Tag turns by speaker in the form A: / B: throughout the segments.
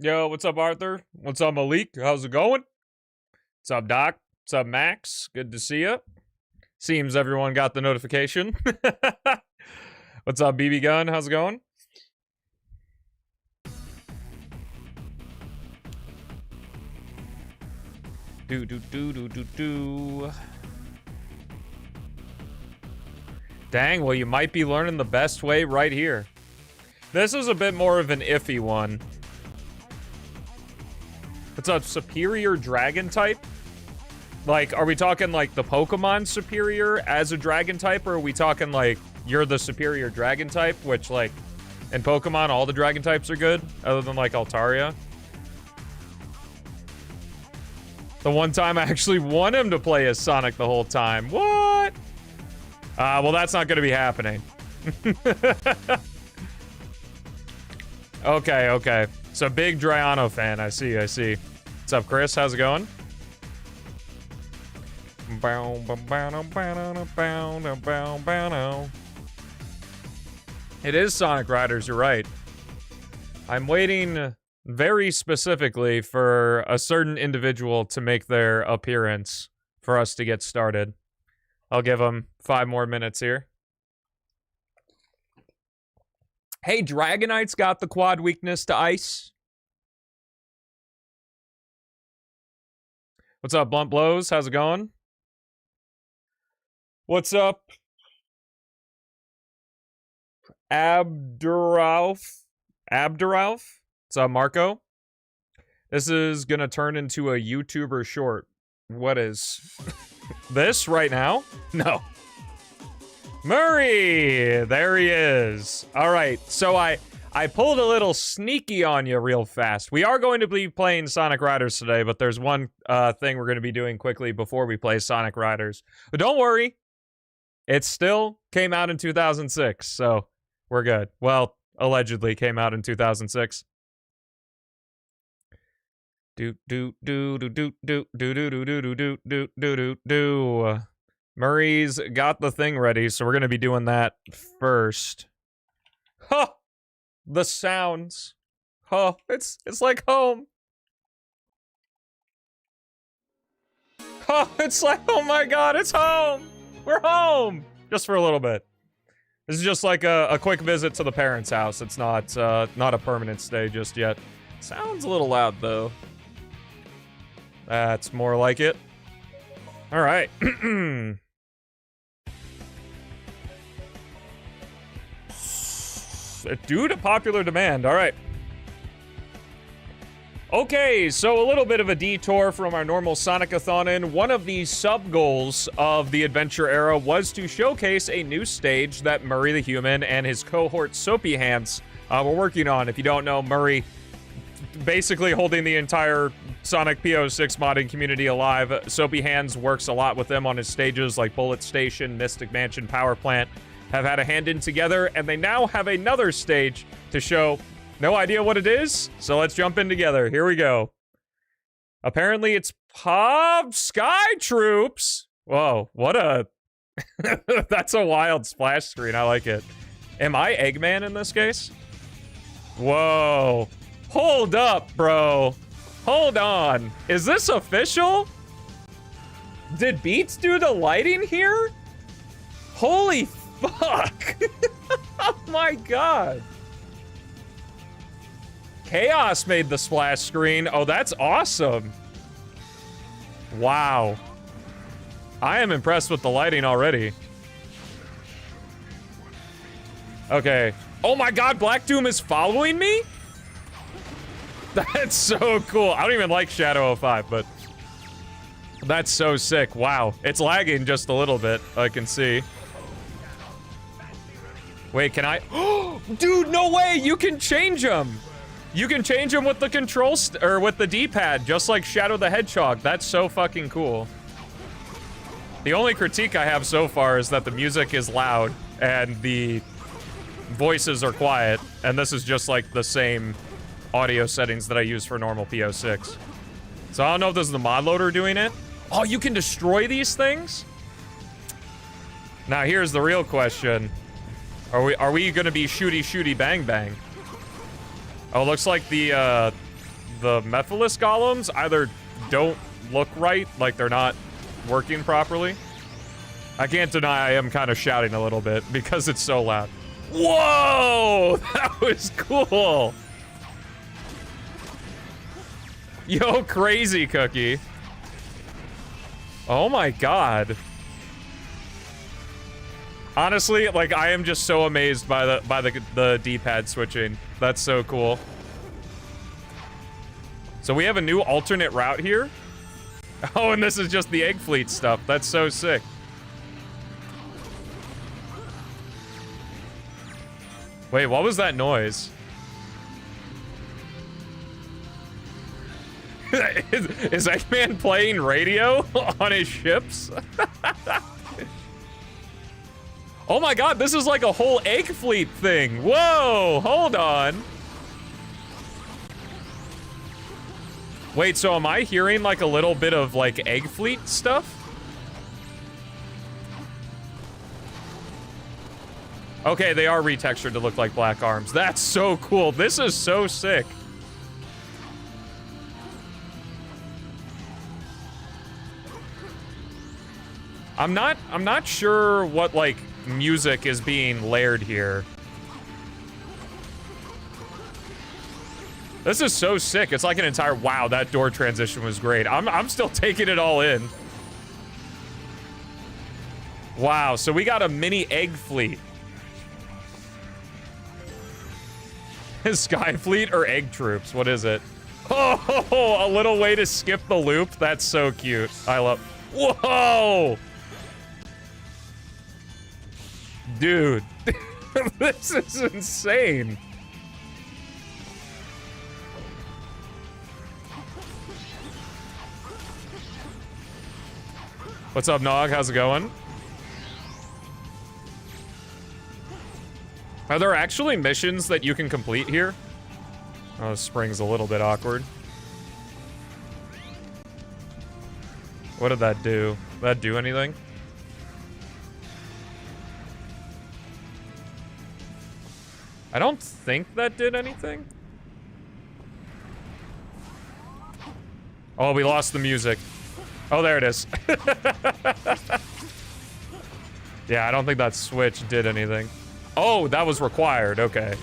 A: Yo, what's up, Arthur? What's up, Malik? How's it going? What's up, Doc? What's up, Max? Good to see you. Seems everyone got the notification. What's up, BB Gun? How's it going? Do. Dang, well, you might be learning the best way right here. This is a bit more of an iffy one. It's a superior dragon type. Like, are we talking like the Pokemon superior as a dragon type, or are we talking like you're the superior dragon type, which like in Pokemon all the dragon types are good, other than like Altaria? The one time I actually want him to play as Sonic the whole time. What? Well, that's not gonna be happening. Okay. So big Draiano fan, I see. What's up, Chris? How's it going? It is Sonic Riders, you're right. I'm waiting very specifically for a certain individual to make their appearance for us to get started. I'll give them 5 more minutes here. Hey, Dragonite's got the quad weakness to ice. What's up, Blunt Blows? How's it going? What's up? Abduralf? What's up, Marco? This is gonna turn into a YouTuber short. What is this right now? No. Murray! There he is. All right, so I pulled a little sneaky on you real fast. We are going to be playing Sonic Riders today, but there's one thing we're going to be doing quickly before we play Sonic Riders. But don't worry, it still came out in 2006, so we're good. Well, allegedly came out in 2006. Murray's got the thing ready, so we're gonna be doing that first. Huh! The sounds. Huh, it's like home. Huh, it's like, oh my god, it's home! We're home! Just for a little bit. This is just like a quick visit to the parents' house. It's not a permanent stay just yet. Sounds a little loud, though. That's more like it. Alright. Due to popular demand, alright. Okay, so a little bit of a detour from our normal Sonic-A-Thon. One of the sub-goals of the Adventure Era was to showcase a new stage that Murray the Human and his cohort Soapy Hands were working on. If you don't know, Murray basically holding the entire Sonic PO6 modding community alive. Soapy Hands works a lot with them on his stages like Bullet Station, Mystic Mansion, Power Plant, have had a hand in together, and they now have another stage to show. No idea what it is, so let's jump in together. Here we go. Apparently it's Pop Sky Troops. Whoa, what a... That's a wild splash screen, I like it. Am I Eggman in this case? Whoa. Hold up, bro. Hold on. Is this official? Did Beats do the lighting here? Holy fuck. Oh my god. Chaos made the splash screen. Oh, that's awesome. Wow. I am impressed with the lighting already. Okay. Oh my god, Black Doom is following me? That's so cool. I don't even like Shadow 05, but that's so sick. Wow. It's lagging just a little bit, I can see. Wait, can I? Dude, no way! You can change them! You can change them with the control or with the D-pad, just like Shadow the Hedgehog. That's so fucking cool. The only critique I have so far is that the music is loud and the voices are quiet, and this is just like the same audio settings that I use for normal PO6. So I don't know if this is the mod loader doing it. Oh, you can destroy these things? Now here's the real question. Are we gonna be shooty bang bang? Oh, looks like the Mephiles golems either don't look right, like they're not working properly. I can't deny I am kind of shouting a little bit because it's so loud. Whoa! That was cool! Yo, crazy cookie. Oh my god. Honestly, like, I am just so amazed by the D-pad switching. That's so cool. So we have a new alternate route here. Oh, and this is just the egg fleet stuff. That's so sick. Wait, what was that noise? Is Eggman playing radio on his ships? Oh my god, this is like a whole egg fleet thing. Whoa, hold on. Wait, so am I hearing like a little bit of like egg fleet stuff? Okay, they are retextured to look like black arms. That's so cool. This is so sick. I'm not sure what like music is being layered here. This is so sick. It's like an entire, wow, that door transition was great. I'm still taking it all in. Wow, so we got a mini egg fleet. Sky fleet or egg troops? What is it? Oh, a little way to skip the loop. That's so cute. I love. Whoa, dude, this is insane. What's up, Nog? How's it going? Are there actually missions that you can complete here? Oh, this spring's a little bit awkward. What did that do? Did that do anything? I don't think that did anything. Oh, we lost the music. Oh, there it is. Yeah, I don't think that switch did anything. Oh, that was required. Okay.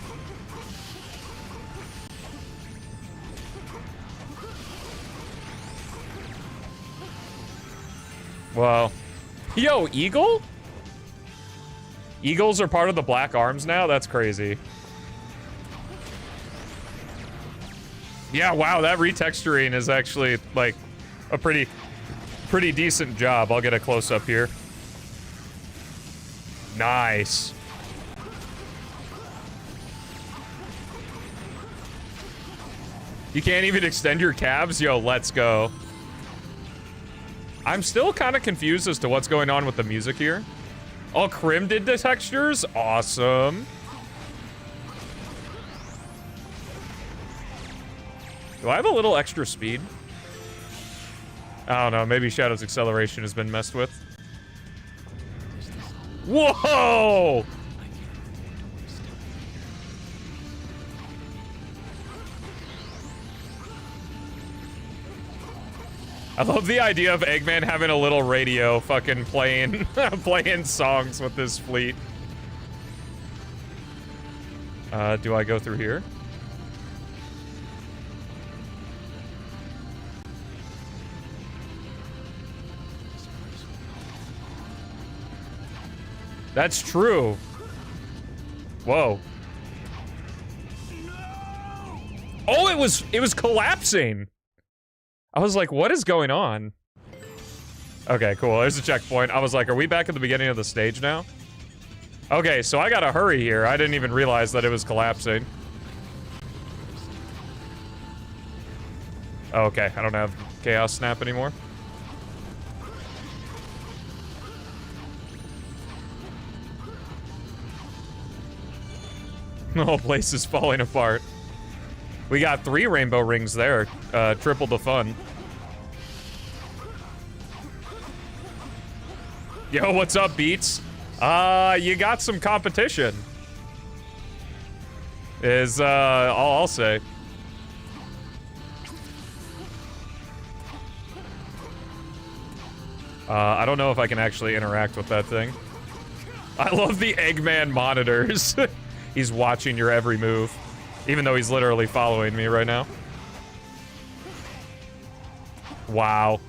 A: Well, yo, Eagle? Eagles are part of the Black Arms now? That's crazy. Yeah, wow, that retexturing is actually, like, a pretty decent job. I'll get a close-up here. Nice. You can't even extend your calves? Yo, let's go. I'm still kind of confused as to what's going on with the music here. Oh, Crim did the textures? Awesome. Do I have a little extra speed? I don't know, maybe Shadow's acceleration has been messed with. Whoa! I love the idea of Eggman having a little radio fucking playing playing songs with this fleet. Do I go through here? That's true. Whoa. Oh, it was collapsing. I was like, what is going on? Okay, cool. There's a checkpoint. I was like, are we back at the beginning of the stage now? Okay, so I gotta hurry here. I didn't even realize that it was collapsing. Okay, I don't have Chaos Snap anymore. The whole place is falling apart. We got 3 rainbow rings there. Triple the fun. Yo, what's up, Beats? You got some competition. Is, all I'll say. I don't know if I can actually interact with that thing. I love the Eggman monitors. He's watching your every move. Even though he's literally following me right now. Wow.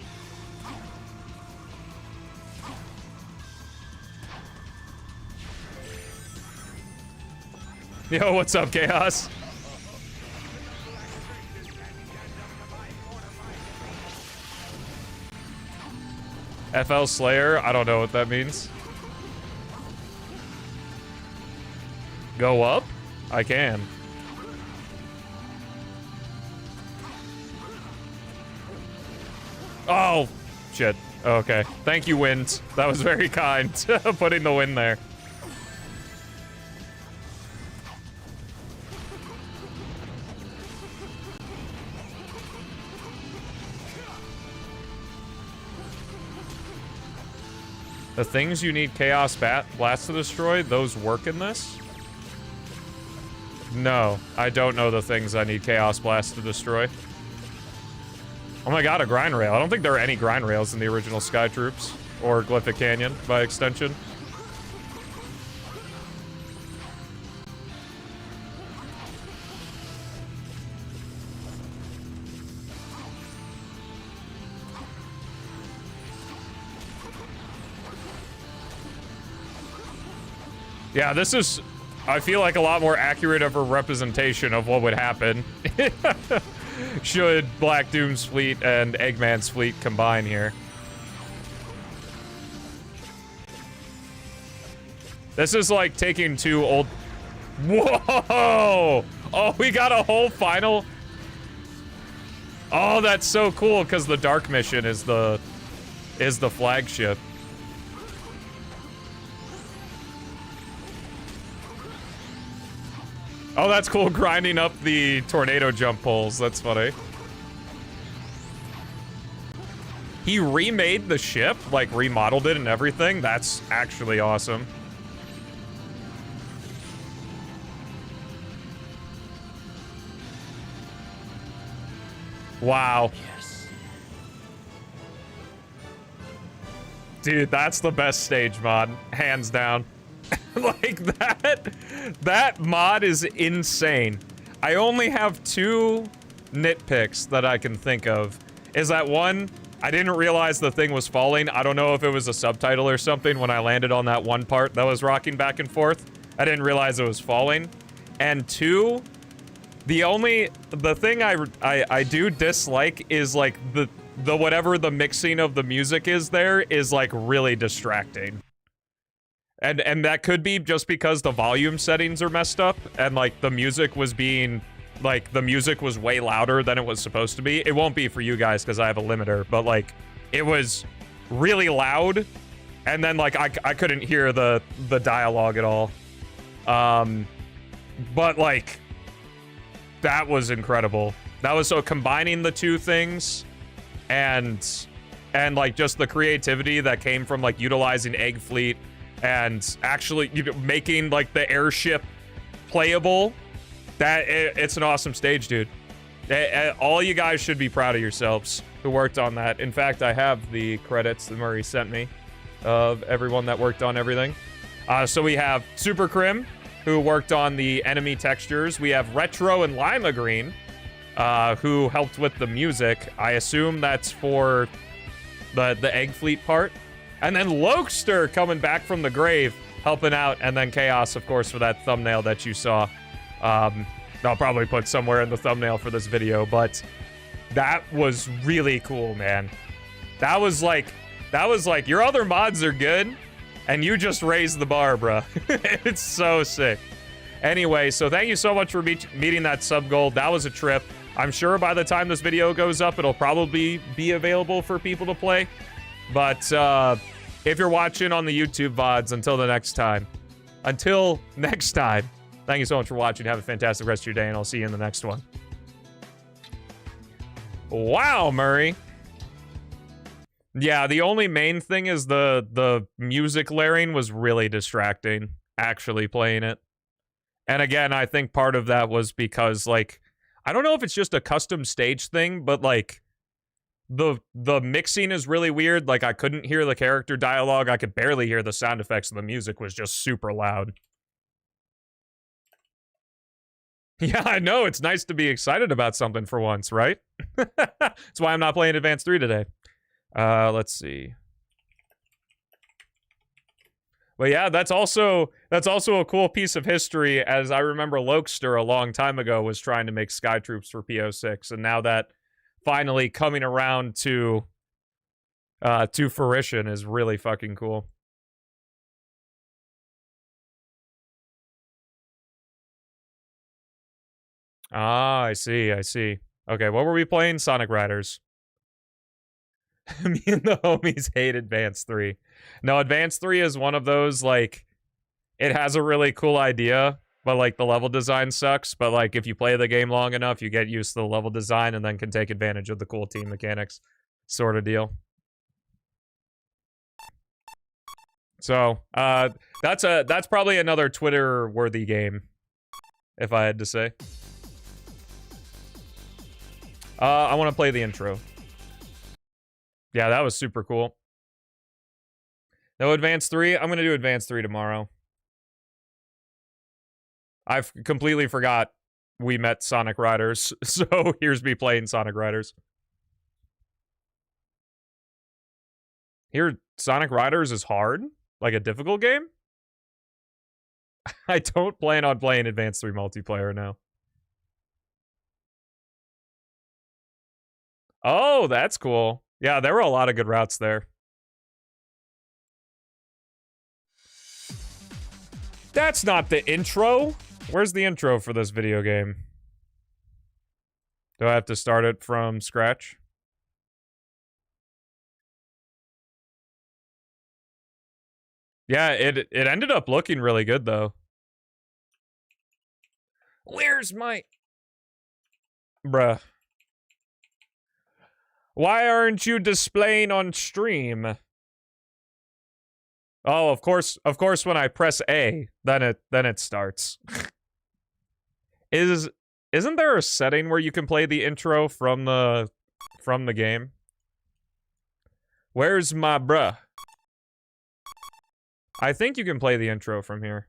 A: Yo, what's up, Chaos? FL Slayer? I don't know what that means. Go up? I can. Oh, shit. Okay. Thank you, Wind. That was very kind. Putting the win there. The things you need Chaos Blast to destroy, those work in this? No, I don't know the things I need Chaos Blast to destroy. Oh my god, a grind rail. I don't think there are any grind rails in the original Sky Troops. Or Glyphic Canyon, by extension. Yeah, this is, I feel like, a lot more accurate of a representation of what would happen should Black Doom's fleet and Eggman's fleet combine here. This is like taking 2 old... Whoa! Oh, we got a whole final... Oh, that's so cool, because the Dark Mission is the flagship. Oh, that's cool, grinding up the tornado jump poles. That's funny. He remade the ship, like remodeled it and everything. That's actually awesome. Wow. Yes. Dude, that's the best stage mod, hands down. Like, that mod is insane. I only have 2 nitpicks that I can think of. Is that one, I didn't realize the thing was falling. I don't know if it was a subtitle or something when I landed on that one part that was rocking back and forth. I didn't realize it was falling. And 2, the thing I do dislike is like the whatever the mixing of the music is there is like really distracting. And that could be just because the volume settings are messed up and like the music was being, like the music was way louder than it was supposed to be. It won't be for you guys because I have a limiter, but like it was really loud and then like I couldn't hear the dialogue at all. But like that was incredible. That was so combining the 2 things and like just the creativity that came from like utilizing Egg Fleet and actually making like the airship playable. It's an awesome stage, dude. All you guys should be proud of yourselves who worked on that. In fact, I have the credits that Murray sent me of everyone that worked on everything. So we have Super Crim, who worked on the enemy textures. We have Retro and Lima Green, who helped with the music. I assume that's for the Egg Fleet part. And then Lokester coming back from the grave, helping out. And then Chaos, of course, for that thumbnail that you saw. I'll probably put somewhere in the thumbnail for this video, but that was really cool, man. That was like, your other mods are good, and you just raised the bar, bruh. It's so sick. Anyway, so thank you so much for meeting that sub goal. That was a trip. I'm sure by the time this video goes up, it'll probably be available for people to play. But if you're watching on the YouTube VODs, until next time, thank you so much for watching. Have a fantastic rest of your day, and I'll see you in the next one. Wow, Murray. Yeah, the only main thing is the music layering was really distracting, actually playing it. And again, I think part of that was because, like, I don't know if it's just a custom stage thing, but, like, the mixing is really weird. Like, I couldn't hear the character dialogue. I could barely hear the sound effects, and the music was just super loud. Yeah, I know. It's nice to be excited about something for once, right? That's why I'm not playing Advance 3 today. Let's see. But yeah, that's also a cool piece of history, as I remember Lokester a long time ago was trying to make Sky Troops for PO6, and now that finally coming around to fruition is really fucking cool. Ah, I see. Okay, what were we playing? Sonic Riders. Me and the homies hate Advance 3. No, Advance 3 is one of those, like, it has a really cool idea, but, like, the level design sucks. But, like, if you play the game long enough, you get used to the level design and then can take advantage of the cool team mechanics sort of deal. So, that's probably another Twitter-worthy game, if I had to say. I want to play the intro. Yeah, that was super cool. No Advance 3? I'm going to do Advance 3 tomorrow. I've completely forgot we met Sonic Riders, so here's me playing Sonic Riders. Here, Sonic Riders is hard? Like a difficult game? I don't plan on playing Advance 3 multiplayer now. Oh, that's cool. Yeah, there were a lot of good routes there. That's not the intro. Where's the intro for this video game? Do I have to start it from scratch? Yeah, it ended up looking really good, though. Where's my... Bruh. Why aren't you displaying on stream? Oh, of course when I press A, then it starts. Isn't there a setting where you can play the intro from the game? Where's my bruh? I think you can play the intro from here.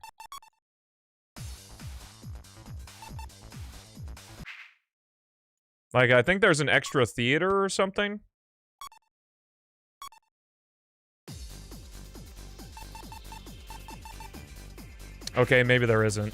A: Like, I think there's an extra theater or something. Okay, maybe there isn't.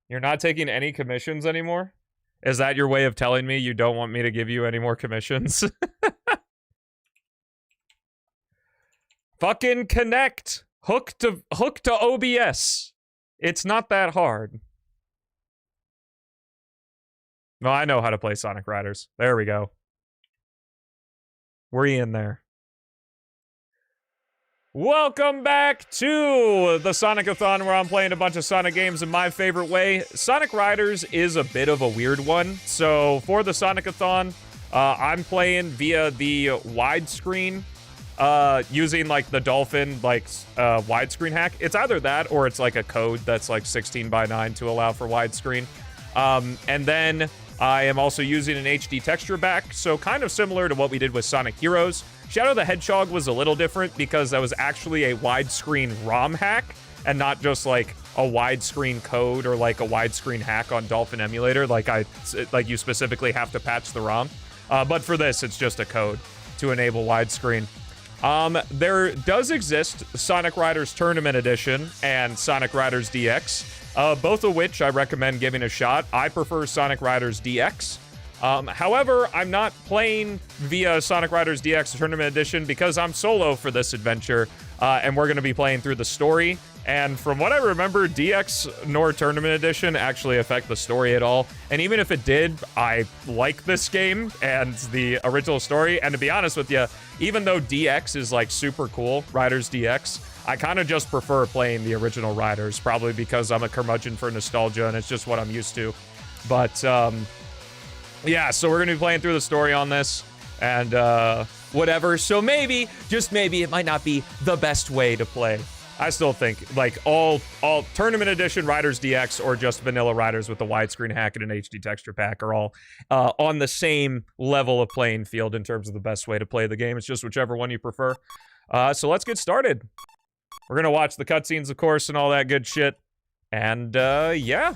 A: You're not taking any commissions anymore? Is that your way of telling me you don't want me to give you any more commissions? Fucking connect! Hook to OBS. It's not that hard. No, I know how to play Sonic Riders. There we go. We're in there. Welcome back to the Sonic-A-Thon, where I'm playing a bunch of Sonic games in my favorite way. Sonic Riders is a bit of a weird one. So for the Sonic-A-Thon, I'm playing via the widescreen, using like the Dolphin widescreen hack. It's either that or it's like a code that's like 16:9 to allow for widescreen. And then I am also using an HD texture back, so kind of similar to what we did with Sonic Heroes. Shadow the Hedgehog was a little different because that was actually a widescreen ROM hack and not just like a widescreen code or like a widescreen hack on Dolphin emulator. Like you specifically have to patch the ROM. But for this, it's just a code to enable widescreen. There does exist Sonic Riders Tournament Edition and Sonic Riders DX, both of which I recommend giving a shot. I prefer Sonic Riders DX. However, I'm not playing via Sonic Riders DX Tournament Edition because I'm solo for this adventure. and we're going to be playing through the story. And from what I remember, DX nor Tournament Edition actually affect the story at all. And even if it did, I like this game and the original story. And to be honest with you, even though DX is like super cool, Riders DX, I kind of just prefer playing the original Riders, probably because I'm a curmudgeon for nostalgia and it's just what I'm used to. But yeah, so we're going to be playing through the story on this and whatever. So maybe, just maybe, it might not be the best way to play. I still think, like, all Tournament Edition Riders DX or just vanilla Riders with the widescreen hack and an HD texture pack are all on the same level of playing field in terms of the best way to play the game. It's just whichever one you prefer. So let's get started. We're gonna watch the cutscenes, of course, and all that good shit. And, yeah.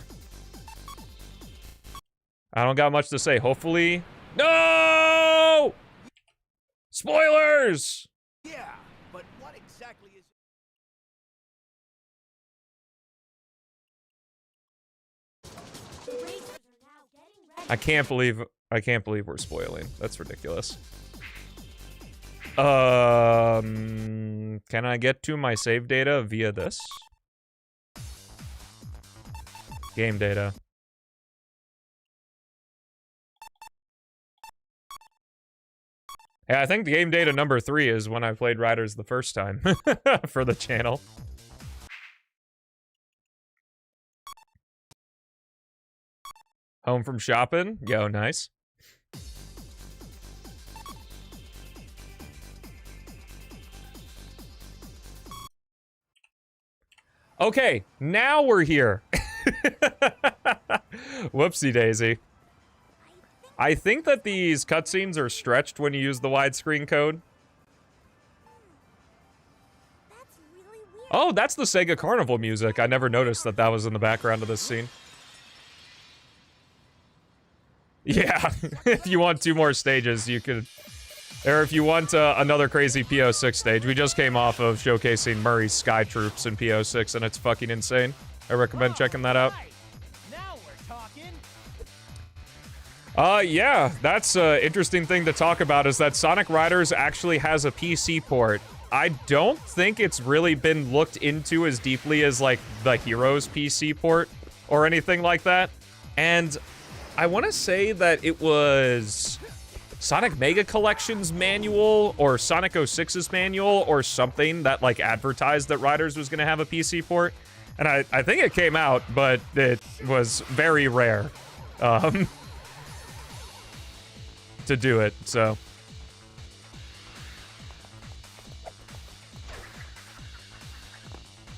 A: I don't got much to say. Hopefully... No! Spoilers!
B: Yeah, but what exactly is...
A: I can't believe we're spoiling. That's ridiculous. Can I get to my save data via this? Game data. Yeah, I think the game data number 3 is when I played Riders the first time for the channel. Home from shopping? Yo, nice. Okay, now we're here. Whoopsie daisy. I think that these cutscenes are stretched when you use the widescreen code.
C: That's really weird.
A: Oh, that's the Sega Carnival music. I never noticed that that was in the background of this scene. Yeah, if you want 2 more stages, you could... Or if you want another crazy PO6 stage, we just came off of showcasing Murray's Sky Troops in PO6, and it's fucking insane. I recommend checking that out.
B: Now we're talking.
A: Yeah, that's an interesting thing to talk about, is that Sonic Riders actually has a PC port. I don't think it's really been looked into as deeply as, like, the Heroes PC port or anything like that. And I want to say that it was Sonic Mega Collection's manual or Sonic 06's manual or something that, like, advertised that Riders was going to have a PC port. And I think it came out, but it was very rare to do it, so...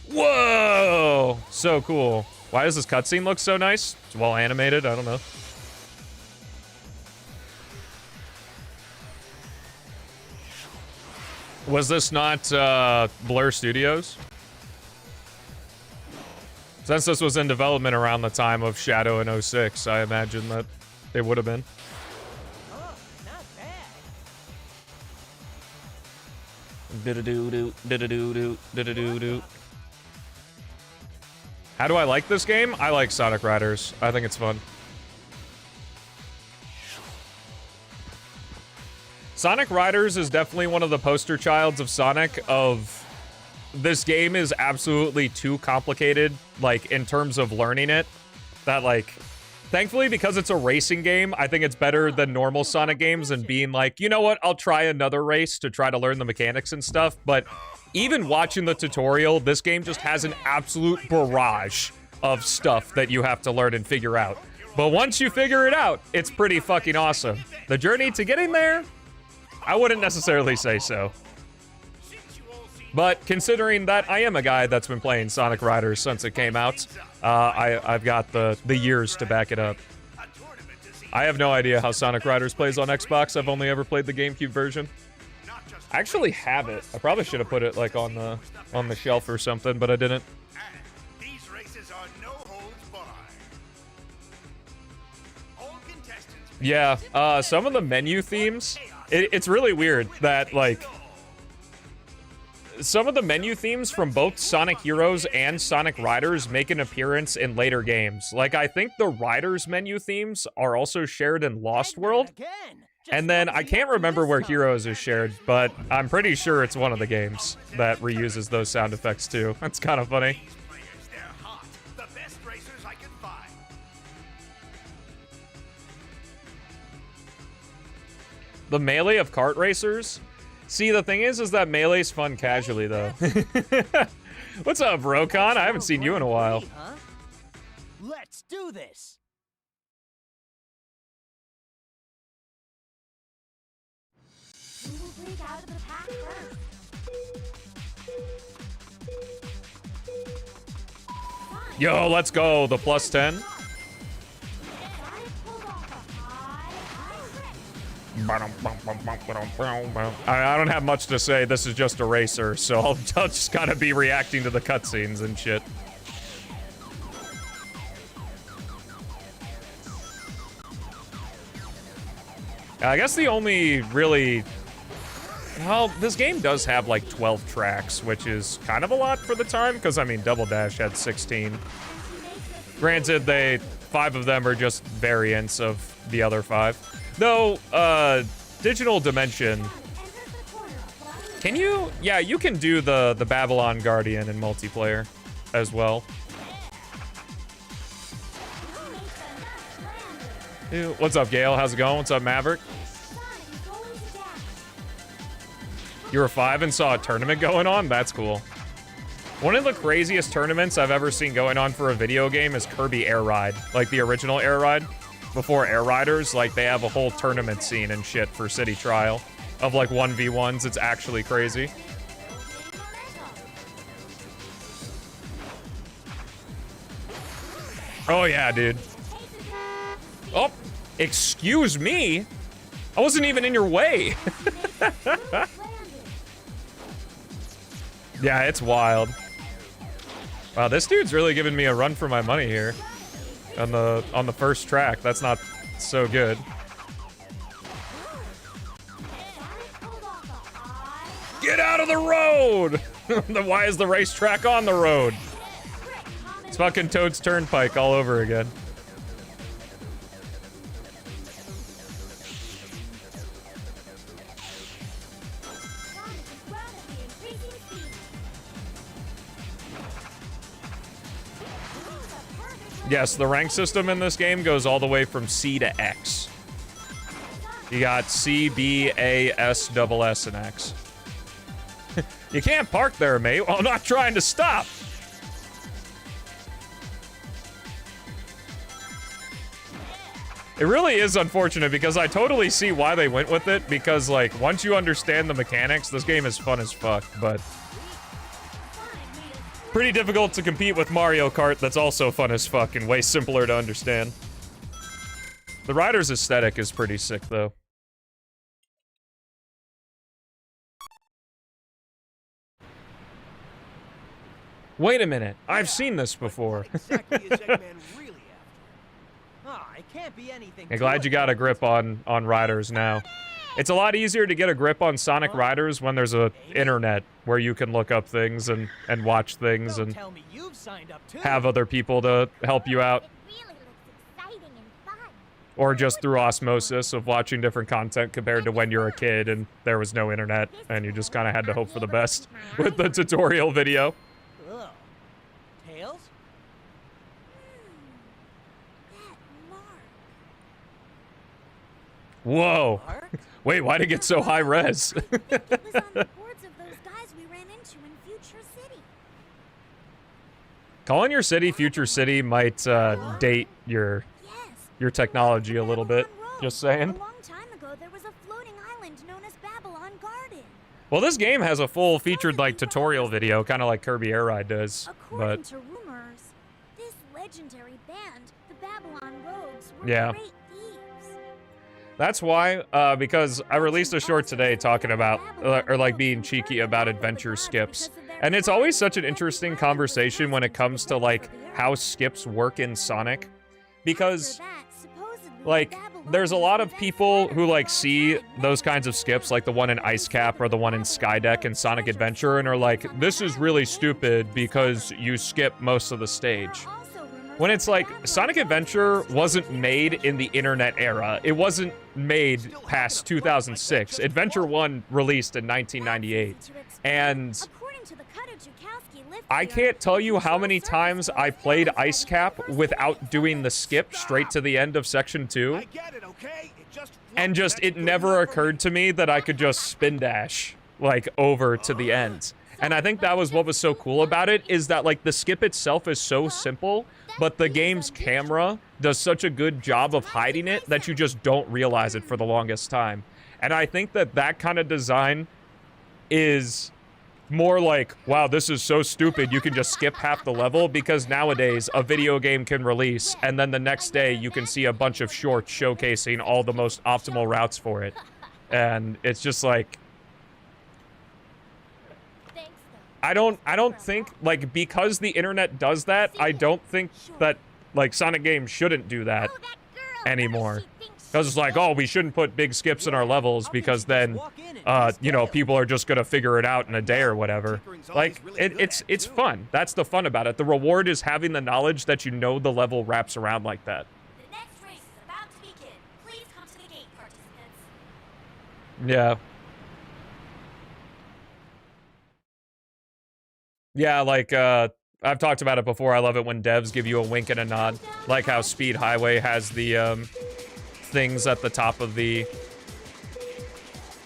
A: Whoa! So cool. Why does this cutscene look so nice? It's well animated, I don't know. Was this not Blur Studios? Since this was in development around the time of Shadow in 06, I imagine that they would have been.
B: Oh, not bad.
A: Do-do-do-do, do-do-do-do, do-do-do-do. How do I like this game? I like Sonic Riders. I think it's fun. Sonic Riders is definitely one of the poster childs of Sonic of... This game is absolutely too complicated, like, in terms of learning it. That, like... Thankfully, because it's a racing game, I think it's better than normal Sonic games and being like, you know what, I'll try another race to try to learn the mechanics and stuff, but... Even watching the tutorial, this game just has an absolute barrage of stuff that you have to learn and figure out. But once you figure it out, it's pretty fucking awesome. The journey to getting there? I wouldn't necessarily say so. But considering that I am a guy that's been playing Sonic Riders since it came out, I've got the years to back it up. I have no idea how Sonic Riders plays on Xbox. I've only ever played the GameCube version. I actually have it. I probably should have put it like on the shelf or something, but I didn't.
D: These races are no holds barred. All contestants.
A: Yeah, some of the menu themes, it's really weird that, like, some of the menu themes from both Sonic Heroes and Sonic Riders make an appearance in later games. Like, I think the Riders menu themes are also shared in Lost World. And then I can't remember where Heroes is shared, but I'm pretty sure it's one of the games that reuses those sound effects too. That's kind of funny.
D: These players, they're hot. The best racers I can find.
A: The melee of kart racers? See, the thing is that melee's fun casually, though. What's up, Rokon? I haven't seen you in a while.
B: Huh? Let's do this.
C: Who will break out of the pack first?
A: Yo, let's go. The plus 10.
C: Sonic pulled off a high grip.
A: I don't have much to say. This is just a racer, so I'll just kind of be reacting to the cutscenes and shit. I guess the only really... Well, this game does have like 12 tracks, which is kind of a lot for the time, because, I mean, Double Dash had 16. Granted, 5 of them are just variants of the other 5. Though, Digital Dimension... Can you? Yeah, you can do the Babylon Guardian in multiplayer as well. Ew, what's up, Gale? How's it going? What's up, Maverick? You were 5 and saw a tournament going on? That's cool. One of the craziest tournaments I've ever seen going on for a video game is Kirby Air Ride. Like the original Air Ride. Before Air Riders, like they have a whole tournament scene and shit for City Trial. Of like 1v1s, it's actually crazy. Oh yeah, dude. Oh, excuse me? I wasn't even in your way. Yeah, it's wild. Wow, this dude's really giving me a run for my money here. On the first track. That's not so good. Get out of the road! Why is the racetrack on the road? It's fucking Toad's Turnpike all over again. Yes, the rank system in this game goes all the way from C to X. You got C, B, A, S, double S, and X. You can't park there, mate. Well, I'm not trying to stop. It really is unfortunate because I totally see why they went with it because, like, once you understand the mechanics, this game is fun as fuck, but... pretty difficult to compete with Mario Kart that's also fun as fuck and way simpler to understand. The rider's aesthetic is pretty sick, though. Wait a minute, I've seen this before.
B: Exactly is Eggman really after? Ah, it can't be anything.
A: I'm glad you got a grip on riders now. It's a lot easier to get a grip on Sonic Riders when there's a internet where you can look up things and watch things and
B: Tell me you've signed up too.
A: have other people to help you out.
C: It really looks exciting and fun.
A: Or just through osmosis of watching different content compared to when you're a kid and there was no internet and you just kind of had to hope for the best with the tutorial video.
B: Ugh. Tails?
C: That mark.
A: Whoa.
B: Mark?
A: Wait, why'd it get so high res?
C: I think it was on the boards of those guys we ran into in Future City.
A: Calling your city Future City might date your
C: Yes.
A: technology a little bit.
C: Babylon Road.
A: Just saying.
C: A long time ago, there was a floating island known as Babylon Garden.
A: Well, this game has a full featured like tutorial video, kind of like Kirby Air Ride does.
C: According
A: But
C: to rumors, this legendary band, the Babylon Rogues, were
A: Yeah.
C: great thieves.
A: that's why, because I released a short today talking about, or like being cheeky about adventure skips. And it's always such an interesting conversation when it comes to like how skips work in Sonic. Because like, there's a lot of people who, like, see those kinds of skips, like the one in Ice Cap or the one in Skydeck and Sonic Adventure, and are like, this is really stupid because you skip most of the stage. when it's like, Sonic Adventure wasn't made in the internet era. It wasn't made past 2006. Adventure 1 released in 1998. And I can't tell you how many times I played Ice Cap without doing the skip straight to the end of Section 2. And it never occurred to me that I could just spin dash, like, over to the end. And I think that was what was so cool about it, is that, like, the skip itself is so simple, but the game's camera does such a good job of hiding it that you just don't realize it for the longest time. And I think that that kind of design is more like, wow, this is so stupid, you can just skip half the level, because nowadays a video game can release and then the next day you can see a bunch of shorts showcasing all the most optimal routes for it. And it's just like, I don't think, like, because the internet does that, I don't think that, like, Sonic games shouldn't do that anymore. Because it's like, oh, we shouldn't put big skips in our levels because then, you know, people are just gonna figure it out in a day or whatever. Like, it's fun. That's the fun about it. The reward is having the knowledge that you know the level wraps around like that.
C: The next race is about to begin. Please come to the gate, participants.
A: Yeah. Yeah, like, I've talked about it before. I love it when devs give you a wink and a nod. Like how Speed Highway has the, things at the top of the,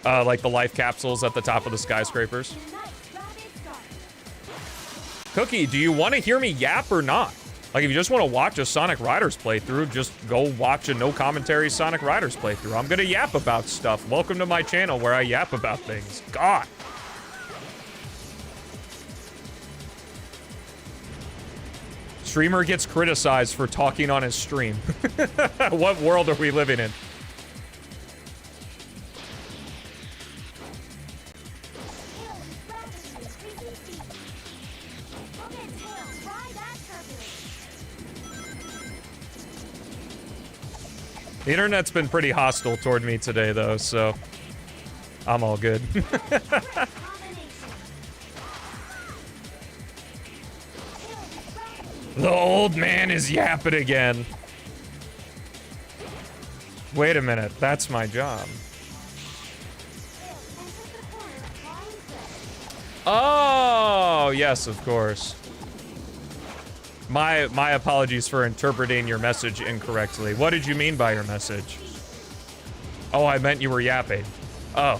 A: like the life capsules at the top of the skyscrapers. Cookie, do you want to hear me yap or not? Like, if you just want to watch a Sonic Riders playthrough, just go watch a no commentary Sonic Riders playthrough. I'm gonna yap about stuff. Welcome to my channel where I yap about things. God. Streamer gets criticized for talking on his stream. What world are we living in? The internet's been pretty hostile toward me today, though, so I'm all good. The old man is yapping again. Wait a minute, that's my job. Oh, yes, of course. My apologies for interpreting your message incorrectly. What did you mean by your message? Oh, I meant you were yapping. Oh.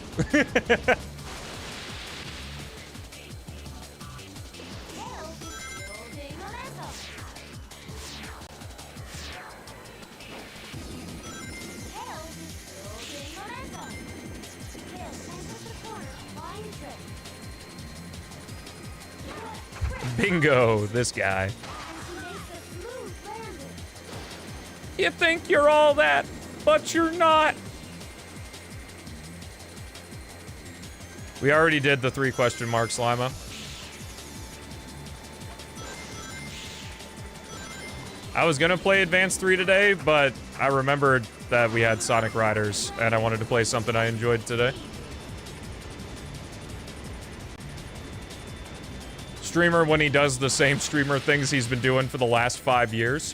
A: Bingo, this guy. You think you're all that, but you're not. We already did the 3 question marks, Lima. I was gonna play Advance 3 today, but I remembered that we had Sonic Riders, and I wanted to play something I enjoyed today. Streamer when he does the same streamer things he's been doing for the last 5 years.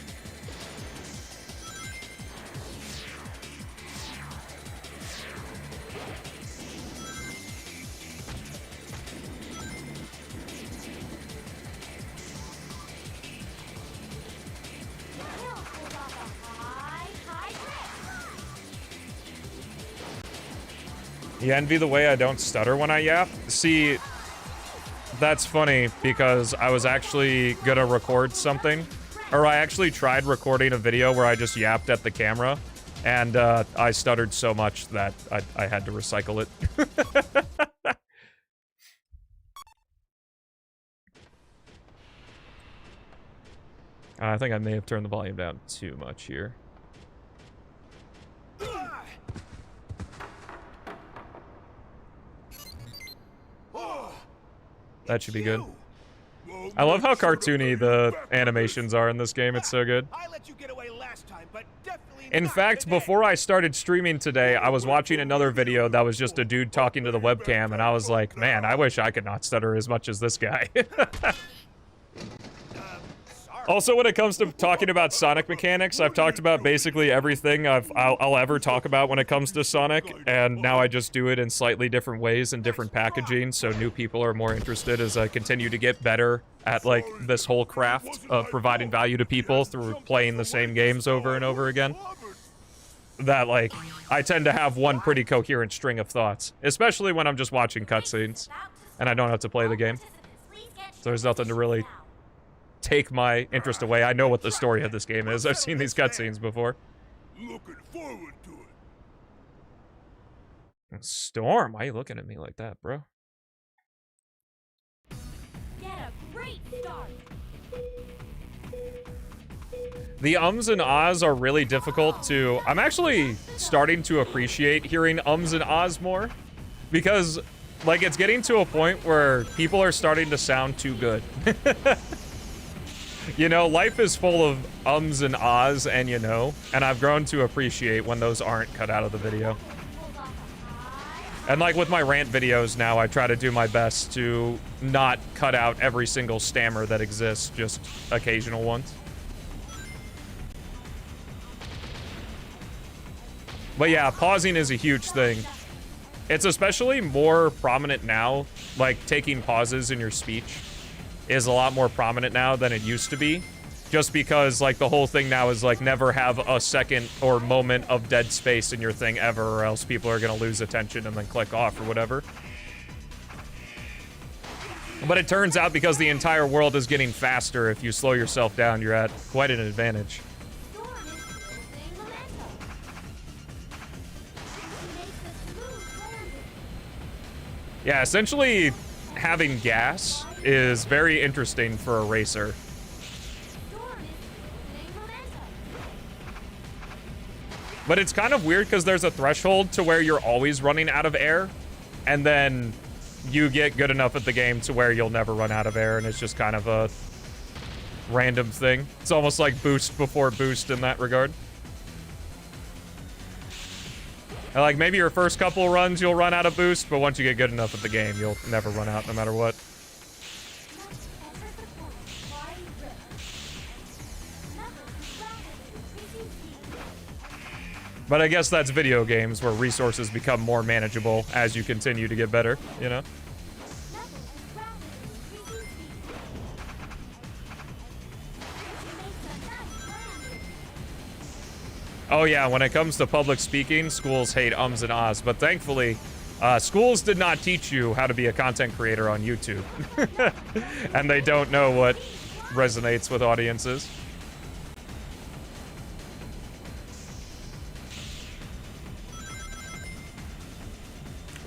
A: You envy the way I don't stutter when I yap? See, that's funny because I was actually gonna record something, or I actually tried recording a video where I just yapped at the camera, and I stuttered so much that I had to recycle it. I think I may have turned the volume down too much here. That should be good. I love how cartoony the animations are in this game. It's so good. In fact, before I started streaming today, I was watching another video that was just a dude talking to the webcam, and I was like, man, I wish I could not stutter as much as this guy. Also, when it comes to talking about Sonic mechanics, I've talked about basically everything I'll ever talk about when it comes to Sonic, and now I just do it in slightly different ways and different packaging, so new people are more interested as I continue to get better at, like, this whole craft of providing value to people through playing the same games over and over again. That, like, I tend to have one pretty coherent string of thoughts, especially when I'm just watching cutscenes, and I don't have to play the game. So there's nothing to really take my interest away. I know what the story of this game is. I've seen these cutscenes before.
D: Looking forward to it.
A: Storm, why are you looking at me like that, bro?
C: Get a great start.
A: The ums and ahs are really difficult to... I'm actually starting to appreciate hearing ums and ahs more. Because, like, it's getting to a point where people are starting to sound too good. You know, life is full of ums and ahs, and you know. And I've grown to appreciate when those aren't cut out of the video. And like with my rant videos now, I try to do my best to not cut out every single stammer that exists, just occasional ones. But yeah, pausing is a huge thing. It's especially more prominent now, like taking pauses in your speech is a lot more prominent now than it used to be. Just because, like, the whole thing now is, like, never have a second or moment of dead space in your thing ever, or else people are gonna lose attention and then click off or whatever. But it turns out because the entire world is getting faster, if you slow yourself down, you're at quite an advantage. Yeah, essentially, having gas is very interesting for a racer. But it's kind of weird because there's a threshold to where you're always running out of air, and then you get good enough at the game to where you'll never run out of air, and it's just kind of a random thing. It's almost like boost before boost in that regard. And like, maybe your first couple runs you'll run out of boost, but once you get good enough at the game, you'll never run out no matter what. But I guess that's video games where resources become more manageable as you continue to get better, you know? Oh yeah, when it comes to public speaking, schools hate ums and ahs, but thankfully, schools did not teach you how to be a content creator on YouTube. And they don't know what resonates with audiences.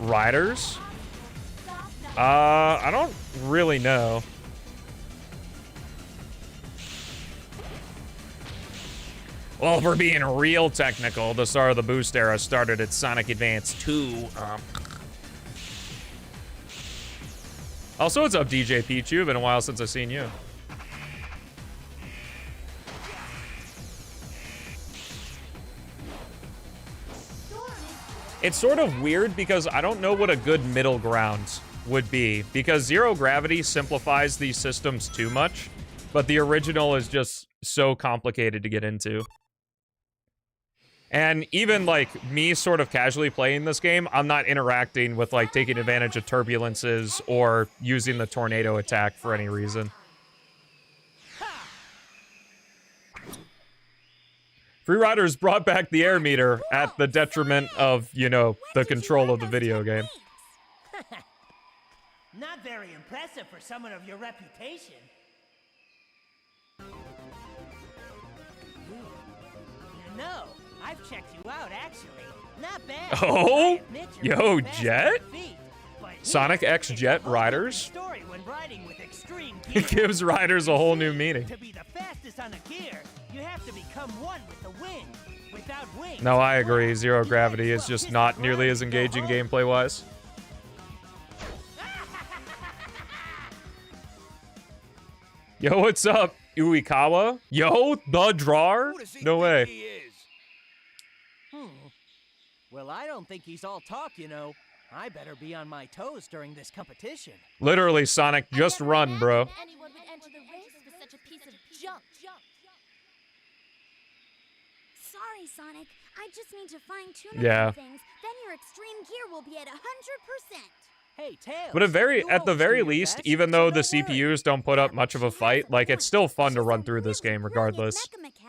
A: Riders? I don't really know. Well, if we're being real technical, the start of the boost era started at Sonic Advance 2. Also, what's up, DJ Pichu? Been a while since I've seen you. It's sort of weird because I don't know what a good middle ground would be, because zero gravity simplifies these systems too much, but the original is just so complicated to get into. And even, like, me sort of casually playing this game, I'm not interacting with, like, taking advantage of turbulences or using the tornado attack for any reason. Free Riders brought back the air meter at the detriment of, you know, the control of the video game.
B: Not very impressive for someone of your reputation. You know, I've checked you out, actually. Not bad.
A: Oh? Yo, Jet? Sonic X Jet Riders? It gives riders a whole new meaning.
B: To be the fastest on a gear, you have to become one with the wind. Without wings,
A: No, I agree. Zero gravity is just not nearly as engaging gameplay-wise. Yo, what's up, Uikawa? Yo, the drawer? No way.
B: Well, I don't think he's all talk, you know. I better be on my toes during this competition.
A: Literally, Sonic, just run, bro.
E: Anyone would enter the race with such a piece of junk.
C: Sorry, Sonic. I just need to fine-tune a
A: Yeah.
C: few things. Then your extreme gear will be at 100%.
B: Hey, Tails.
A: But at the very least, even though the CPUs don't put up much of a fight, like, it's still fun to run through this game regardless.
C: Sonic,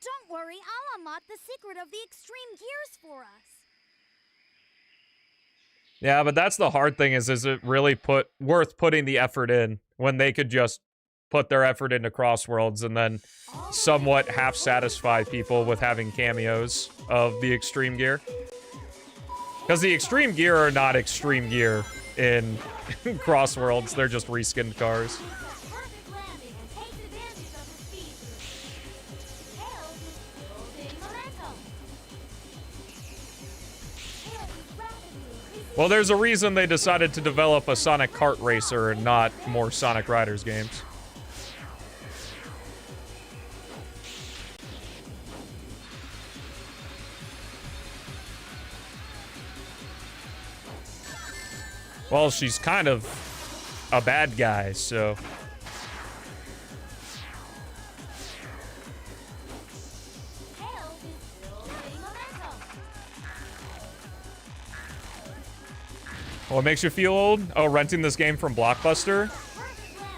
C: don't worry. I'll unlock the secret of the extreme gears for us.
A: Yeah, but that's the hard thing is it really worth putting the effort in when they could just put their effort into Crossworlds and then somewhat half-satisfy people with having cameos of the extreme gear? Because the extreme gear are not extreme gear in Crossworlds, they're just reskinned cars.
E: Perfect landing and takes advantage of the speed boost. Tails is building momentum. Tails is rapidly increasing.
A: Well, there's a reason they decided to develop a Sonic Kart Racer and not more Sonic Riders games. Well, she's kind of a bad guy, so...
E: Tails is building momentum.
A: What makes you feel old? Oh, renting this game from Blockbuster?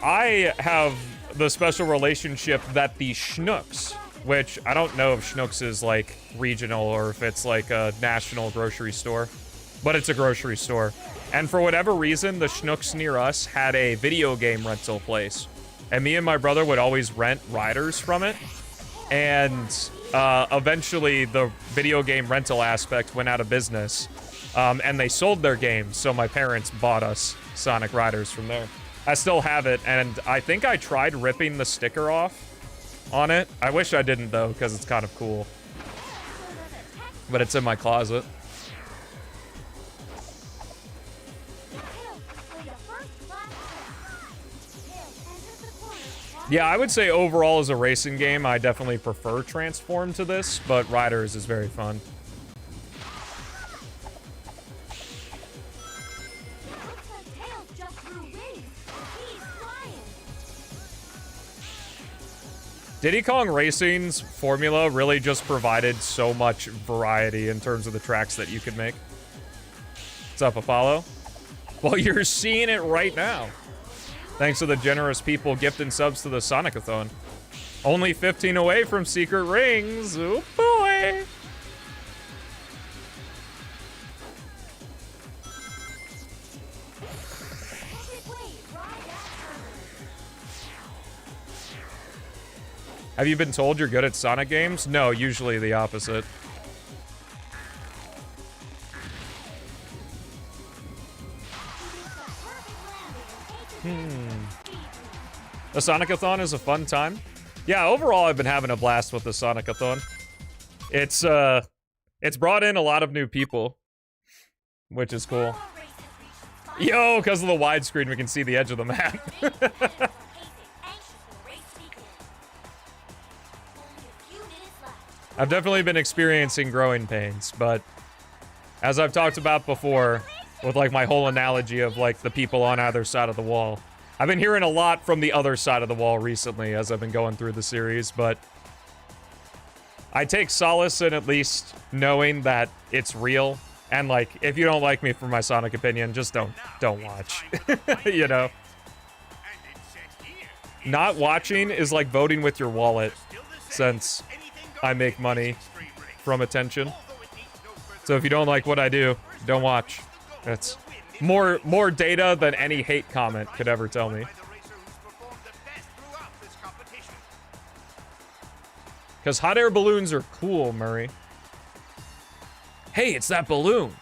A: I have the special relationship that the Schnucks, which I don't know if Schnucks is like regional or if it's like a national grocery store, but it's a grocery store. And for whatever reason, the Schnucks near us had a video game rental place. And me and my brother would always rent Riders from it. And eventually the video game rental aspect went out of business. And they sold their games, so my parents bought us Sonic Riders from there. I still have it, and I think I tried ripping the sticker off on it. I wish I didn't, though, because it's kind of cool. But it's in my closet. Yeah, I would say overall as a racing game, I definitely prefer Transform to this, but Riders is very fun. Diddy Kong Racing's formula really just provided so much variety in terms of the tracks that you could make. What's up, Apollo? Well, you're seeing it right now. Thanks to the generous people gifting subs to the Sonic-A-Thon. Only 15 away from secret rings. Oh boy. Have you been told you're good at Sonic games? No, usually the opposite. The Sonic-A-Thon is a fun time. Yeah, overall I've been having a blast with the Sonic-A-Thon. It's brought in a lot of new people, which is cool. Yo, because of the widescreen we can see the edge of the map. I've definitely been experiencing growing pains, but as I've talked about before, with like my whole analogy of like the people on either side of the wall, I've been hearing a lot from the other side of the wall recently as I've been going through the series, but I take solace in at least knowing that it's real. And like, if you don't like me for my Sonic opinion, just don't watch, you know? Not watching is like voting with your wallet, since I make money from attention. So if you don't like what I do, don't watch. That's more data than any hate comment could ever tell me. Because hot air balloons are cool, Murray. Hey, it's that balloon.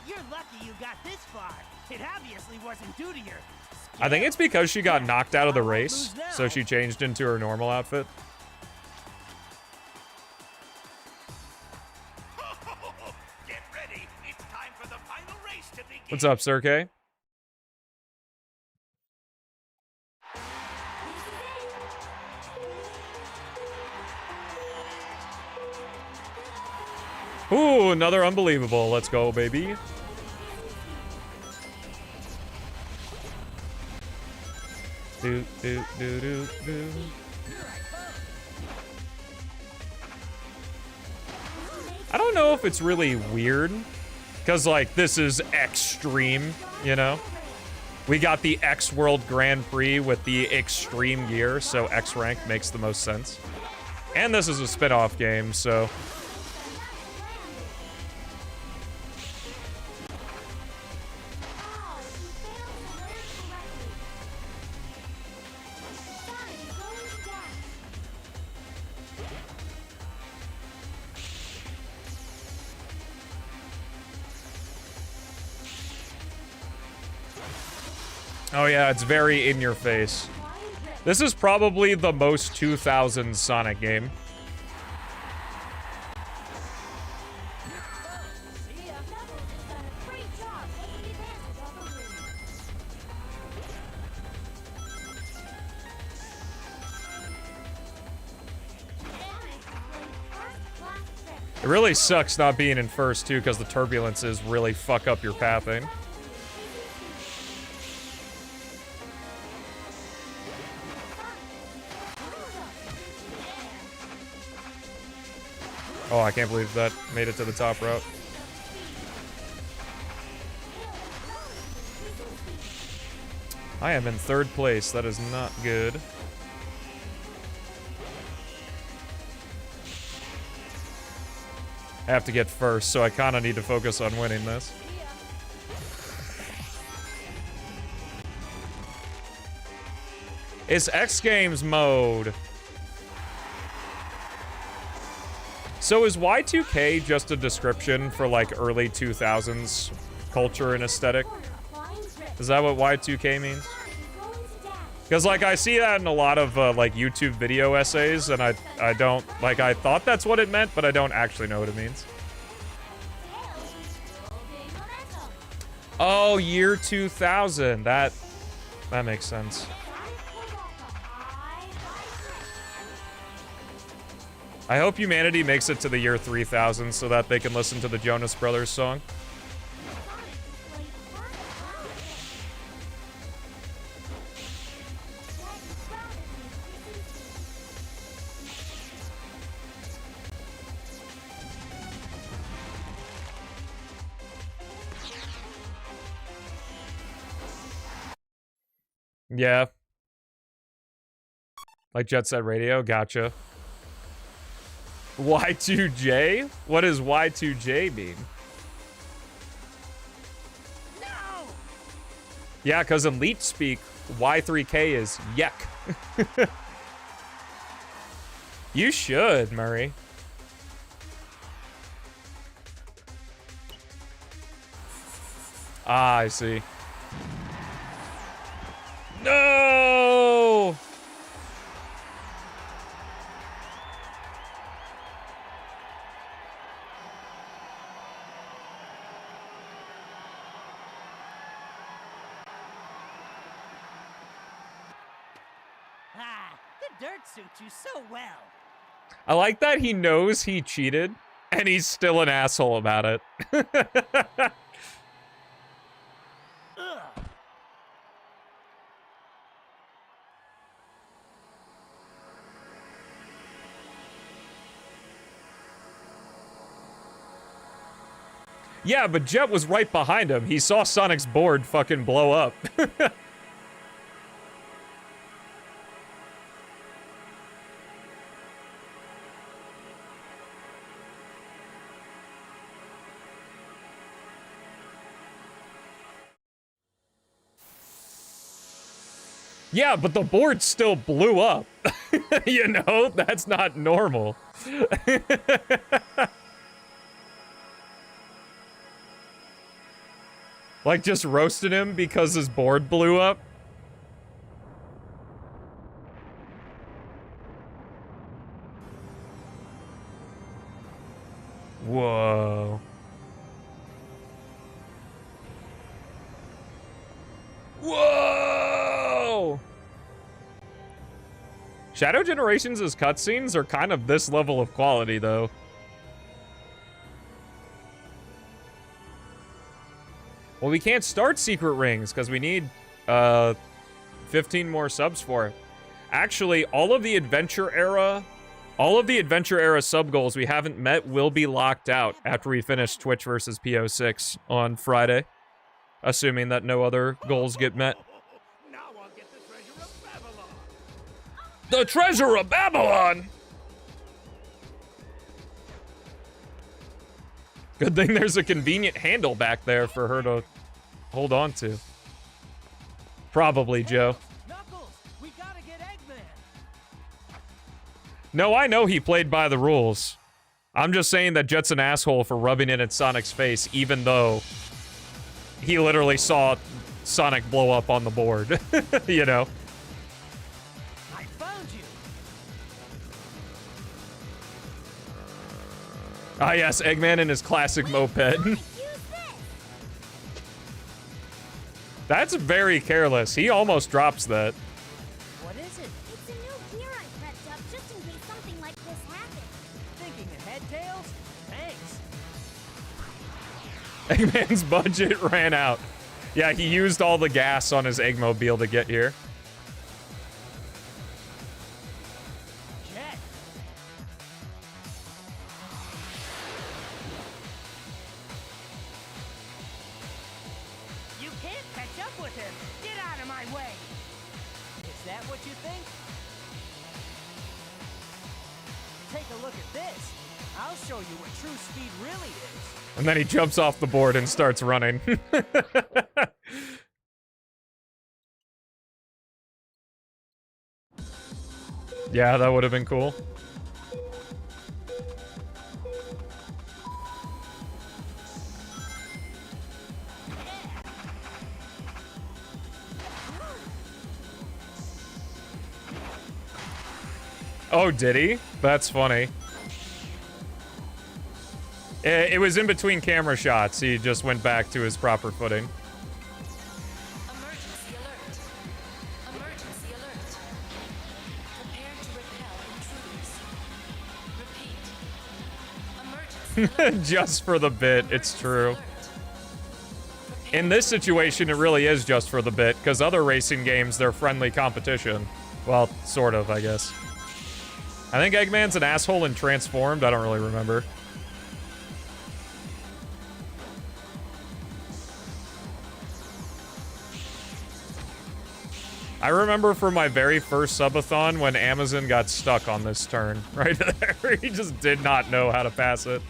B: You're lucky you got this far. It obviously wasn't due to your skill.
A: I think it's because she got knocked out of the race, so she changed into her normal outfit.
D: Get ready. It's time for the final race to begin.
A: What's up, Sir K? Ooh, another unbelievable. Let's go, baby. Do, do, do, do, do. I don't know if it's really weird, because, like, this is extreme, you know? We got the X World Grand Prix with the extreme gear, so X rank makes the most sense. And this is a spin-off game, so... Oh yeah, it's very in your face. This is probably the most 2000s Sonic game. It really sucks not being in first too, because the turbulences really fuck up your pathing. Oh, I can't believe that made it to the top route. I am in third place. That is not good. I have to get first, so I kind of need to focus on winning this. It's X Games mode. So is Y2K just a description for, like, early 2000s culture and aesthetic? Is that what Y2K means? Because, like, I see that in a lot of, like, YouTube video essays, and I don't, like, I thought that's what it meant, but I don't actually know what it means. Oh, year 2000. That makes sense. I hope humanity makes it to the year 3000 so that they can listen to the Jonas Brothers song. Yeah. Like Jet Set Radio, gotcha. Y2J? What does Y2J mean?
B: No!
A: Yeah, because in Leech speak, Y3K is yek. You should, Murray. Ah, I see. No!
B: Ah, the dirt suits you so well.
A: I like that he knows he cheated, and he's still an asshole about it.
B: Ugh.
A: Yeah, but Jet was right behind him. He saw Sonic's board fucking blow up. Yeah, but the board still blew up. You know, that's not normal. Like, just roasted him because his board blew up? Whoa. Whoa! Shadow Generations' cutscenes are kind of this level of quality, though. Well, we can't start secret rings because we need 15 more subs for it. Actually, all of the adventure era sub goals we haven't met will be locked out after we finish Twitch versus PO6 on Friday, assuming that no other goals get met.
D: Now I'll get the treasure of Babylon.
A: The treasure of Babylon! Good thing there's a convenient handle back there for her to hold on to. Probably, Joe.
B: Knuckles, we gotta get Eggman.
A: No, I know he played by the rules. I'm just saying that Jet's an asshole for rubbing it in Sonic's face, even though he literally saw Sonic blow up on the board. You know?
B: I found you.
A: Ah, yes, Eggman and his classic moped.
C: Use this.
A: That's very careless. He almost drops that.
B: What is it?
C: It's a new gear I prepped up just in case something like this happened.
B: Thinking ahead, Tails? Thanks.
A: Eggman's budget ran out. Yeah, he used all the gas on his Eggmobile to get here.
B: Jet. You can't catch up with him. Get out of my way. Is that what you think? Take a look at this. I'll show you what true speed really is.
A: And then he jumps off the board and starts running. Yeah, that would have been cool. Oh, did he? That's funny. It was in between camera shots. He just went back to his proper footing.
E: Emergency alert. Emergency alert. Prepare to repel intruders. Repeat. Emergency
A: Just for the bit, it's true. In this situation, it really is just for the bit, because other racing games, they're friendly competition. Well, sort of, I guess. I think Eggman's an asshole in Transformed. I don't really remember. I remember from my very first subathon when Amazon got stuck on this turn. Right there. He just did not know how to pass it.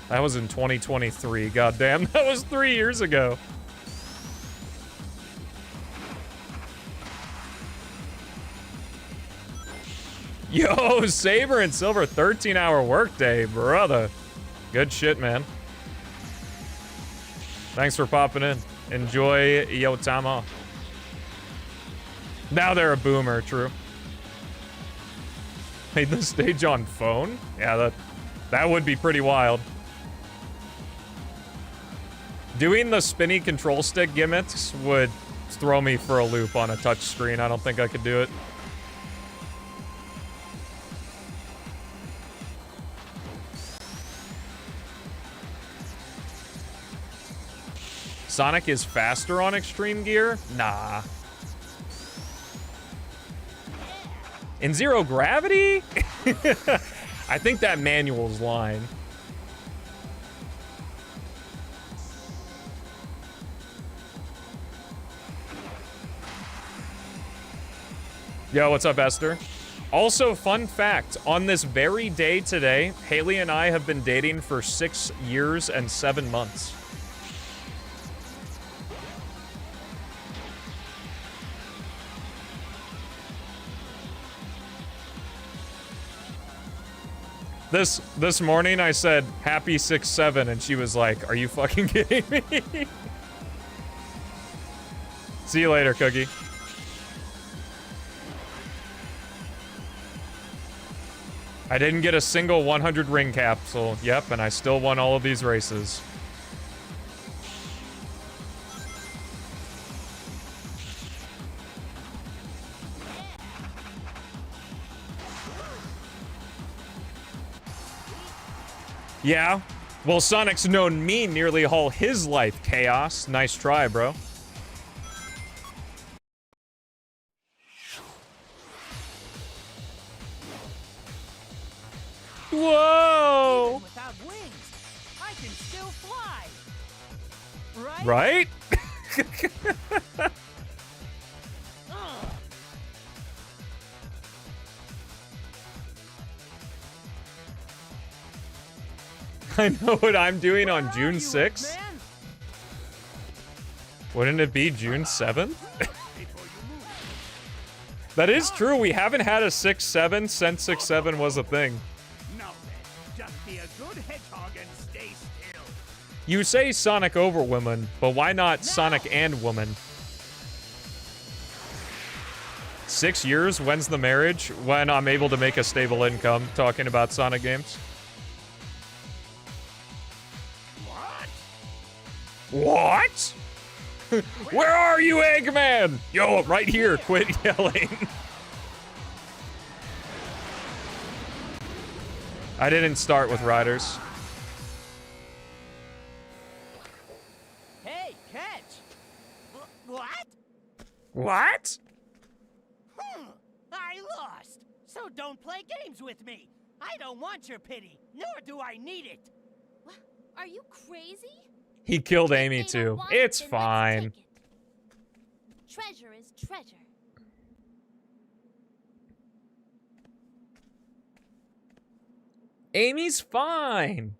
A: That was in 2023. Goddamn, that was 3 years ago. Yo, Saber and Silver, 13-hour workday, brother. Good shit, man. Thanks for popping in. Enjoy yo time off. Now they're a boomer, true. Made the stage on phone? Yeah, that would be pretty wild. Doing the spinny control stick gimmicks would throw me for a loop on a touch screen. I don't think I could do it. Sonic is faster on extreme gear? Nah. In zero gravity? I think that manual's lying. Yo, what's up, Esther? Also, fun fact, on this very day today, Haley and I have been dating for 6 years and 7 months. This morning I said, happy 6-7, and she was like, are you fucking kidding me? See you later, Cookie. I didn't get a single 100 ring capsule. Yep, and I still won all of these races. Yeah. Well, Sonic's known me nearly all his life, Chaos. Nice try, bro. Whoa!
B: Even without wings, I can still fly. Right?
A: Right?
B: Ugh.
A: I know what I'm doing on
B: Where are
A: June
B: you,
A: 6th.
B: Eggman?
A: Wouldn't it be June 7th? That is true. We haven't had a 6-7 since 6-7 was a thing.
D: Now then, just be a good hedgehog and stay still.
A: You say Sonic over woman, but why not Sonic and woman? 6 years? When's the marriage? When I'm able to make a stable income talking about Sonic games. What? Where are you, Eggman? Yo, right here. Quit yelling. I didn't start with riders.
B: Hey, catch! What?
A: What?
B: I lost! So don't play games with me! I don't want your pity, nor do I need it!
E: Are you crazy?
A: He killed Amy
E: They don't
A: too.
E: want it,
A: It's
E: then let's
A: fine.
E: take it. Treasure is treasure.
A: Amy's fine.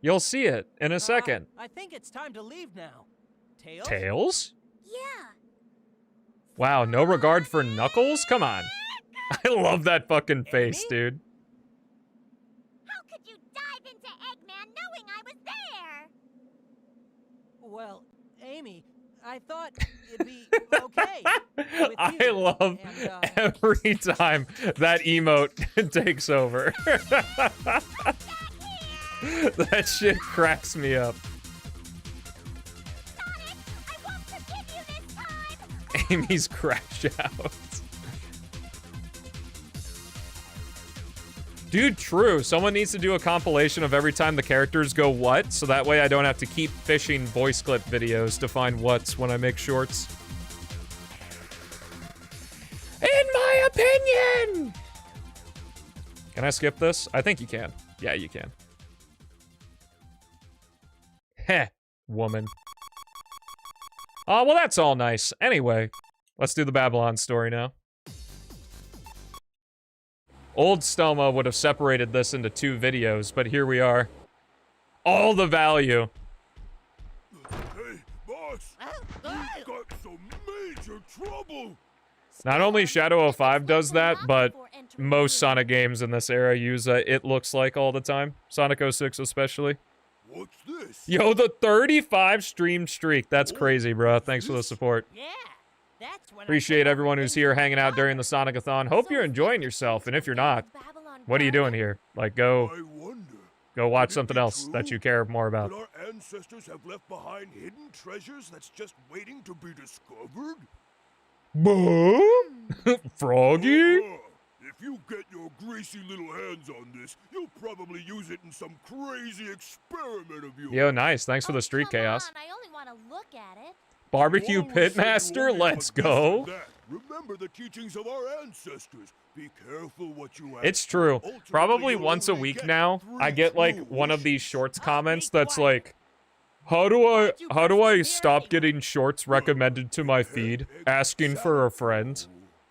A: You'll see it in a second.
B: I think it's time to leave now. Tails?
A: Tails?
C: Yeah.
A: Wow, no regard for Knuckles? Come on. I love that fucking face,
B: Amy?
A: dude.
C: How could you dive into Eggman knowing I was there?
B: Well, Amy, I thought it'd be okay. with
A: I
B: you,
A: love
B: and,
A: every time that emote takes over. That shit cracks me up.
C: Sonic, I won't forgive you this time!
A: Amy's crash out. Dude, true. Someone needs to do a compilation of every time the characters go what, so that way I don't have to keep fishing voice clip videos to find what's when I make shorts. In my opinion! Can I skip this? I think you can. Yeah, you can. Heh, woman. Oh, well, that's all nice. Anyway, let's do the Babylon story now. Old Stelmo would have separated this into 2 videos, but here we are. All the value.
D: Hey, boss, we've got some major trouble.
A: Not only Shadow 05 does that, but most Sonic games in this era use It Looks Like all the time. Sonic 06 especially.
D: What's this?
A: Yo, the 35 stream streak. That's crazy, bro. Thanks for the support.
B: Yeah, that's when I
A: Appreciate
B: said
A: everyone who's here hanging out during the Sonic-A-Thon. Hope you're enjoying yourself, and if you're not, what are you doing here? Like, go
D: I wonder.
A: watch
D: Could it
A: something
D: be
A: else
D: true
A: that you care more about.
D: That our ancestors have left behind hidden treasures that's just waiting to be discovered?
A: Froggy?
D: If you get your greasy little hands on this, you'll probably use it in some crazy experiment of yours.
A: Yo, nice. Thanks for the street chaos.
E: I only want to look at it.
A: Barbecue
D: You always say you
A: Pitmaster,
D: only
A: let's
D: want this
A: go.
D: and that. Remember the teachings of our ancestors. Be careful what you ask.
A: It's true.
D: Ultimately,
A: Probably
D: you'll
A: once a
D: only
A: week
D: get
A: now,
D: 3
A: I get like
D: true
A: one of these
D: wishes.
A: shorts comments that's like, how do I stop getting shorts recommended to my feed? Asking for a friend.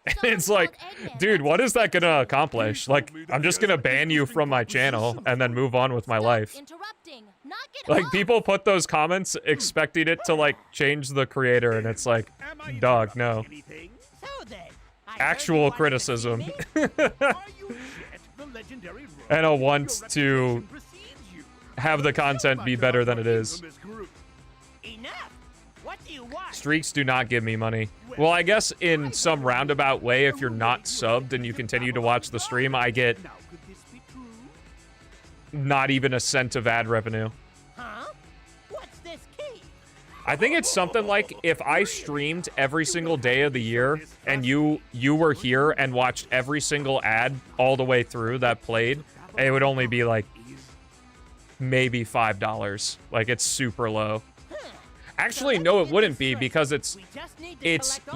A: And it's like, dude, what is that gonna accomplish? Like, I'm just gonna ban you from my channel and then move on with my life.
E: Interrupting. Knock it
A: Like,
E: off.
A: people put those comments expecting it to, like, change the creator, and it's like, dog, no.
B: So then, I heard
A: Actual
B: you wanted to
A: criticism.
B: see me?
D: Are you yet the legendary
A: And a
D: rogue?
A: want
D: Your
A: to
D: reputation precedes you.
A: have the content be better than it is.
D: Infamous group.
B: Enough! What do you want?
A: Streaks do not give me money. Well, I guess in some roundabout way, if you're not subbed and you continue to watch the stream, I get
D: Now, could this be true?
A: not even a cent of ad revenue.
B: Huh? What's this key?
A: I think it's something like if I streamed every single day of the year and you were here and watched every single ad all the way through that played, it would only be like maybe $5. Like, it's super low. Actually, no, it wouldn't be, because it's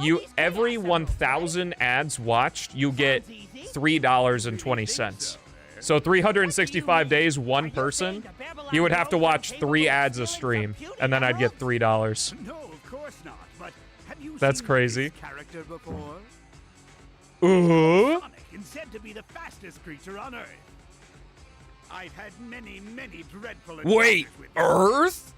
A: you every 1,000 ads watched, you get $3.20. So 365 days, one person, he would have to watch 3 ads a stream, and then I'd get $3.
F: No, of course not. But have you
A: That's
F: seen
A: crazy.
F: this character before?
A: Ooh.
F: Sonic is said to be the fastest creature on Earth. I've had many, many dreadful
A: Wait,
F: encounters with him.
A: Earth?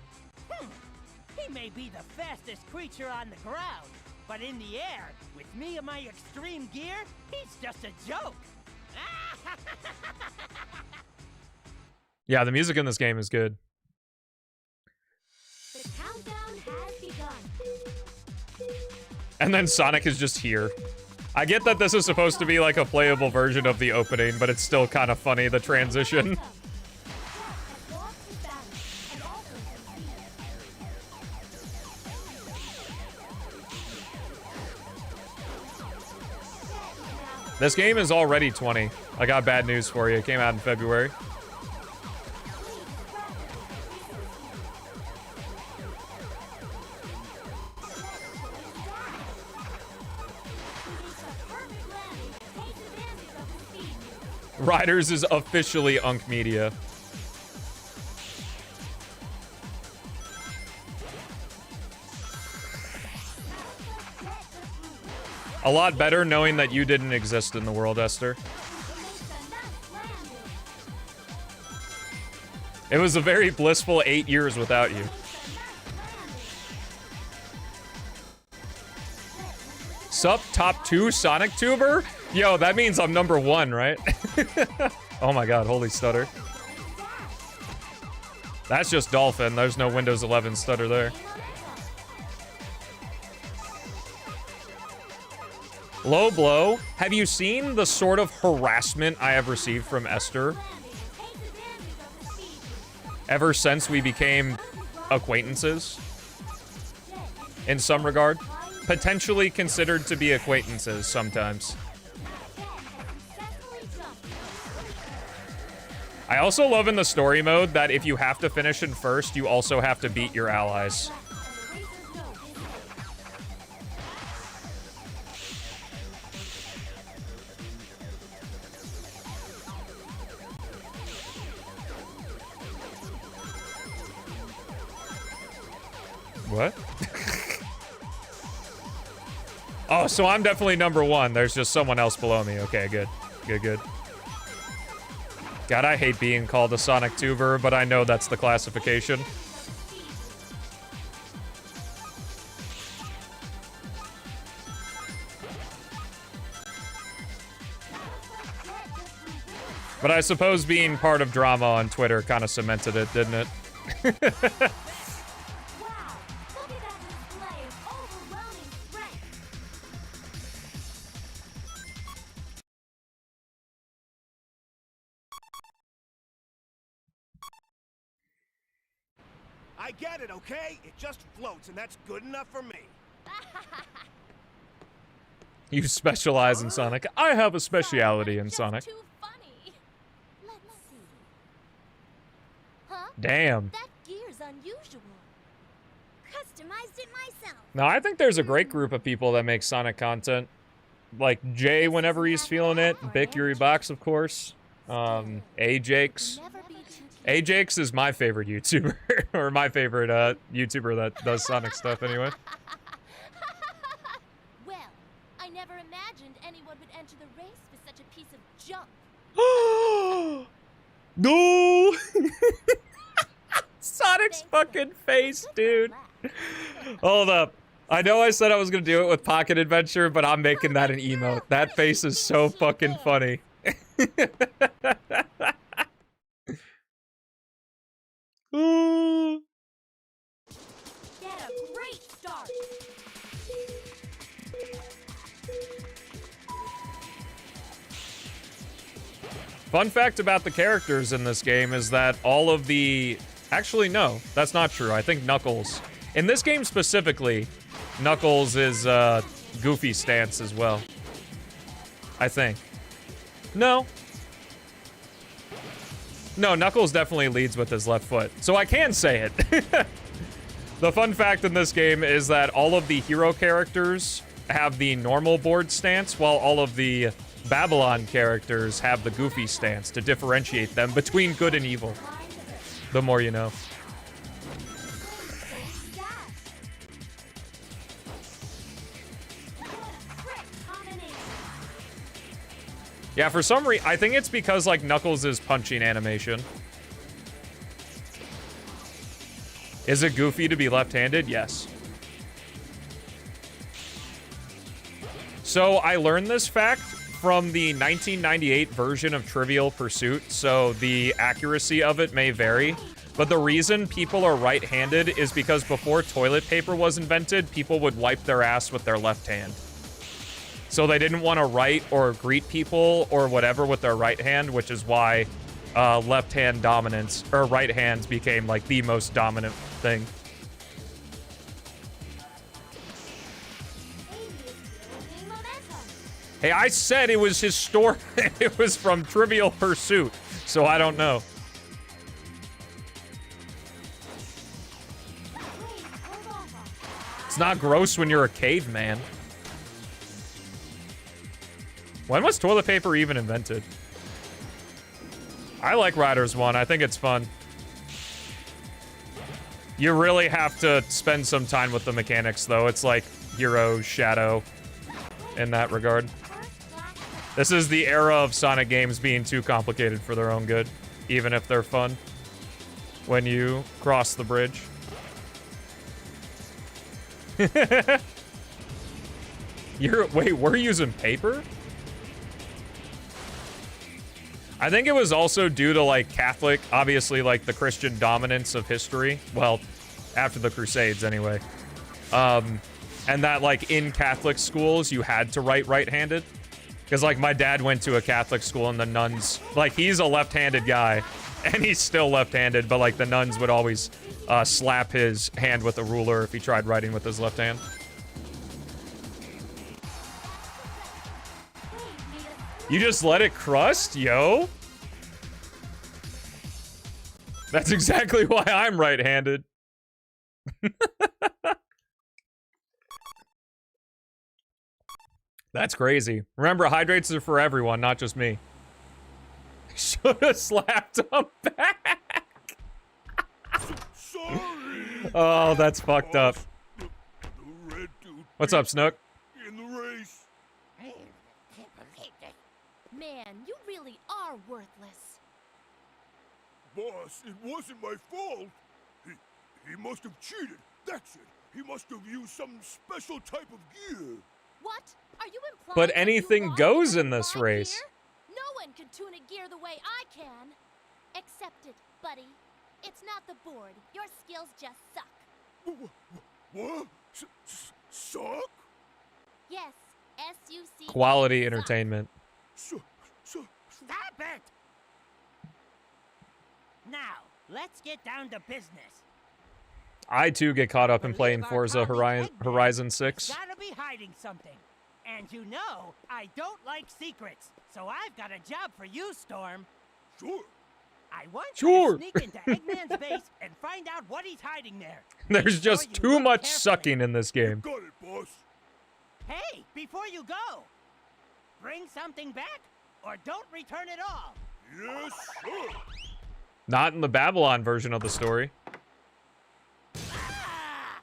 B: He may be the fastest creature on the ground, but in the air, with me and my extreme gear, he's just a joke.
A: Yeah, the music in this game is good.
E: The countdown has begun.
A: And then Sonic is just here. I get that this is supposed to be like a playable version of the opening, but it's still kind of funny, the transition. This game is already 20. I got bad news for you. It came out in February. Riders is officially Unk Media. A lot better knowing that you didn't exist in the world, Esther. It was a very blissful 8 years without you. Sup, top 2 Sonic Tuber? Yo, that means I'm number 1, right? Oh my god, holy stutter. That's just Dolphin. There's no Windows 11 stutter there. Low blow. Have you seen the sort of harassment I have received from Esther ever since we became acquaintances? In some regard. Potentially considered to be acquaintances sometimes. I also love in the story mode that if you have to finish in first, you also have to beat your allies. What? Oh, so I'm definitely number 1. There's just someone else below me. Okay, good. Good, good. God, I hate being called a Sonic Tuber, but I know that's the classification. But I suppose being part of drama on Twitter kind of cemented it, didn't it?
D: I get it, okay? It just floats, and that's good enough for me.
A: You specialize in Sonic. I have a speciality in Sonic.
E: Too funny. Let's see. Huh?
A: Damn.
C: That gear's unusual. Customized it myself.
A: No, I think there's a great group of people that make Sonic content. Like Jay whenever he's feeling it. Bick Yuri Box, of course. Ajax.
E: Never be too
A: Ajax is my favorite YouTuber. Or my favorite YouTuber that does Sonic stuff anyway.
E: Well, I never imagined anyone would enter the race with such a piece of junk.
A: No! Sonic's fucking face, dude. Hold up. I know I said I was gonna do it with Pocket Adventure, but I'm making that an emote. That face is so fucking funny. Ooh.
E: Get a great start.
A: Fun fact about the characters in this game is that all of the... Actually, no. That's not true. I think Knuckles... In this game specifically, Knuckles is Goofy stance as well. I think. No. No, Knuckles definitely leads with his left foot, so I can say it. The fun fact in this game is that all of the hero characters have the normal board stance, while all of the Babylon characters have the goofy stance to differentiate them between good and evil. The more you know. Yeah, for some reason, I think it's because, like, Knuckles' punching animation. Is it goofy to be left-handed? Yes. So, I learned this fact from the 1998 version of Trivial Pursuit, so the accuracy of it may vary. But the reason people are right-handed is because before toilet paper was invented, people would wipe their ass with their left hand. So they didn't want to write or greet people or whatever with their right hand, which is why left hand dominance, or right hands became like the most dominant thing. Hey, I said it was historic. It was from Trivial Pursuit, so I don't know. It's not gross when you're a caveman. When was toilet paper even invented? I like Riders 1. I think it's fun. You really have to spend some time with the mechanics, though. It's like Hero, Shadow in that regard. This is the era of Sonic games being too complicated for their own good, even if they're fun. When you cross the bridge. Wait, we're using paper? I think it was also due to, like, Catholic, obviously, like, the Christian dominance of history. Well, after the Crusades, anyway. And that, like, in Catholic schools, you had to write right-handed. Because, like, my dad went to a Catholic school, and the nuns... Like, he's a left-handed guy, and he's still left-handed, but, like, the nuns would always slap his hand with a ruler if he tried writing with his left hand. You just let it crust, yo? That's exactly why I'm right-handed. That's crazy. Remember, hydrates are for everyone, not just me. Should have slapped him back.
D: Sorry.
A: Oh, that's fucked up.
D: The red dude
A: What's up, Snook?
D: in the race.
E: Man, you really are worthless.
D: Boss, it wasn't my fault. He must have cheated. That's it. He must have used some special type of gear.
E: What? Are you implying
A: But
E: that you
A: anything
E: lost
A: goes
E: because
A: in this
E: of my
A: race.
E: gear? No one can tune a gear the way I can. Accept it, buddy. It's not the board. Your skills just suck.
D: What? Suck?
E: Yes, S-U-C.
A: Quality
E: suck.
A: entertainment.
B: Stop it! Now, let's get down to business.
A: I, too, get caught up in playing
B: Believe our
A: Forza
B: colleague
A: Horizon
B: Eggman
A: 6.
B: Gotta be hiding something. And you know, I don't like secrets. So I've got a job for you, Storm.
D: Sure.
B: I want
A: Sure.
B: you to sneak into Eggman's base and find out what he's hiding there.
A: There's
B: Make sure
A: just
B: you
A: too
B: look
A: much
B: carefully.
A: sucking in this game.
D: Got it, boss.
B: Hey, before you go, bring something back or don't return at all.
D: Yes, sir.
A: Not in the Babylon version of the story.
B: Ah!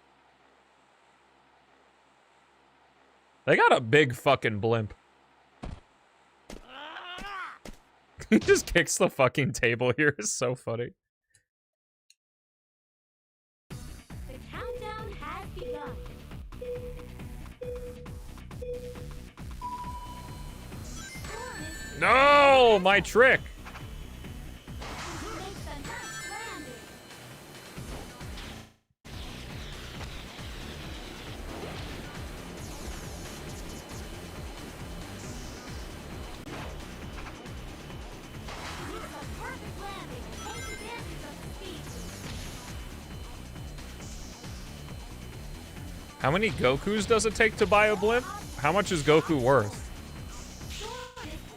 A: They got a big fucking blimp.
B: Ah!
A: He just kicks the fucking table here. It's so funny.
E: The countdown has begun.
A: No, my trick.
E: Makes a nice landing. Makes a perfect landing. Take advantage of the speed.
A: How many Gokus does it take to buy a blimp? How much is Goku worth?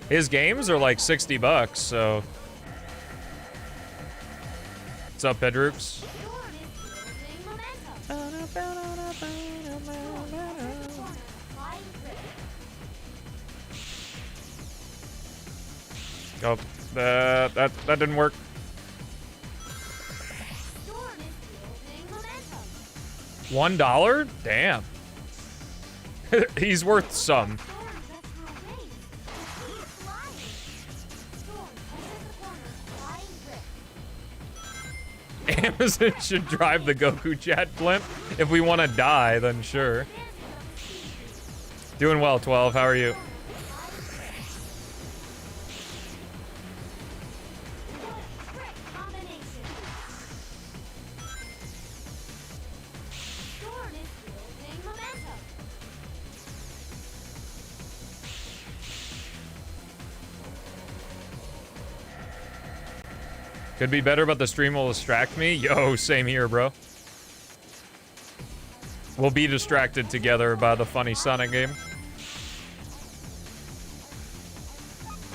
A: His games are like $60, so... What's up, Pedrooks? Oh, that didn't work. $1? Damn. He's worth some. Amazon should drive the Goku chat blimp. If we want to die, then sure. Doing well, 12. How are you? Could be better, but the stream will distract me. Yo, same here, bro. We'll be distracted together by the funny Sonic game.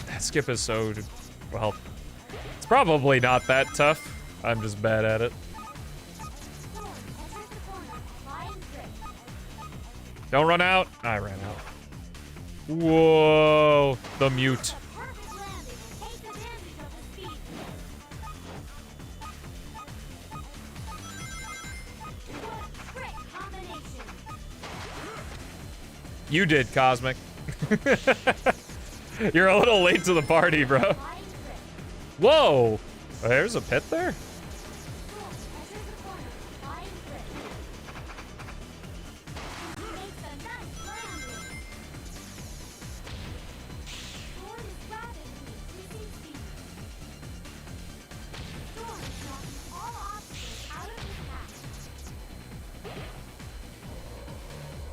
A: That skip is so... well, it's probably not that tough. I'm just bad at it. Don't run out. I ran out. Whoa, the mute. You did, Cosmic. You're a little late to the party, bro. Whoa! There's a pit there?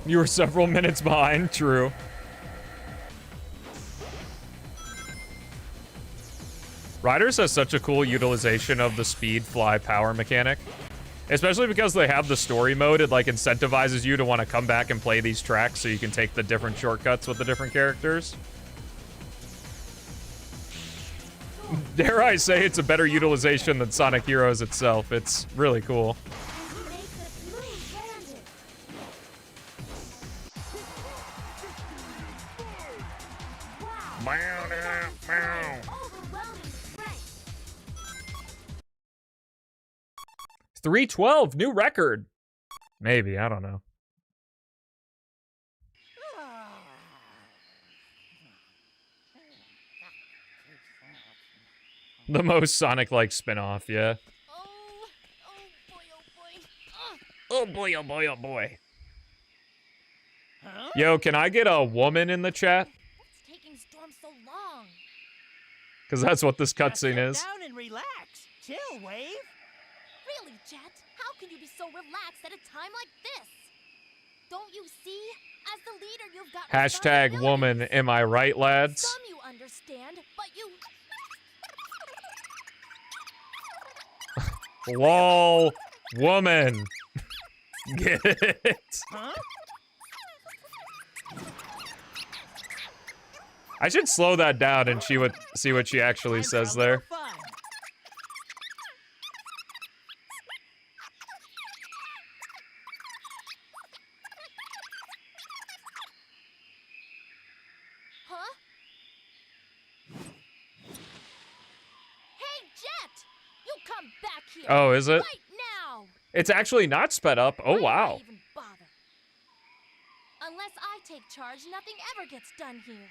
A: You were several minutes behind, true. Riders has such a cool utilization of the speed fly power mechanic. Especially because they have the story mode, it like incentivizes you to want to come back and play these tracks so you can take the different shortcuts with the different characters. Dare I say it's a better utilization than Sonic Heroes itself. It's really cool. $312, new record. Maybe, I don't know. The most Sonic-like spin-off, yeah. Oh boy, oh boy, oh boy.
B: Huh?
A: Yo, can I get a woman in the chat?
E: What's taking Storm so long?
A: Because that's what this
B: Just
A: cutscene
B: sit
A: is.
B: down and relax. Chill, Wave.
E: Really, Jet? How can you be so relaxed at a time like this? Don't you see? As the leader, you've got
A: Hashtag woman,
E: responsibilities.
A: am I right, lads?
E: Some you understand, but you...
A: LOL, woman. Get it?
B: Huh?
A: I should slow that down and see what she actually
B: Time for
A: says
B: a little
A: there.
B: fun.
E: Huh? Hey, Jet! You come back here!
A: Oh, is it?
E: Right now!
A: It's actually not sped up. Oh,
E: Why
A: wow.
E: would I even bother? Unless I take charge, nothing ever gets done here.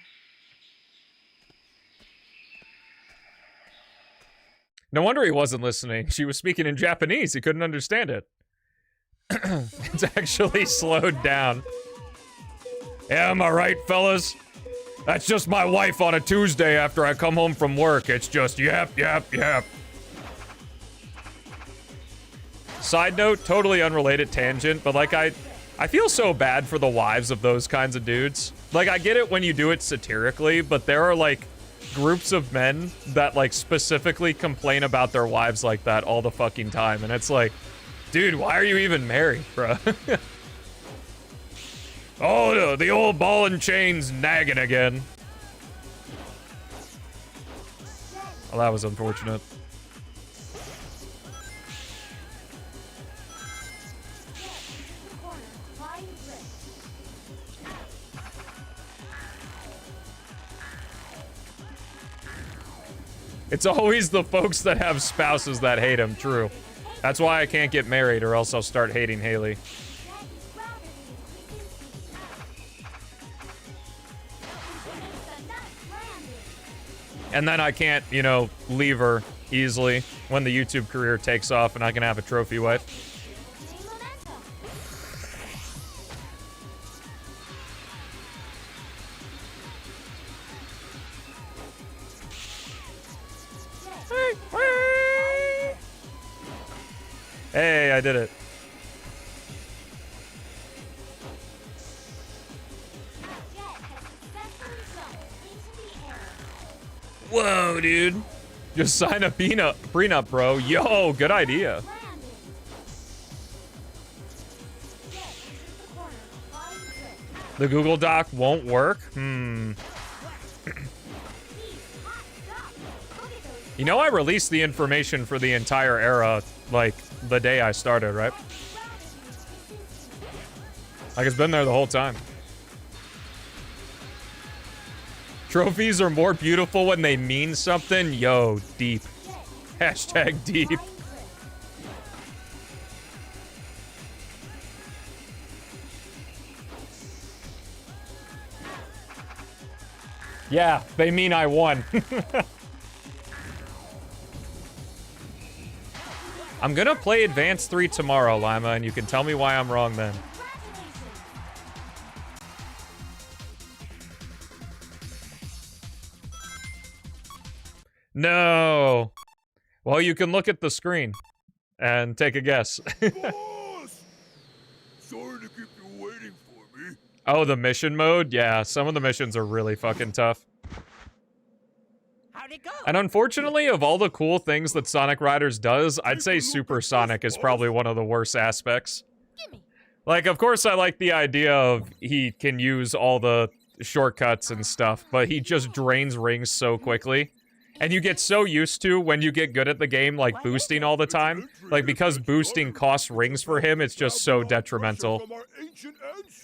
A: No wonder he wasn't listening. She was speaking in Japanese. He couldn't understand it. It's actually slowed down. Yeah, am I right, fellas? That's just my wife on a Tuesday after I come home from work. It's just yap, yap, yap. Side note, totally unrelated tangent, but like I feel so bad for the wives of those kinds of dudes. Like, I get it when you do it satirically, but there are like groups of men that like specifically complain about their wives like that all the fucking time, and it's like, dude, why are you even married, bro? Oh, the old ball and chain's nagging again. Well, that was unfortunate. It's always the folks that have spouses that hate him, true. That's why I can't get married or else I'll start hating Haley. And then I can't, you know, leave her easily when the YouTube career takes off and I can have a trophy wife. Hey, I did it. Whoa, dude. Just sign a prenup, bro. Yo, good idea. The Google Doc won't work? You know, I released the information for the entire era, like, the day I started, right? Like, it's been there the whole time. Trophies are more beautiful when they mean something. Yo, deep. Hashtag deep. Yeah, they mean I won. I'm gonna play Advanced 3 tomorrow, Lima, and you can tell me why I'm wrong then. No. Well, you can look at the screen and take a guess.
D: Boss! Sorry to keep you waiting for me.
A: Oh, the mission mode? Yeah, some of the missions are really fucking tough.
B: How'd it go?
A: And unfortunately, of all the cool things that Sonic Riders does, I'd say Super Sonic is probably one of the worst aspects.
E: Gimme.
A: Like, of course I like the idea of he can use all the shortcuts and stuff, but he just drains rings so quickly. And you get so used to, when you get good at the game, like, boosting all the time. Like, because boosting costs rings for him, it's just so detrimental.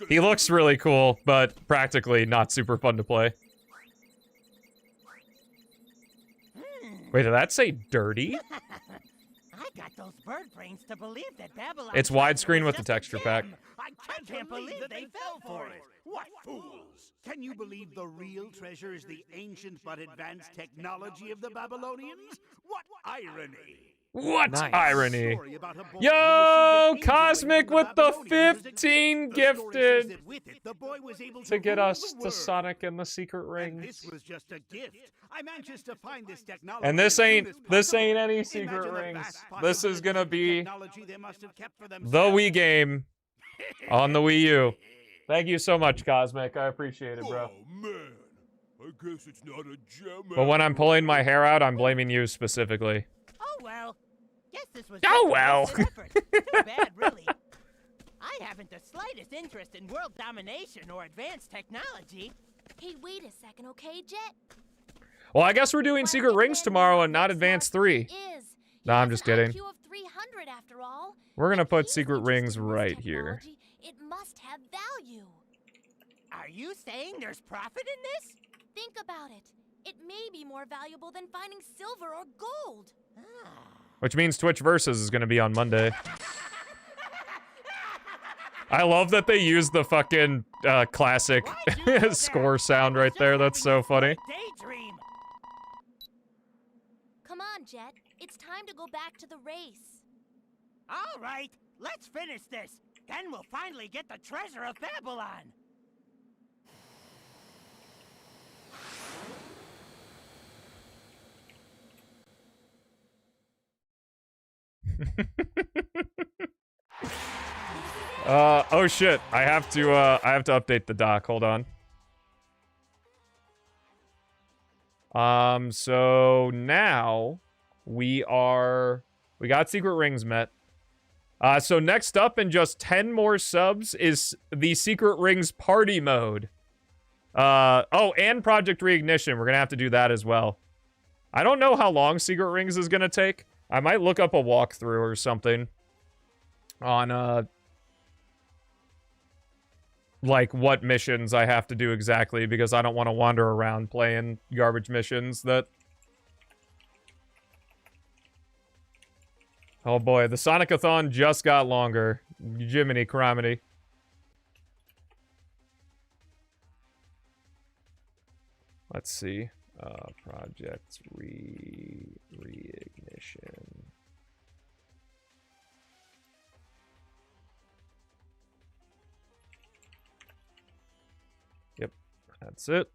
A: He looks really cool, but practically not super fun to play. Wait, did that say dirty?
B: I got those bird brains to believe that Babylon.
A: It's widescreen with the texture pack.
B: I can't believe they fell for it.
F: What fools! Can you believe the real treasure is the ancient but advanced technology of the Babylonians? What irony!
A: What
G: Nice.
A: irony!
F: Story about a boy
A: Yo,
F: who received an
A: Cosmic
F: angel
A: with
F: from
A: the
F: Babylonians.
A: 15
F: The story says
A: gifted
F: that with it, the boy was able
A: to get
F: rule
A: us
F: the
A: to
F: world.
A: Sonic and the Secret
F: And
A: Rings.
F: this was just a gift. I'm anxious to find this technology.
A: And this
F: as soon
A: ain't
F: as
A: this
F: possible.
A: ain't any
F: Imagine
A: Secret
F: the
A: Rings.
F: vast
A: This is gonna
F: possibilities of
A: be
F: technology they must have kept for
A: the
F: themselves.
A: Wii game on the Wii U. Thank you so much, Cosmic. I appreciate it, bro.
D: Oh, man. I guess it's not a gem.
A: But when I'm
D: after
A: pulling
D: all.
A: my hair out, I'm blaming you specifically.
B: Oh well. Guess this was.
A: Oh,
B: just a
A: well.
B: wasted effort. Too bad, really. I haven't the slightest interest in world domination or advanced technology.
E: Hey, wait a second, okay, Jet?
A: Well, I guess we're doing Secret Rings tomorrow and not Advanced 3.
E: Is.
A: No, I'm just kidding.
E: IQ of 300 after all.
A: We're gonna
E: If
A: put
E: he's
A: Secret
E: interested
A: Rings
E: in this
A: right here.
E: technology, It must have value.
B: Are you saying there's profit in this?
E: Think about it. It may be more valuable than finding silver or gold.
B: Ah.
A: Which means Twitch Versus is gonna be on Monday. I love that they use the fucking classic
B: Why'd you do that?
A: score sound right
B: Just
A: there. That's so
B: hoping you
A: funny.
B: daydream.
E: Come on, Jet. It's time to go back to the race.
B: All right, let's finish this. Then we'll finally get the treasure of Babylon.
A: Oh shit. I have to update the doc. Hold on. So now we got Secret Rings met. So next up in just 10 more subs is the Secret Rings party mode. Oh, and Project Reignition. We're gonna have to do that as well. I don't know how long Secret Rings is gonna take. I might look up a walkthrough or something on like, what missions I have to do exactly, because I don't want to wander around playing garbage missions that... Oh boy, the Sonic-A-Thon just got longer. Jiminy criminy. Let's see. Project reignition. Yep, that's it.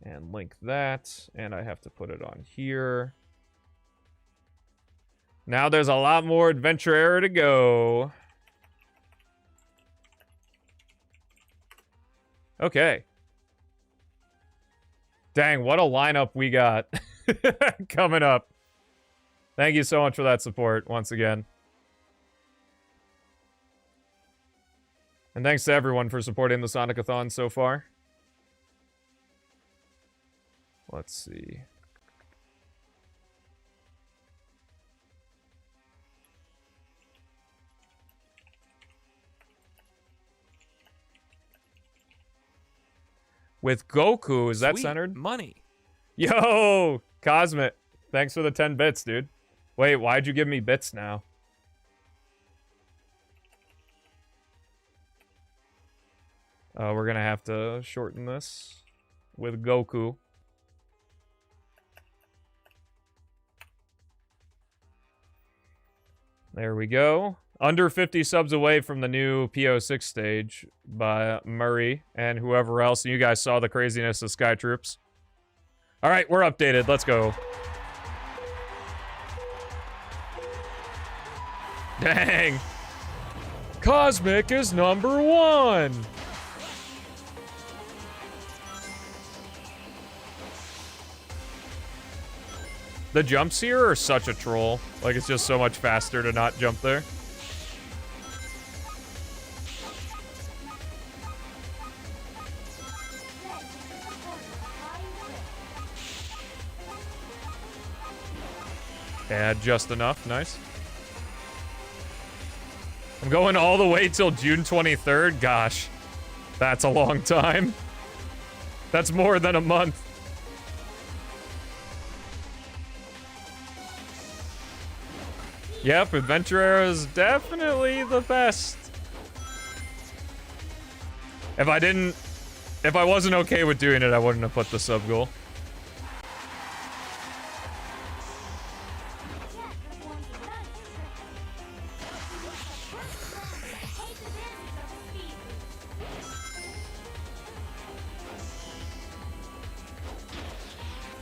A: And link that, and I have to put it on here. Now there's a lot more adventure era to go. Okay. Dang, what a lineup we got coming up. Thank you so much for that support once again. And thanks to everyone for supporting the Sonic-A-Thon so far. Let's see. With Goku, is that
G: Sweet
A: centered?
G: money.
A: Yo, Cosmic. Thanks for the 10 bits, dude. Wait, why'd you give me bits now? We're gonna have to shorten this with Goku. There we go. Under 50 subs away from the new PO6 stage by Murray and whoever else. You guys saw the craziness of Sky Troops. All right, we're updated. Let's go. Dang. Cosmic is #1. The jumps here are such a troll. Like, it's just so much faster to not jump there. Yeah, just enough. Nice. I'm going all the way till June 23rd. Gosh, that's a long time. That's more than a month. Yep, Adventure Era is definitely the best. If I wasn't okay with doing it, I wouldn't have put the sub goal.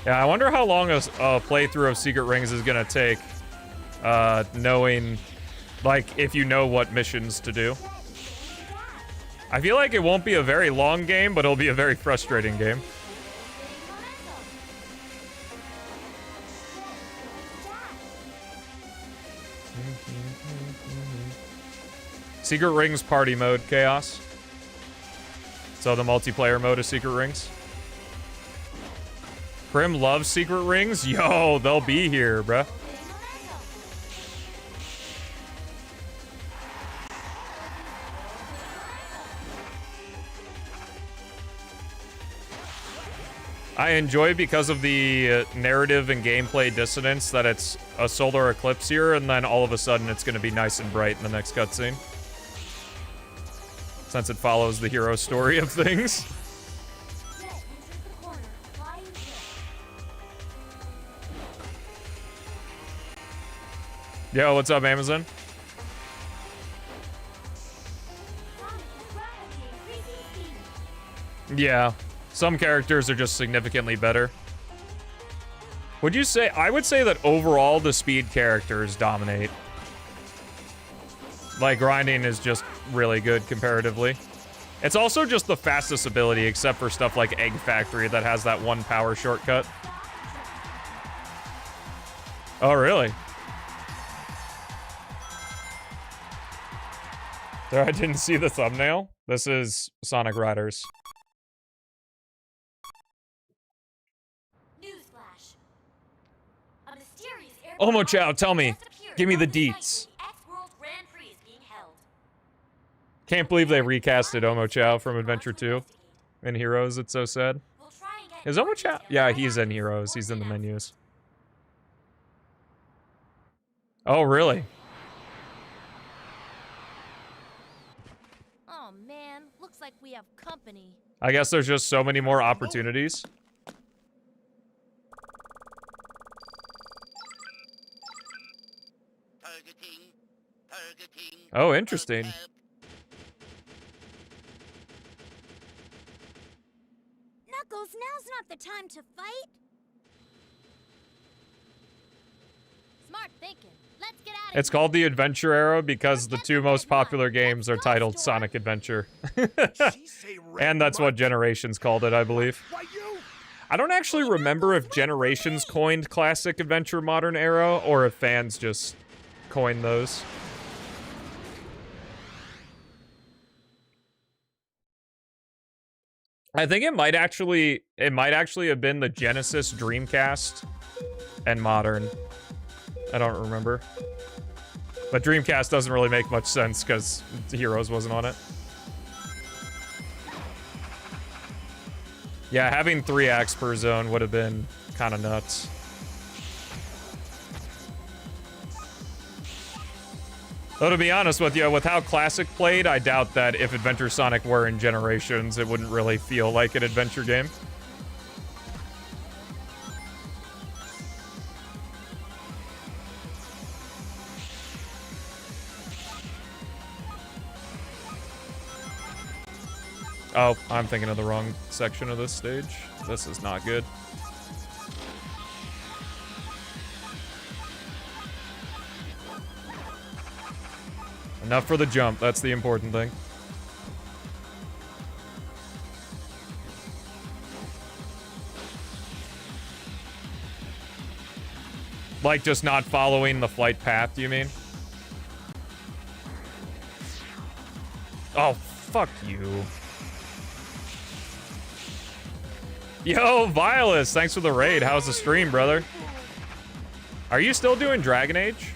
A: Yeah, I wonder how long a playthrough of Secret Rings is gonna take. Knowing, like, if you know what missions to do. I feel like it won't be a very long game, but it'll be a very frustrating game. Secret Rings party mode, Chaos. So the multiplayer mode of Secret Rings. Prim loves Secret Rings? Yo, they'll be here, bruh. I enjoy because of the narrative and gameplay dissonance that it's a solar eclipse here, and then all of a sudden it's going to be nice and bright in the next cutscene. Since it follows the hero story of things. Yo, what's up, Amazon? Yeah. Some characters are just significantly better. Would you say... I would say that overall the speed characters dominate. Like, grinding is just really good comparatively. It's also just the fastest ability, except for stuff like Egg Factory that has that one power shortcut. Oh, really? There, I didn't see the thumbnail. This is Sonic Riders. Omo Chow, tell me. Give me the deets. Can't believe they recasted Omo Chow from Adventure 2 in Heroes. It's so sad. Is Omo Chow? Yeah, he's in Heroes. He's in the menus. Oh, really?
E: Oh man, looks like we have company.
A: I guess there's just so many more opportunities. Oh, interesting.
C: Knuckles, now's not the time to fight.
E: Smart thinking. Let's get out of
A: It's called the Adventure Era because the two most popular games are titled Sonic Adventure. And that's what Generations called it, I believe. I don't actually remember if Generations coined Classic Adventure Modern Era or if fans just coined those. I think it might actually have been the Genesis, Dreamcast, and Modern. I don't remember. But Dreamcast doesn't really make much sense because Heroes wasn't on it. Yeah, having 3 acts per zone would have been kind of nuts. Though to be honest with you, with how Classic played, I doubt that if Adventure Sonic were in Generations, it wouldn't really feel like an adventure game. Oh, I'm thinking of the wrong section of this stage. This is not good. Enough for the jump, that's the important thing. Like just not following the flight path, you mean? Oh, fuck you. Yo, Violus, thanks for the raid. How's the stream, brother? Are you still doing Dragon Age?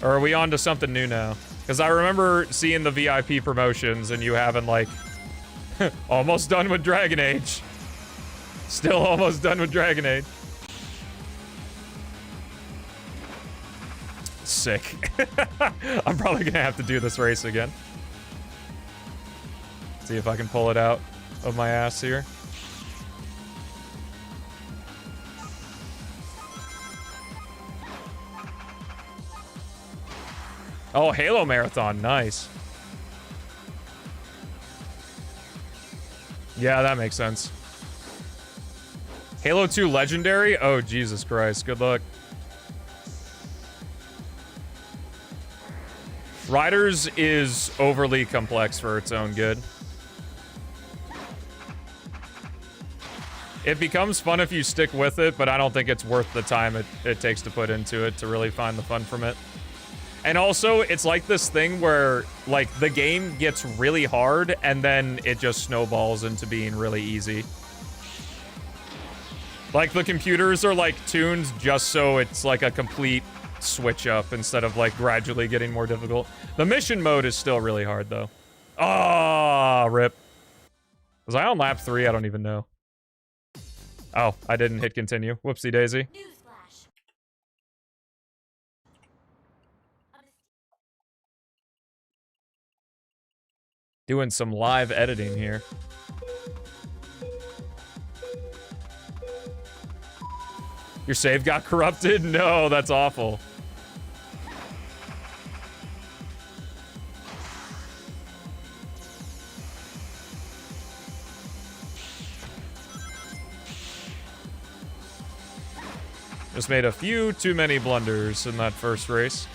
A: Or are we on to something new now? Because I remember seeing the VIP promotions and you having, like, almost done with Dragon Age. Still almost done with Dragon Age. Sick. I'm probably gonna have to do this race again. See if I can pull it out of my ass here. Oh, Halo Marathon, nice. Yeah, that makes sense. Halo 2 Legendary? Oh, Jesus Christ, good luck. Riders is overly complex for its own good. It becomes fun if you stick with it, but I don't think it's worth the time it takes to put into it to really find the fun from it. And also, it's like this thing where, like, the game gets really hard, and then it just snowballs into being really easy. Like, the computers are, like, tuned just so it's, like, a complete switch up instead of, like, gradually getting more difficult. The mission mode is still really hard, though. Ah, rip. Was I on lap 3? I don't even know. Oh, I didn't hit continue. Whoopsie daisy.
E: Newsflash.
A: Doing some live editing here. Your save got corrupted? No, that's awful. Just made a few too many blunders in that first race.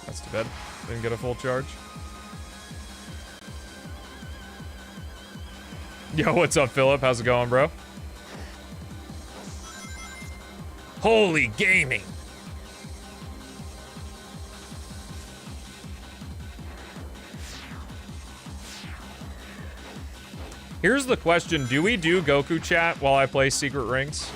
A: That's too bad. Didn't get a full charge. Yo, what's up, Philip? How's it going, bro? Holy gaming! Here's the question. Do we do Goku chat while I play Secret Rings?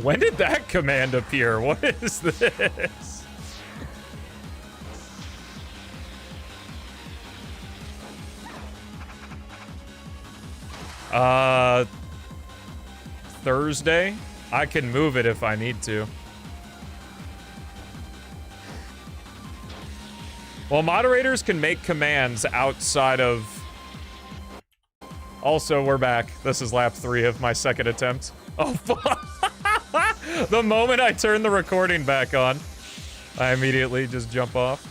A: When did that command appear? What is this? Thursday? I can move it if I need to. Well, moderators can make commands outside of... Also, we're back. This is lap 3 of my second attempt. Oh, fuck! The moment I turn the recording back on, I immediately just jump off.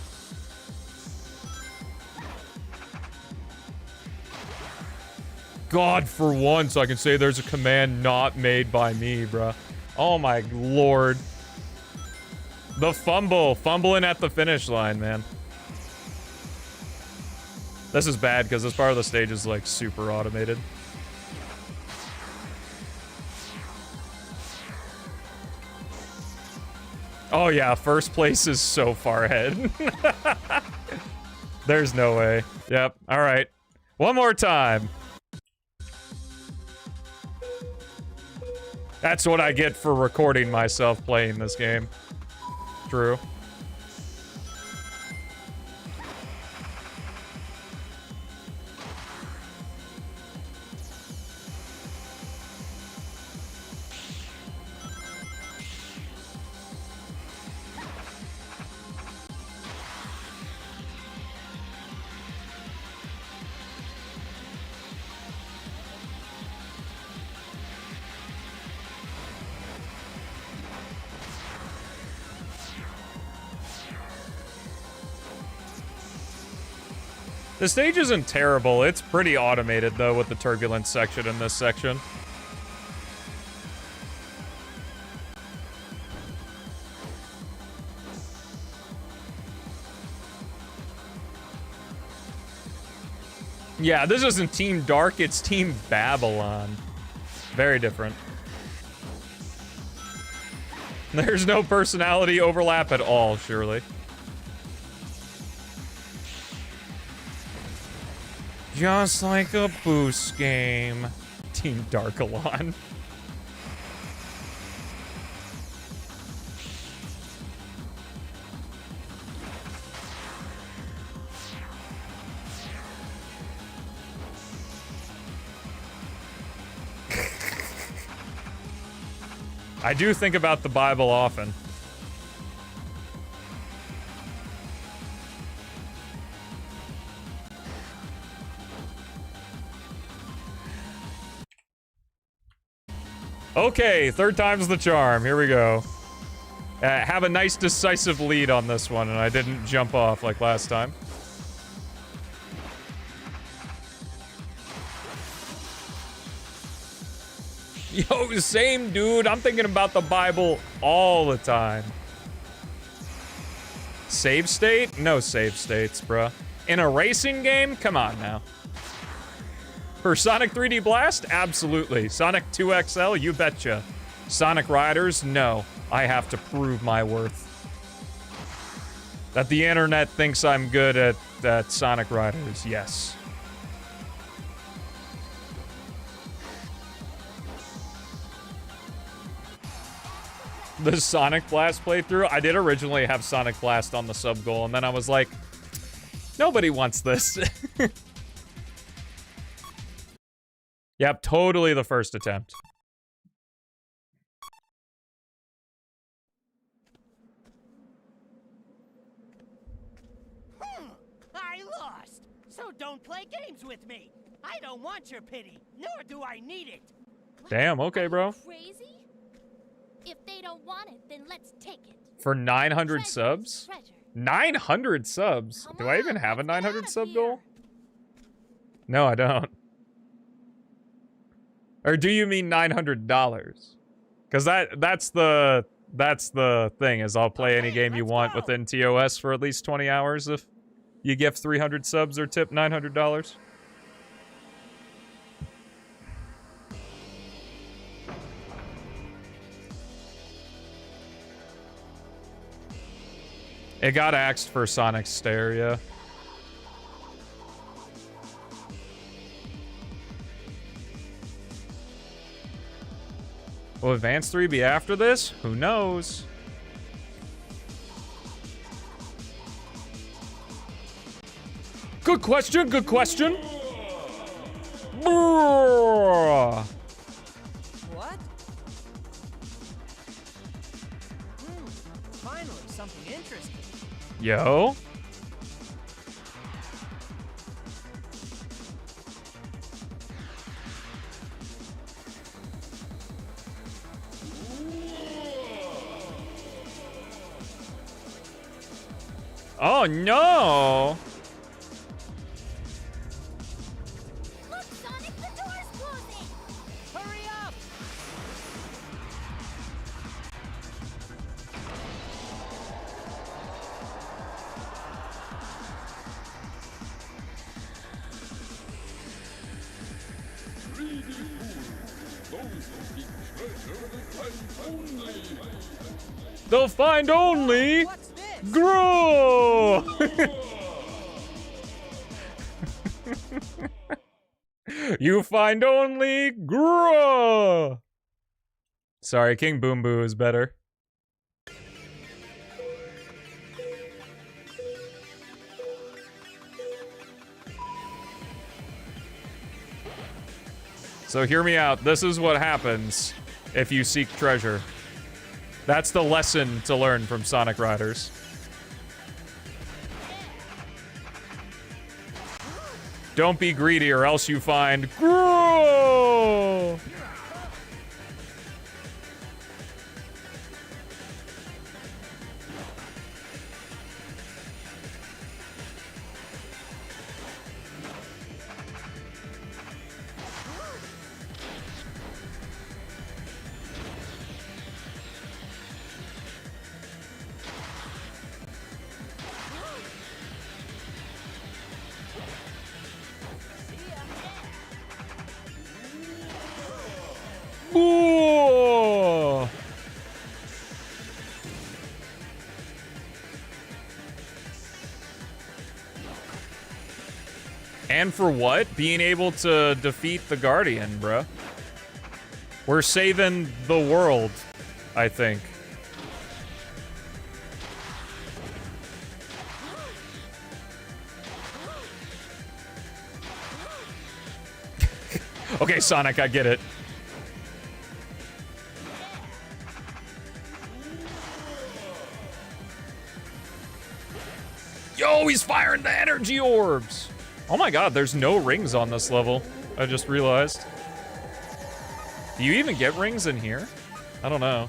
A: God, for once, I can say there's a command not made by me, bruh. Oh my lord. The fumbling at the finish line, man. This is bad because this part of the stage is like super automated. Oh yeah, first place is so far ahead. There's no way. Yep, alright. One more time. That's what I get for recording myself playing this game. True. The stage isn't terrible. It's pretty automated, though, with the turbulence section in this section. Yeah, this isn't Team Dark, it's Team Babylon. Very different. There's no personality overlap at all, surely. Just like a boost game. Team Darkalon. I do think about the Bible often. Okay, third time's the charm. Here we go. Have a nice decisive lead on this one, and I didn't jump off like last time. Yo, same dude. I'm thinking about the Bible all the time. Save state? No save states, bruh. In a racing game? Come on now. For Sonic 3D Blast? Absolutely. Sonic 2XL? You betcha. Sonic Riders? No. I have to prove my worth. That the internet thinks I'm good at Sonic Riders? Yes. The Sonic Blast playthrough? I did originally have Sonic Blast on the sub goal, and then I was like, nobody wants this. Yep, totally the first attempt.
B: I lost! So don't play games with me! I don't want your pity, nor do I need it!
A: Damn, okay, bro.
E: Crazy? If they don't want it, then let's take it.
A: For 900
E: Treasure is
A: subs?
E: treasure.
A: 900 subs?
E: Come
A: Do I even
E: on,
A: have a
E: let's get
A: 900
E: out of
A: sub
E: here.
A: goal? No, I don't. Or do you mean $900? Because that's the thing, is I'll play any
B: Okay,
A: game you
B: let's
A: want
B: go.
A: within TOS for at least 20 hours if you gift 300 subs or tip $900. It got axed for Sonic Stare, yeah. Will Advance 3 be after this? Who knows? Good question, good question. Brrr.
B: What? Finally, something interesting.
A: Yo. Oh no!
E: Look, Sonic, the door's closing!
B: Hurry up!
A: They'll find only
B: What's this?
A: grow. You find only grow. Sorry, King Boom Boo is better. So hear me out. This is what happens if you seek treasure. That's the lesson to learn from Sonic Riders. Don't be greedy or else you find grow. Ooh. And for what? Being able to defeat the Guardian, bruh. We're saving the world, I think. Okay, Sonic, I get it. Yo, he's firing the energy orbs. Oh my god, there's no rings on this level. I just realized. Do you even get rings in here? I don't know.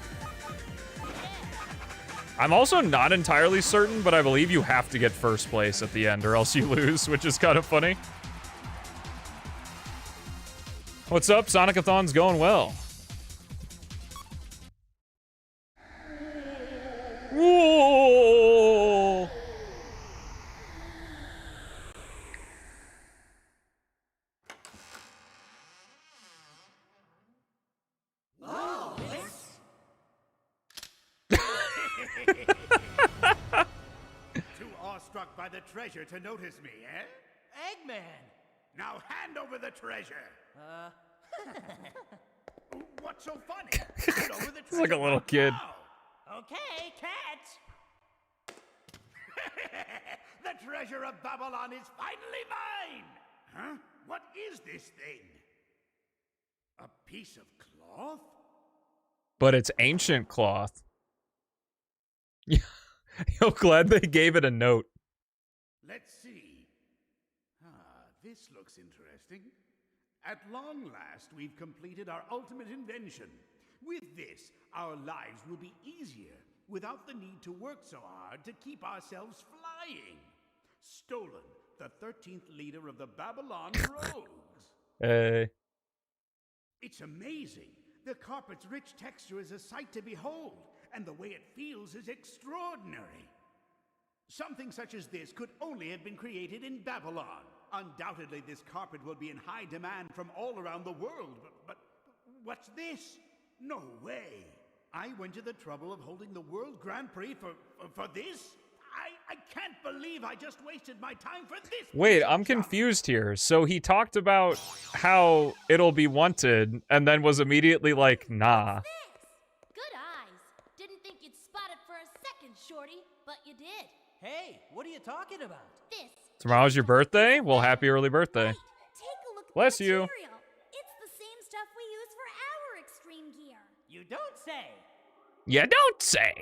A: I'm also not entirely certain, but I believe you have to get first place at the end or else you lose, which is kind of funny. What's up? Sonic-A-Thon's going well. Whoa!
F: Too awestruck by the treasure to notice me, eh?
B: Eggman!
F: Now hand over the treasure. What's so funny? Hand over the treasure.
A: He's like a little kid.
F: now.
B: Okay, catch!
F: The treasure of Babylon is finally mine! Huh? What is this thing? A piece of cloth?
A: But it's ancient cloth. Yeah. Yo, glad they gave it a note.
F: Let's see. This looks interesting. At long last, we've completed our ultimate invention. With this, our lives will be easier without the need to work so hard to keep ourselves flying. Stolen, the 13th leader of the Babylon Rogues.
A: Hey.
F: It's amazing. The carpet's rich texture is a sight to behold, and the way it feels is extraordinary. Something such as this could only have been created in Babylon. Undoubtedly, this carpet will be in high demand from all around the world, but what's this? No way. I went to the trouble of holding the World Grand Prix for this? I can't believe I just wasted my time for this.
A: Wait, I'm confused here. So he talked about how it'll be wanted, and then was immediately like, nah.
E: Good eyes. Didn't think you'd spot it for a second, Shorty, but you did.
B: Hey, what are you talking about?
E: This.
A: Tomorrow's your birthday? Well, happy early birthday.
C: Take a look at
A: Bless
C: the
A: you.
C: material. It's the same stuff we use for our extreme gear.
B: You don't say.
A: You don't say.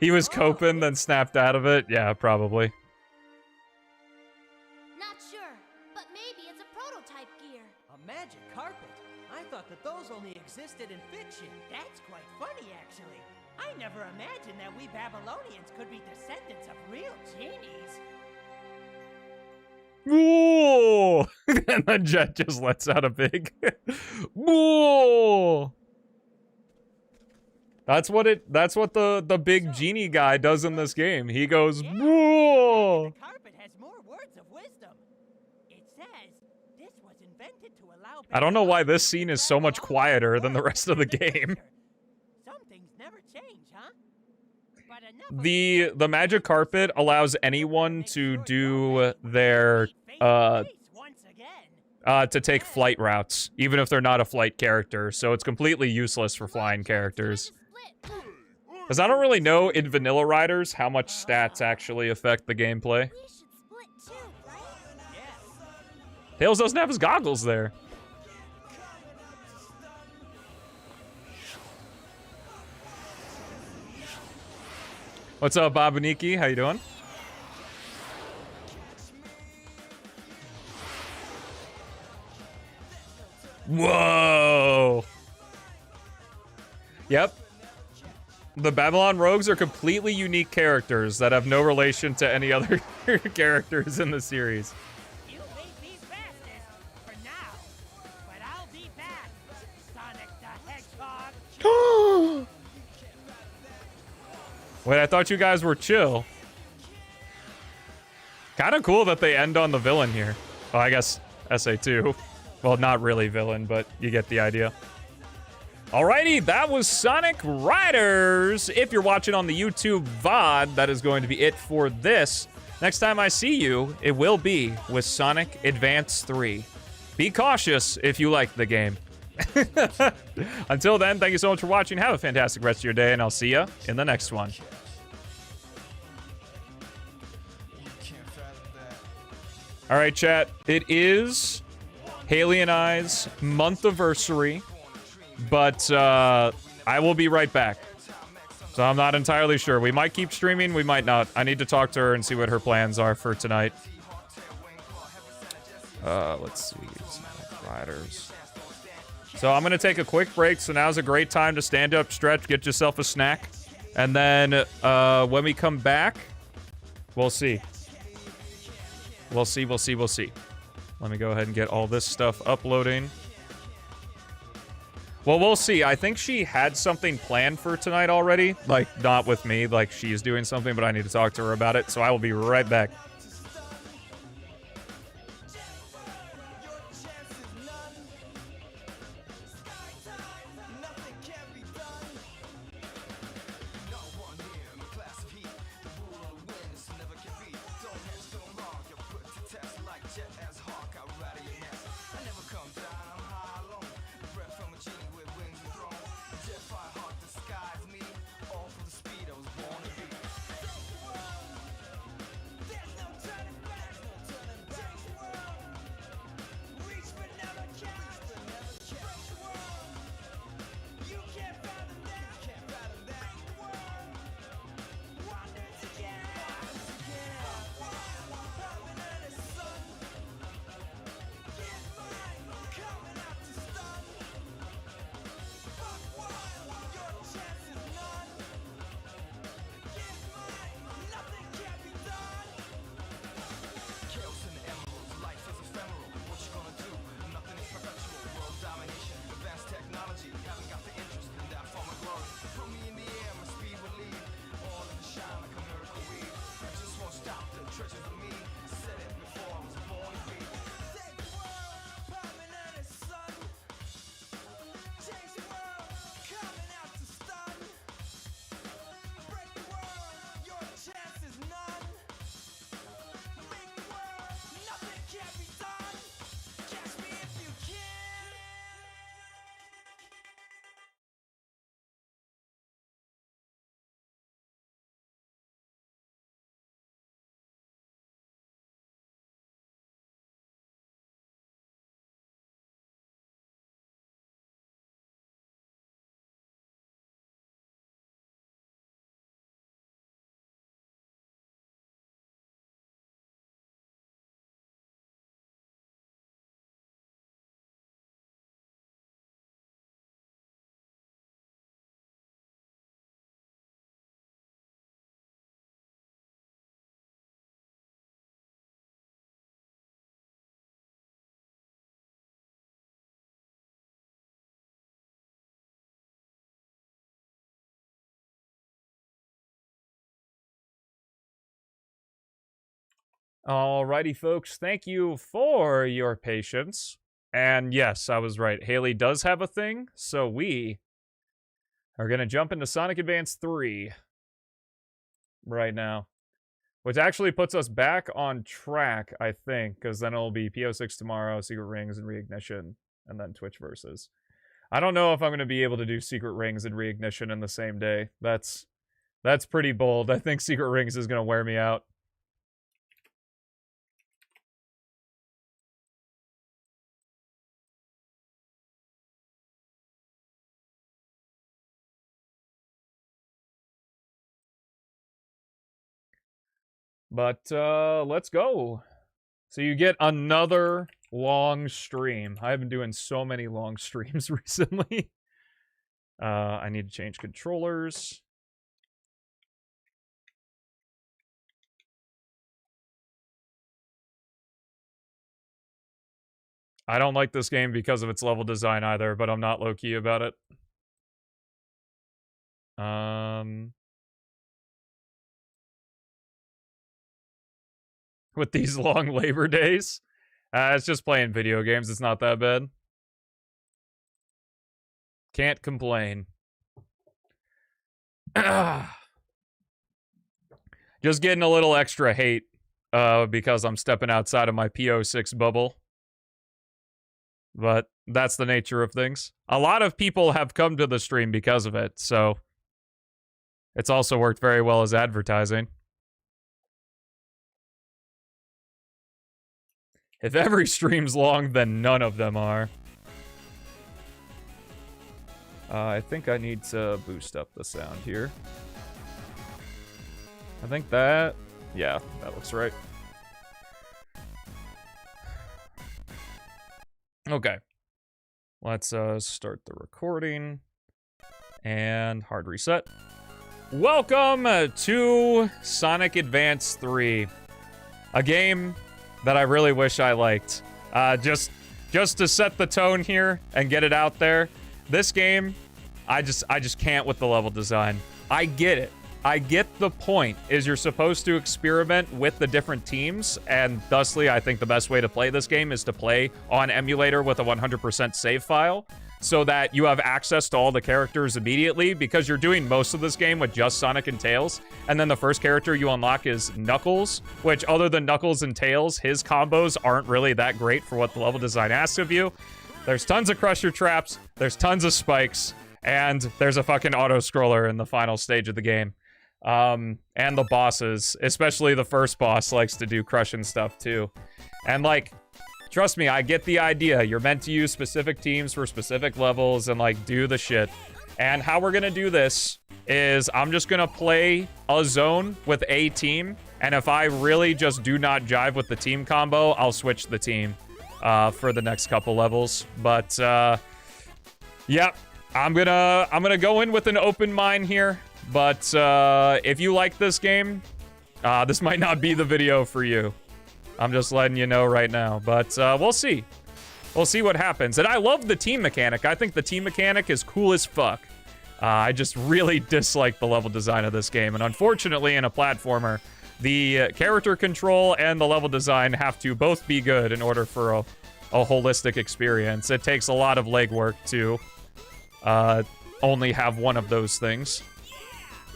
A: He was coping, then snapped out of it. Yeah, probably.
E: Not sure, but maybe it's a prototype gear.
B: A magic carpet? I thought that those only existed in fiction. That's quite funny, actually. I never imagined that we Babylonians could be descendants of real genies.
A: Ooh! And the jet just lets out a big Ooh! That's what the big genie guy does in this game. He goes Ooh!
B: The carpet has more words of wisdom. It says this was invented to allow
A: I don't know why this scene is so much quieter than the rest of the game.
B: Some things never change, huh? But enough
A: The magic carpet allows anyone to do their
B: once again.
A: to take flight routes, even if they're not a flight character, so it's completely useless for flying characters.
E: Split.
A: Because I don't really know in vanilla riders how much stats actually affect the gameplay.
C: We should split too, right?
B: Yeah.
A: Tails doesn't have his goggles there. What's up, Babuniki? How you doing? Whoa! Yep. The Babylon Rogues are completely unique characters that have no relation to any other characters in the series.
B: You may be fastest for now, but I'll be back, Sonic the Hedgehog.
A: Wait, I thought you guys were chill. Kind of cool that they end on the villain here. Well, I guess SA2. Well, not really villain, but you get the idea. Alrighty, that was Sonic Riders. If you're watching on the YouTube VOD, that is going to be it for this. Next time I see you, it will be with Sonic Advance 3. Be cautious if you like the game. Until then, thank you so much for watching. Have a fantastic rest of your day, and I'll see you in the next one. All right, chat. It is Haley and I's month-iversary, but I will be right back. So I'm not entirely sure. We might keep streaming, we might not. I need to talk to her and see what her plans are for tonight. Let's see. Riders. So I'm going to take a quick break, so now's a great time to stand up, stretch, get yourself a snack. And then when we come back, we'll see. We'll see. Let me go ahead and get all this stuff uploading. Well, we'll see. I think she had something planned for tonight already. Like, not with me. Like, she's doing something, but I need to talk to her about it. So I will be right back.
G: There's no
A: Alrighty, folks. Thank you for your patience. And yes, I was right. Haley does have a thing, so we are going to jump into Sonic Advance 3 right now. Which actually puts us back on track, I think, because then it'll be PO6 tomorrow, Secret Rings, and Reignition, and then Twitch Versus. I don't know if I'm going to be able to do Secret Rings and Reignition in the same day. That's pretty bold. I think Secret Rings is going to wear me out. But, let's go. So you get another long stream. I've been doing so many long streams recently. I need to change controllers. I don't like this game because of its level design either, but I'm not low-key about it. With these long Labor Days. It's just playing video games. It's not that bad. Can't complain. Just getting a little extra hate because I'm stepping outside of my PO6 bubble. But that's the nature of things. A lot of people have come to the stream because of it, so it's also worked very well as advertising. If every stream's long, then none of them are. I think I need to boost up the sound here. I think that... yeah, that looks right. Okay. Let's start the recording. And hard reset. Welcome to Sonic Advance 3. A game that I really wish I liked. Just to set the tone here and get it out there. This game, I just can't with the level design. I get it. I get the point, is you're supposed to experiment with the different teams, and thusly, I think the best way to play this game is to play on emulator with a 100% save file, so that you have access to all the characters immediately, because you're doing most of this game with just Sonic and Tails, and then the first character you unlock is Knuckles, which other than Knuckles and Tails, his combos aren't really that great for what the level design asks of you. There's tons of Crusher Traps, there's tons of spikes, and there's a fucking auto-scroller in the final stage of the game. And the bosses, especially the first boss, likes to do crushing stuff too. And like, trust me, I get the idea. You're meant to use specific teams for specific levels and like do the shit. And how we're gonna do this is I'm just gonna play a zone with a team, and if I really just do not jive with the team combo, I'll switch the team for the next couple levels. But yeah, I'm gonna go in with an open mind here. But if you like this game, this might not be the video for you. I'm just letting you know right now. But we'll see. We'll see what happens. And I love the team mechanic. I think the team mechanic is cool as fuck. I just really dislike the level design of this game. And unfortunately, in a platformer, the character control and the level design have to both be good in order for a holistic experience. It takes a lot of legwork to only have one of those things.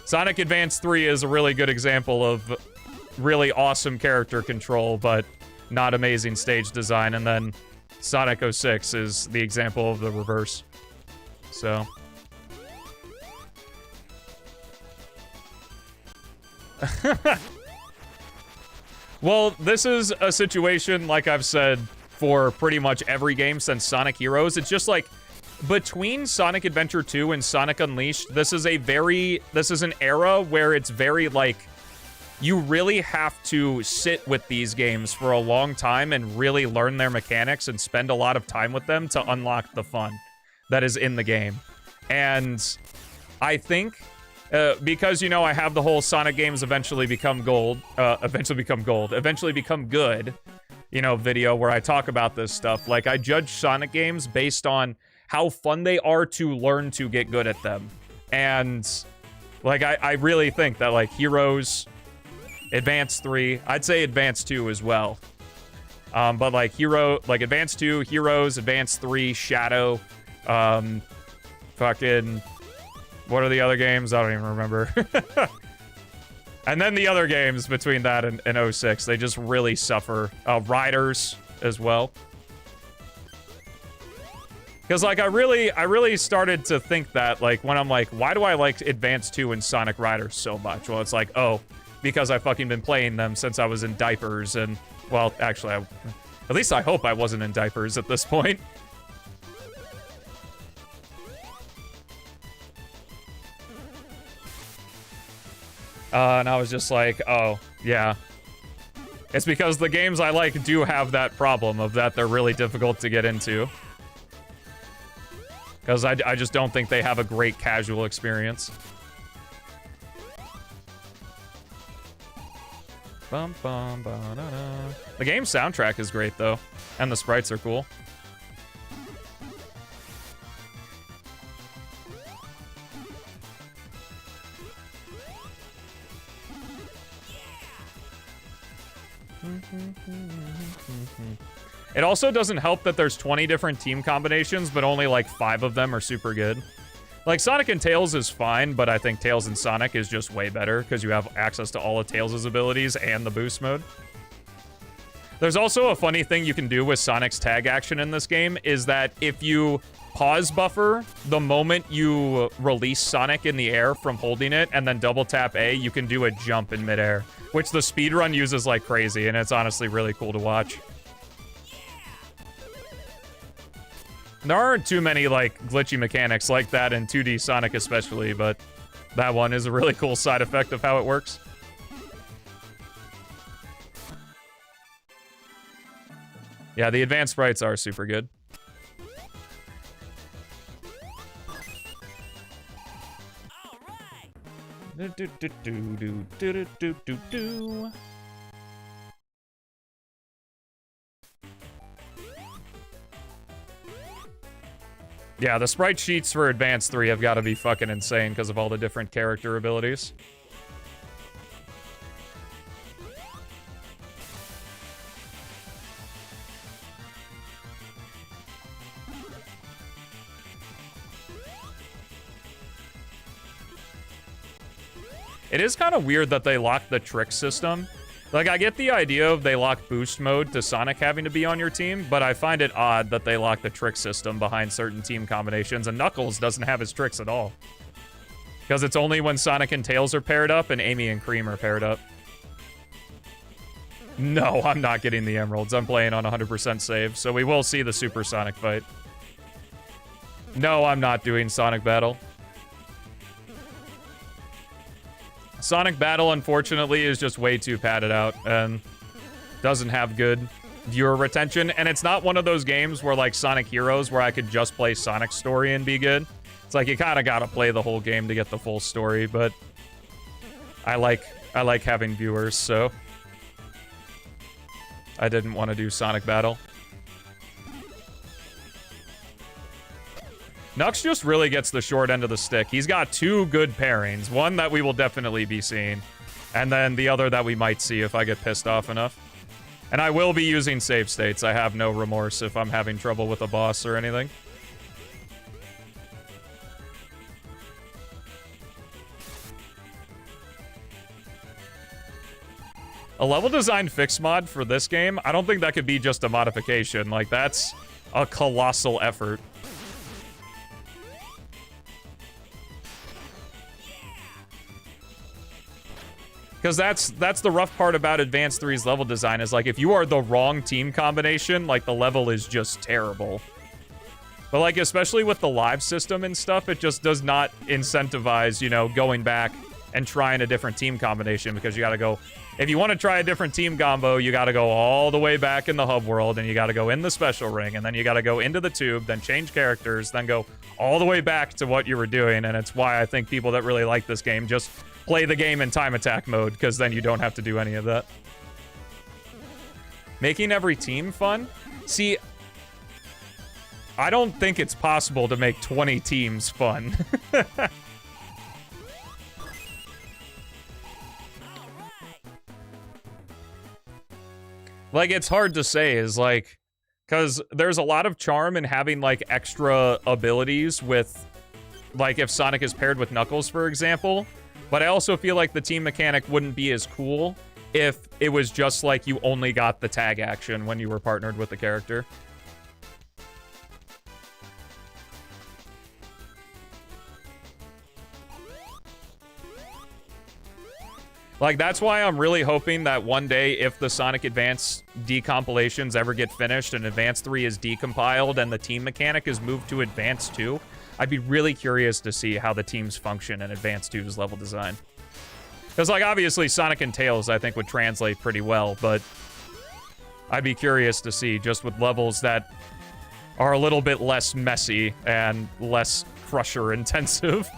A: Sonic Advance 3 is a really good example of really awesome character control, but not amazing stage design. And then Sonic 06 is the example of the reverse. So. Well, this is a situation, like I've said, for pretty much every game since Sonic Heroes. It's just like, between Sonic Adventure 2 and Sonic Unleashed, this is an era where it's very, like, you really have to sit with these games for a long time and really learn their mechanics and spend a lot of time with them to unlock the fun that is in the game. And I think, because, you know, I have the whole Sonic games eventually become good, you know, video where I talk about this stuff. Like, I judge Sonic games based on how fun they are to learn to get good at them. And, like, I really think that, like, Heroes Advance 3. I'd say Advance 2 as well. But like Advance 2, Heroes, Advance 3, Shadow, fucking, what are the other games? I don't even remember. And then the other games between that and 06, they just really suffer. Riders as well. Because, like, I really started to think that, like, when I'm like, why do I like Advance 2 and Sonic Riders so much? Well, it's like, oh, because I've fucking been playing them since I was in diapers, and, well, actually, at least I hope I wasn't in diapers at this point. And I was just like, oh, yeah. It's because the games I like do have that problem of that they're really difficult to get into. Because I just don't think they have a great casual experience. Bum, bum, ba-da-da. The game's soundtrack is great, though. And the sprites are cool. It also doesn't help that there's 20 different team combinations, but only like 5 of them are super good. Like, Sonic and Tails is fine, but I think Tails and Sonic is just way better because you have access to all of Tails' abilities and the boost mode. There's also a funny thing you can do with Sonic's tag action in this game is that if you pause buffer the moment you release Sonic in the air from holding it and then double tap A, you can do a jump in midair, which the speedrun uses like crazy, and it's honestly really cool to watch. There aren't too many, like, glitchy mechanics like that in 2D Sonic especially, but that one is a really cool side effect of how it works. Yeah, the advanced sprites are super good. Do. Yeah, the sprite sheets for Advance 3 have got to be fucking insane because of all the different character abilities. It is kind of weird that they locked the trick system. Like, I get the idea of they lock boost mode to Sonic having to be on your team, but I find it odd that they lock the trick system behind certain team combinations, and Knuckles doesn't have his tricks at all. Because it's only when Sonic and Tails are paired up and Amy and Cream are paired up. No, I'm not getting the emeralds. I'm playing on 100% save, so we will see the Super Sonic fight. No, I'm not doing Sonic Battle. Sonic Battle, unfortunately, is just way too padded out and doesn't have good viewer retention. And it's not one of those games where, like, Sonic Heroes, where I could just play Sonic's story and be good. It's like you kind of got to play the whole game to get the full story, but I like having viewers, so I didn't want to do Sonic Battle. Nux just really gets the short end of the stick. He's got 2 good pairings. One that we will definitely be seeing, and then the other that we might see if I get pissed off enough. And I will be using save states. I have no remorse if I'm having trouble with a boss or anything. A level design fix mod for this game, I don't think that could be just a modification. Like, that's a colossal effort. Because that's the rough part about Advance 3's level design, is like, if you are the wrong team combination, like, the level is just terrible. But, like, especially with the live system and stuff, it just does not incentivize, you know, going back and trying a different team combination, because you gotta go... If you want to try a different team combo, you gotta go all the way back in the hub world, and you gotta go in the special ring, and then you gotta go into the tube, then change characters, then go all the way back to what you were doing, and it's why I think people that really like this game just play the game in time attack mode, because then you don't have to do any of that. Making every team fun? See, I don't think it's possible to make 20 teams fun. Like, it's hard to say, is like, because there's a lot of charm in having, like, extra abilities with, like, if Sonic is paired with Knuckles, for example. But I also feel like the team mechanic wouldn't be as cool if it was just like you only got the tag action when you were partnered with the character. Like, that's why I'm really hoping that one day, if the Sonic Advance decompilations ever get finished and Advance 3 is decompiled and the team mechanic is moved to Advance 2, I'd be really curious to see how the teams function in Advance 2's level design. Because, like, obviously, Sonic and Tails, I think, would translate pretty well, but I'd be curious to see, just with levels that are a little bit less messy and less Crusher-intensive.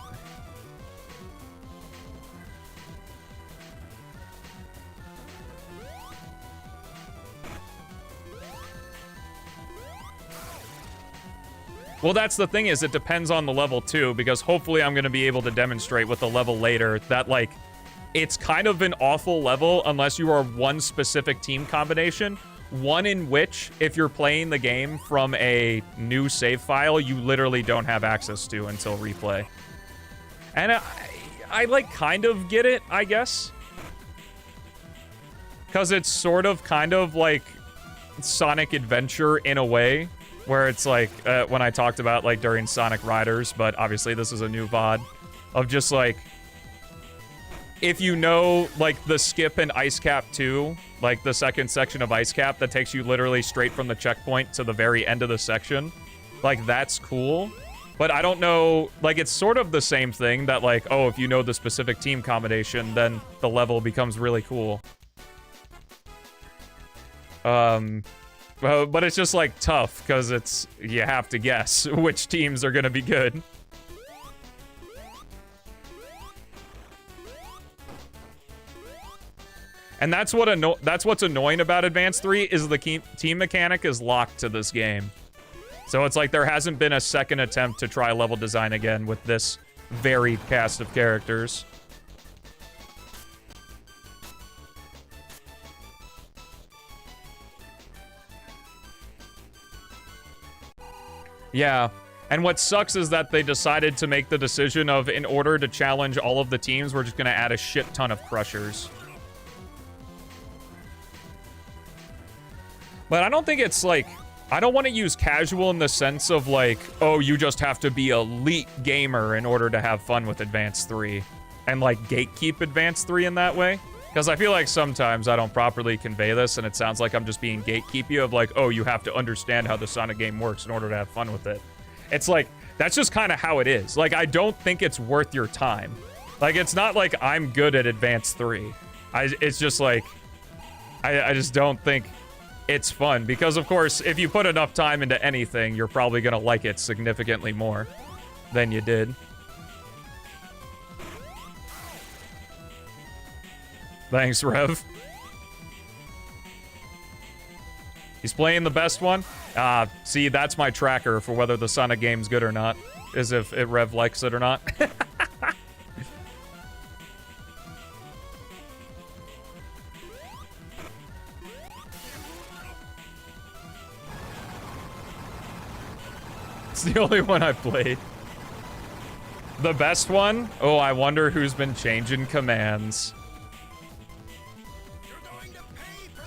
A: Well, that's the thing, is it depends on the level, too, because hopefully I'm going to be able to demonstrate with the level later that, like, it's kind of an awful level unless you are one specific team combination, one in which, if you're playing the game from a new save file, you literally don't have access to until replay. And I like, kind of get it, I guess. Because it's sort of, kind of like Sonic Adventure in a way, where it's like, when I talked about, like, during Sonic Riders, but obviously this is a new VOD, of just, like, if you know, like, the skip in Ice Cap 2, like, the second section of Ice Cap that takes you literally straight from the checkpoint to the very end of the section, like, that's cool. But I don't know, like, it's sort of the same thing that, like, oh, if you know the specific team combination, then the level becomes really cool. But it's just, like, tough, because it's, you have to guess which teams are gonna be good. And that's what's annoying about Advance 3, is the team mechanic is locked to this game. So it's like there hasn't been a second attempt to try level design again with this varied cast of characters. Yeah, and what sucks is that they decided to make the decision of, in order to challenge all of the teams, we're just gonna add a shit ton of Crushers. But I don't think it's like, I don't want to use casual in the sense of like, oh, you just have to be elite gamer in order to have fun with Advance 3. And like gatekeep Advance 3 in that way. Because I feel like sometimes I don't properly convey this and it sounds like I'm just being gatekeepy of like, oh, you have to understand how the Sonic game works in order to have fun with it. It's like, that's just kind of how it is. Like, I don't think it's worth your time. Like, it's not like I'm good at Advance 3. It's just like, I just don't think it's fun, because of course, if you put enough time into anything, you're probably gonna like it significantly more than you did. Thanks, Rev. He's playing the best one? See, that's my tracker for whether the Sonic game's good or not, is if Rev likes it or not. It's the only one I've played. The best one? Oh, I wonder who's been changing commands.
D: You're going to pay for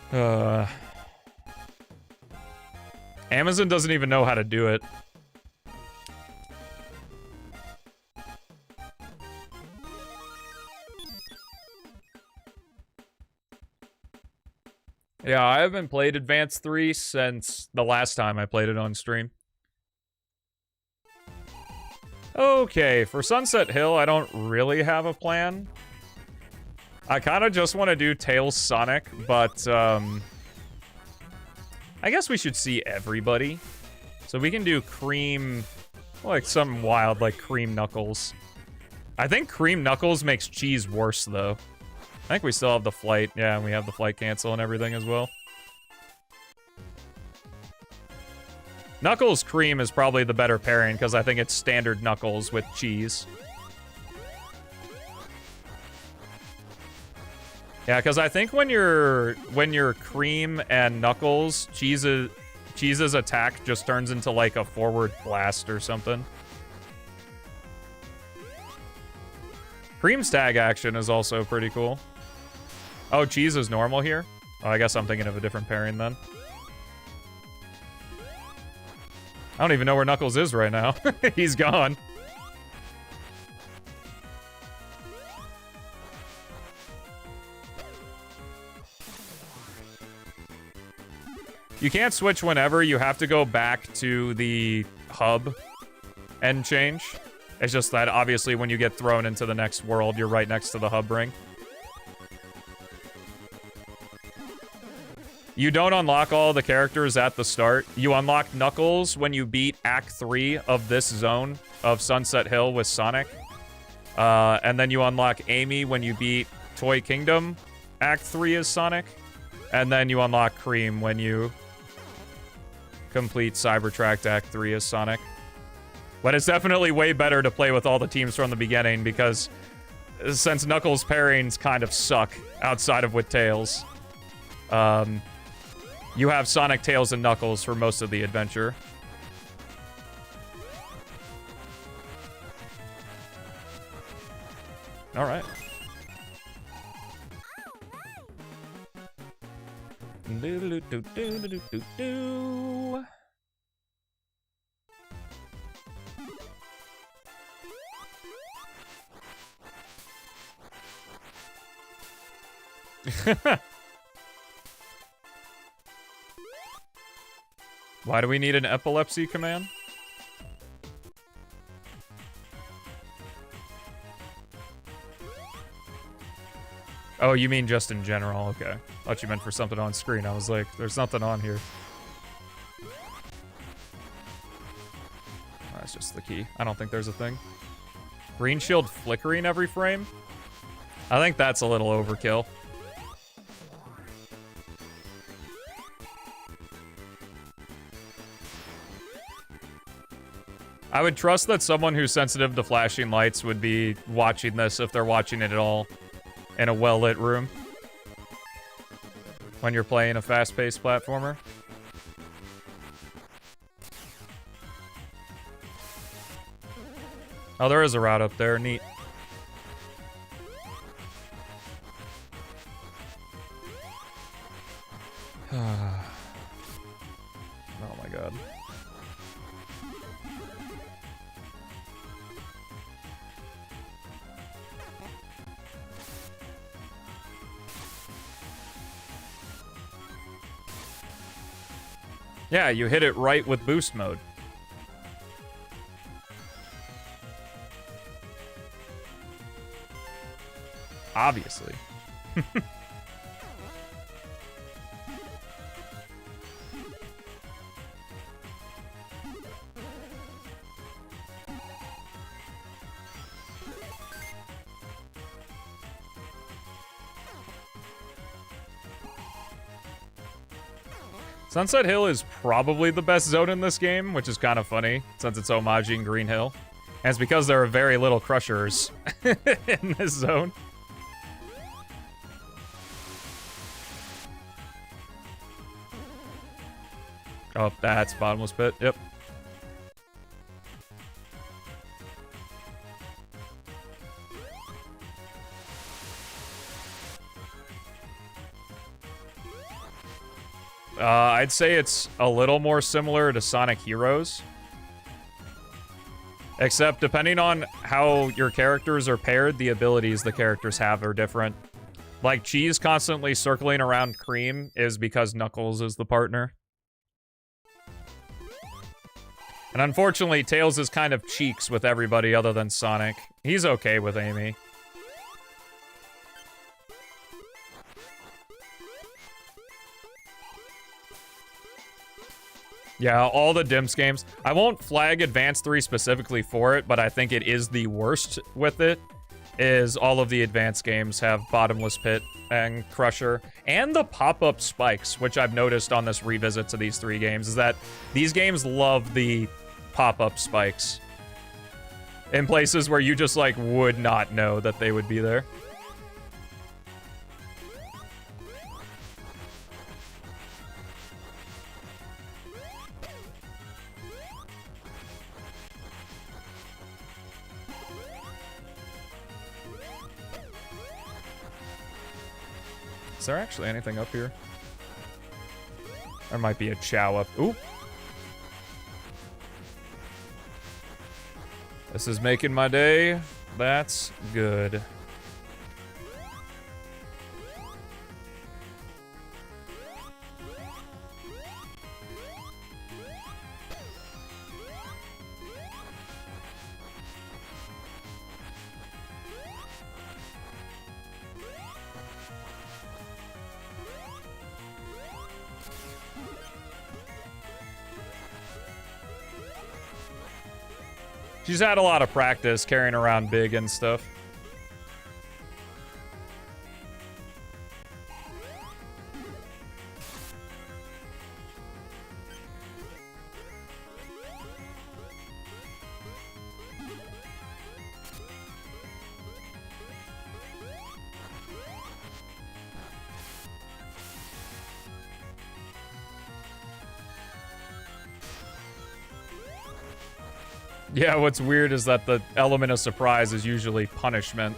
A: that. Amazon doesn't even know how to do it. Yeah, I haven't played Advance 3 since the last time I played it on stream. Okay, for Sunset Hill, I don't really have a plan. I kind of just want to do Tails Sonic, but, I guess we should see everybody. So we can do Cream, like something wild like Cream Knuckles. I think Cream Knuckles makes cheese worse, though. I think we still have the flight. Yeah, we have the flight cancel and everything as well. Knuckles Cream is probably the better pairing because I think it's standard Knuckles with cheese. Yeah, because I think when you're Cream and Knuckles, Cheese's attack just turns into like a forward blast or something. Cream's tag action is also pretty cool. Oh, Cheese is normal here? Oh, I guess I'm thinking of a different pairing then. I don't even know where Knuckles is right now. He's gone. You can't switch whenever. You have to go back to the hub and change. It's just that, obviously, when you get thrown into the next world, you're right next to the hub ring. You don't unlock all the characters at the start. You unlock Knuckles when you beat Act 3 of this zone of Sunset Hill with Sonic. And then you unlock Amy when you beat Toy Kingdom Act 3 as Sonic. And then you unlock Cream when you complete Cybertracked Act 3 as Sonic. But it's definitely way better to play with all the teams from the beginning because since Knuckles pairings kind of suck outside of with Tails, you have Sonic, Tails, and Knuckles for most of the adventure. All right. Do-do-do-do-do-do-do. Why do we need an epilepsy command? Oh, you mean just in general? Okay. Thought you meant for something on screen. I was like, there's nothing on here. Oh, that's just the key. I don't think there's a thing. Green shield flickering every frame? I think that's a little overkill. I would trust that someone who's sensitive to flashing lights would be watching this if they're watching it at all in a well-lit room when you're playing a fast-paced platformer. Oh, there is a route up there. Neat. Oh my god. Yeah, you hit it right with boost mode. Obviously. Sunset Hill is probably the best zone in this game, which is kind of funny, since it's homaging Green Hill. And it's because there are very little crushers in this zone. Oh, that's bottomless pit. Yep. I'd say it's a little more similar to Sonic Heroes. Except depending on how your characters are paired, the abilities the characters have are different. Like, Cheese constantly circling around Cream is because Knuckles is the partner. And unfortunately, Tails is kind of cheeks with everybody other than Sonic. He's okay with Amy. Yeah, all the Dimps games. I won't flag Advance 3 specifically for it, but I think it is the worst with it, is all of the Advance games have bottomless pit and Crusher, and the pop-up spikes, which I've noticed on this revisit to these 3 games, is that these games love the pop-up spikes in places where you just, like, would not know that they would be there. Is there actually anything up here? There might be a chow up. Ooh. This is making my day. That's good. She's had a lot of practice carrying around big and stuff. Yeah, what's weird is that the element of surprise is usually punishment.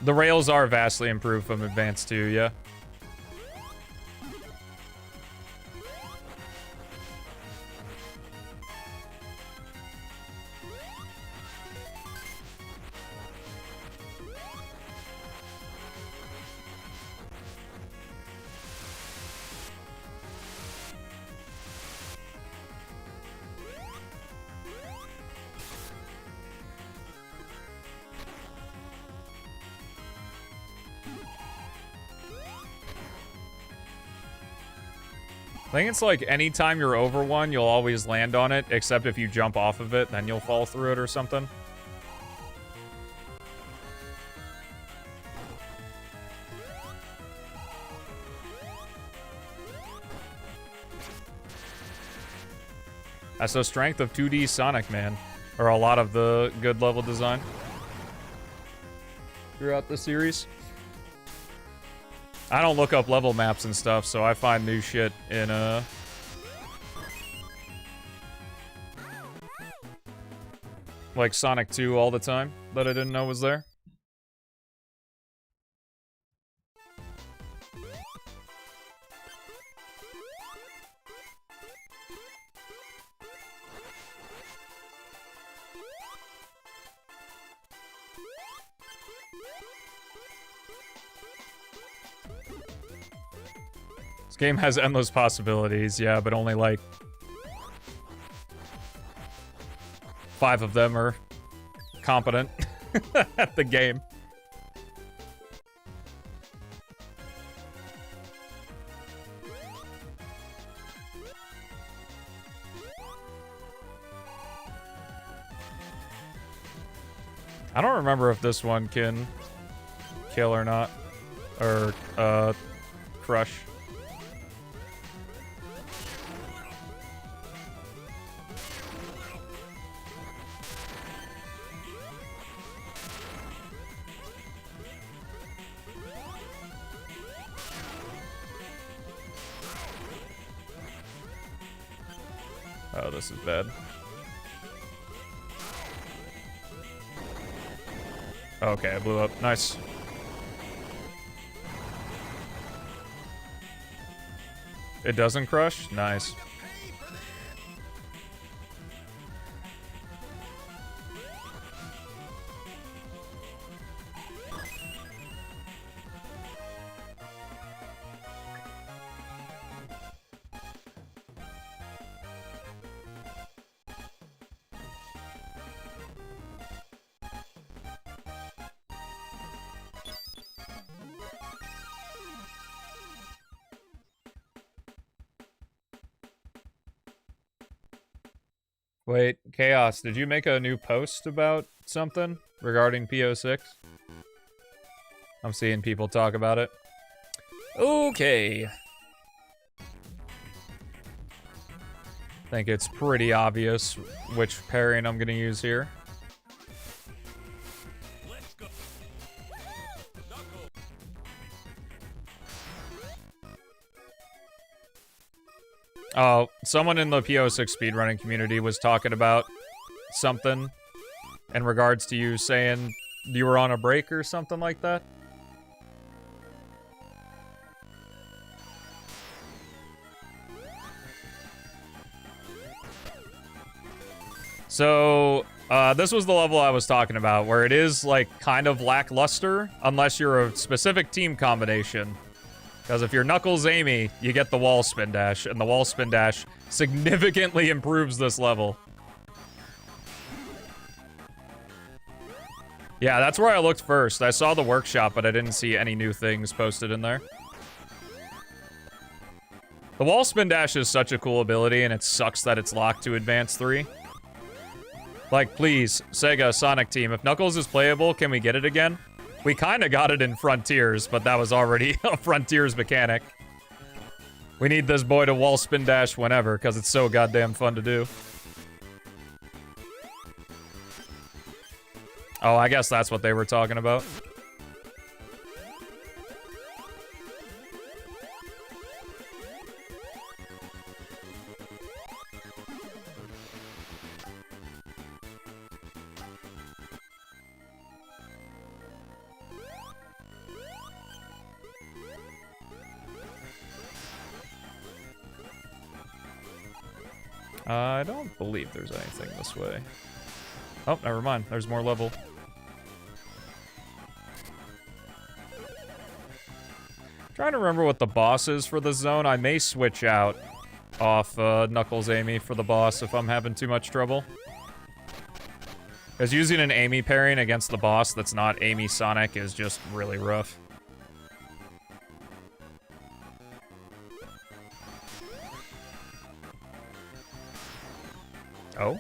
A: The rails are vastly improved from Advanced 2, yeah. I think it's like anytime you're over one, you'll always land on it, except if you jump off of it, then you'll fall through it or something. That's the strength of 2D Sonic, man. Or a lot of the good level design throughout the series. I don't look up level maps and stuff, so I find new shit in, like Sonic 2 all the time that I didn't know was there. This game has endless possibilities, yeah, but only like 5 of them are competent at the game. I don't remember if this one can kill or not, or crush. Oh, this is bad. Okay, I blew up. Nice. It doesn't crush? Nice. Wait, Chaos, did you make a new post about something regarding PO6? I'm seeing people talk about it. Okay. I think it's pretty obvious which pairing I'm gonna use here. Oh, someone in the PO6 speedrunning community was talking about something in regards to you saying you were on a break or something like that. So, this was the level I was talking about, where it is, like, kind of lackluster, unless you're a specific team combination. Because if you're Knuckles Amy, you get the wall spin dash, and the wall spin dash significantly improves this level. Yeah, that's where I looked first. I saw the workshop, but I didn't see any new things posted in there. The wall spin dash is such a cool ability, and it sucks that it's locked to Advance 3. Like, please, Sega, Sonic Team, if Knuckles is playable, can we get it again? We kinda got it in Frontiers, but that was already a Frontiers mechanic. We need this boy to wall spin dash whenever, because it's so goddamn fun to do. Oh, I guess that's what they were talking about. I don't believe there's anything this way. Oh, never mind. There's more level. Trying to remember what the boss is for this zone. I may switch out off Knuckles Amy for the boss if I'm having too much trouble. Because using an Amy pairing against the boss that's not Amy Sonic is just really rough. Oh?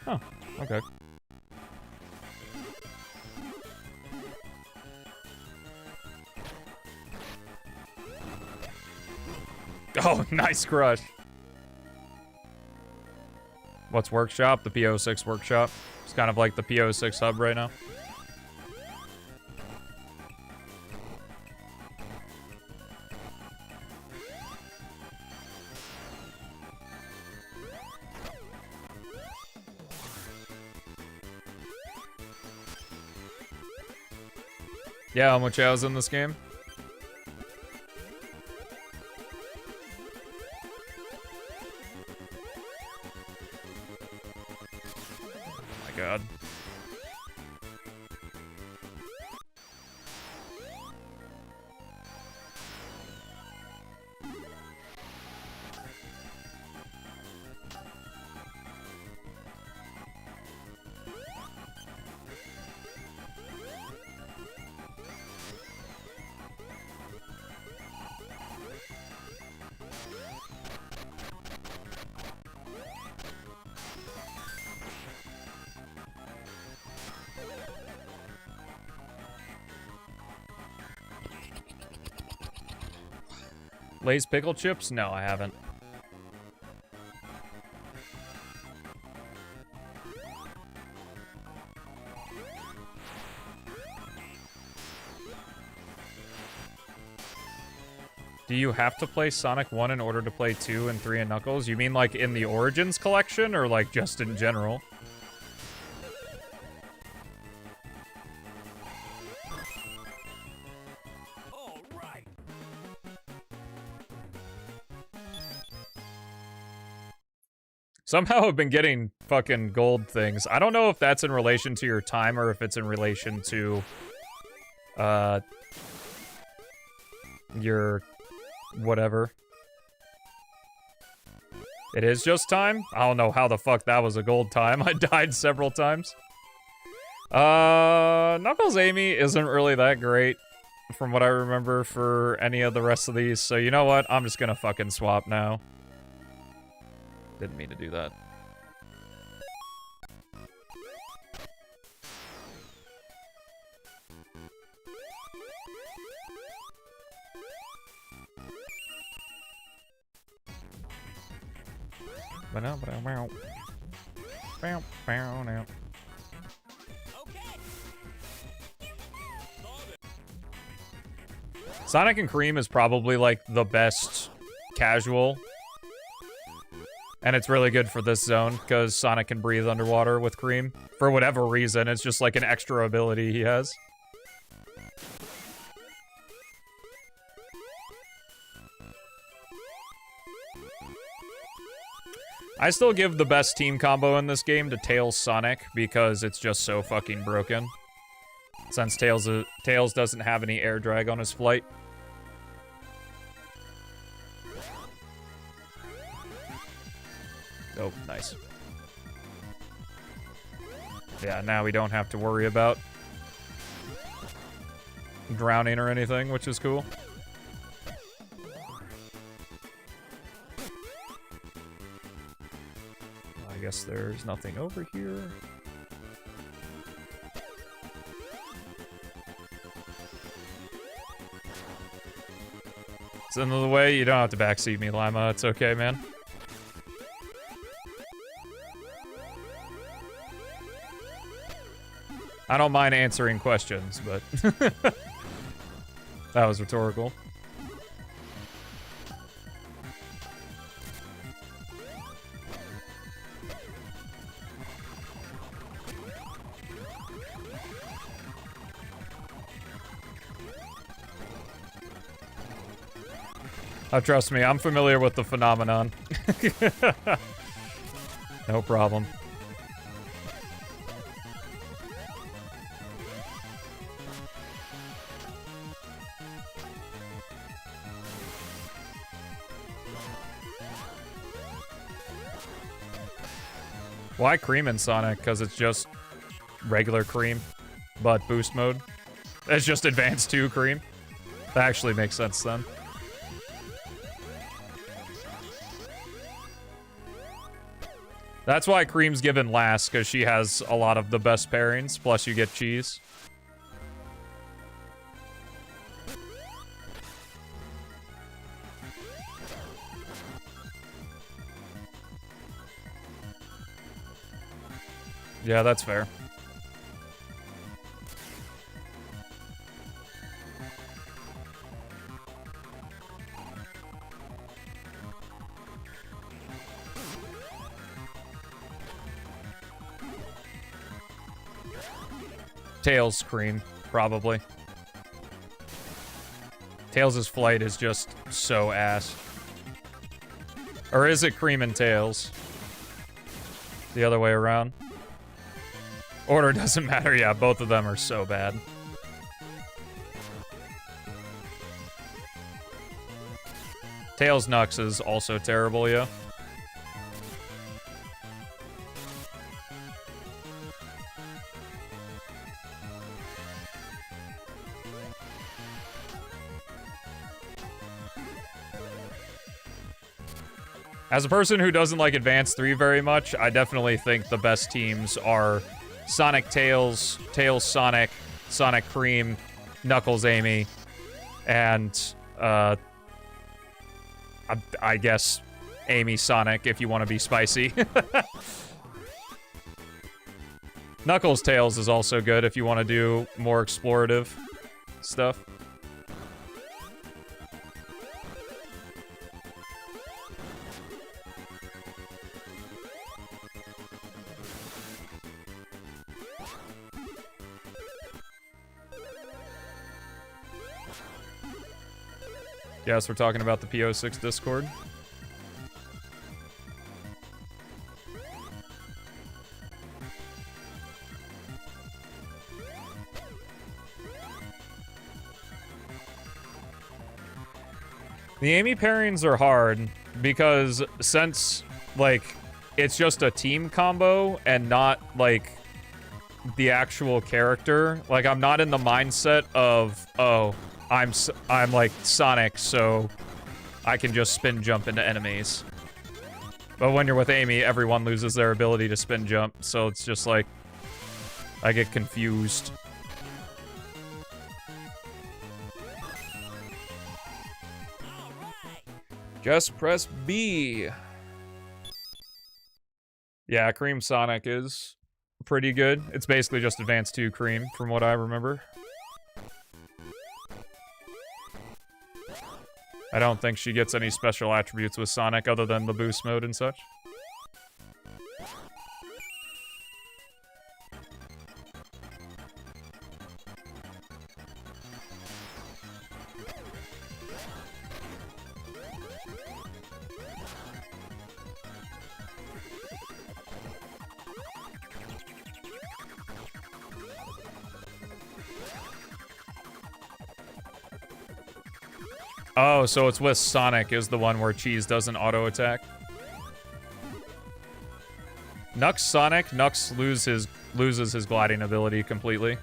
A: Oh, okay. Oh, nice crush. What's workshop? The PO6 workshop. It's kind of like the PO6 hub right now. Yeah, how much I was in this game? Oh my god. Lay's pickle chips? No, I haven't. Do you have to play Sonic 1 in order to play 2 and 3 and Knuckles? You mean like in the Origins collection or like just in general? Somehow I've been getting fucking gold things. I don't know if that's in relation to your time or if it's in relation to, your whatever. It is just time? I don't know how the fuck that was a gold time. I died several times. Knuckles Amy isn't really that great from what I remember for any of the rest of these, so you know what? I'm just gonna fucking swap now. Didn't mean to do that. Sonic and Cream is probably like the best casual. And it's really good for this zone because Sonic can breathe underwater with Cream. For whatever reason, it's just like an extra ability he has. I still give the best team combo in this game to Tails Sonic because it's just so fucking broken. Since Tails doesn't have any air drag on his flight. Oh, nice. Yeah, now we don't have to worry about drowning or anything, which is cool. I guess there's nothing over here. It's in the way. You don't have to backseat me, Lima. It's okay, man. I don't mind answering questions, but that was rhetorical. Oh, trust me, I'm familiar with the phenomenon. No problem. Why Cream in Sonic? Because it's just regular Cream, but boost mode. It's just Advanced 2 Cream. That actually makes sense then. That's why Cream's given last, because she has a lot of the best pairings, plus you get cheese. Yeah, that's fair. Tails Cream, probably. Tails' flight is just so ass. Or is it Cream and Tails? The other way around. Order doesn't matter, yeah, both of them are so bad. Tails Nux is also terrible, yeah. As a person who doesn't like Advance 3 very much, I definitely think the best teams are Sonic Tails, Tails Sonic, Sonic Cream, Knuckles Amy, and I guess Amy Sonic if you want to be spicy. Knuckles Tails is also good if you want to do more explorative stuff. Yes, we're talking about the PO6 Discord. The Amy pairings are hard because since, like, it's just a team combo and not, like, the actual character, like, I'm not in the mindset of, oh, I'm like Sonic, so I can just spin jump into enemies. But when you're with Amy, everyone loses their ability to spin jump, so it's just like... I get confused. Just press B. Yeah, Cream Sonic is pretty good. It's basically just Advance 2 Cream, from what I remember. I don't think she gets any special attributes with Sonic other than the boost mode and such. Oh, so it's with Sonic is the one where Cheese doesn't auto-attack. Nux Sonic, Nux loses his gliding ability completely.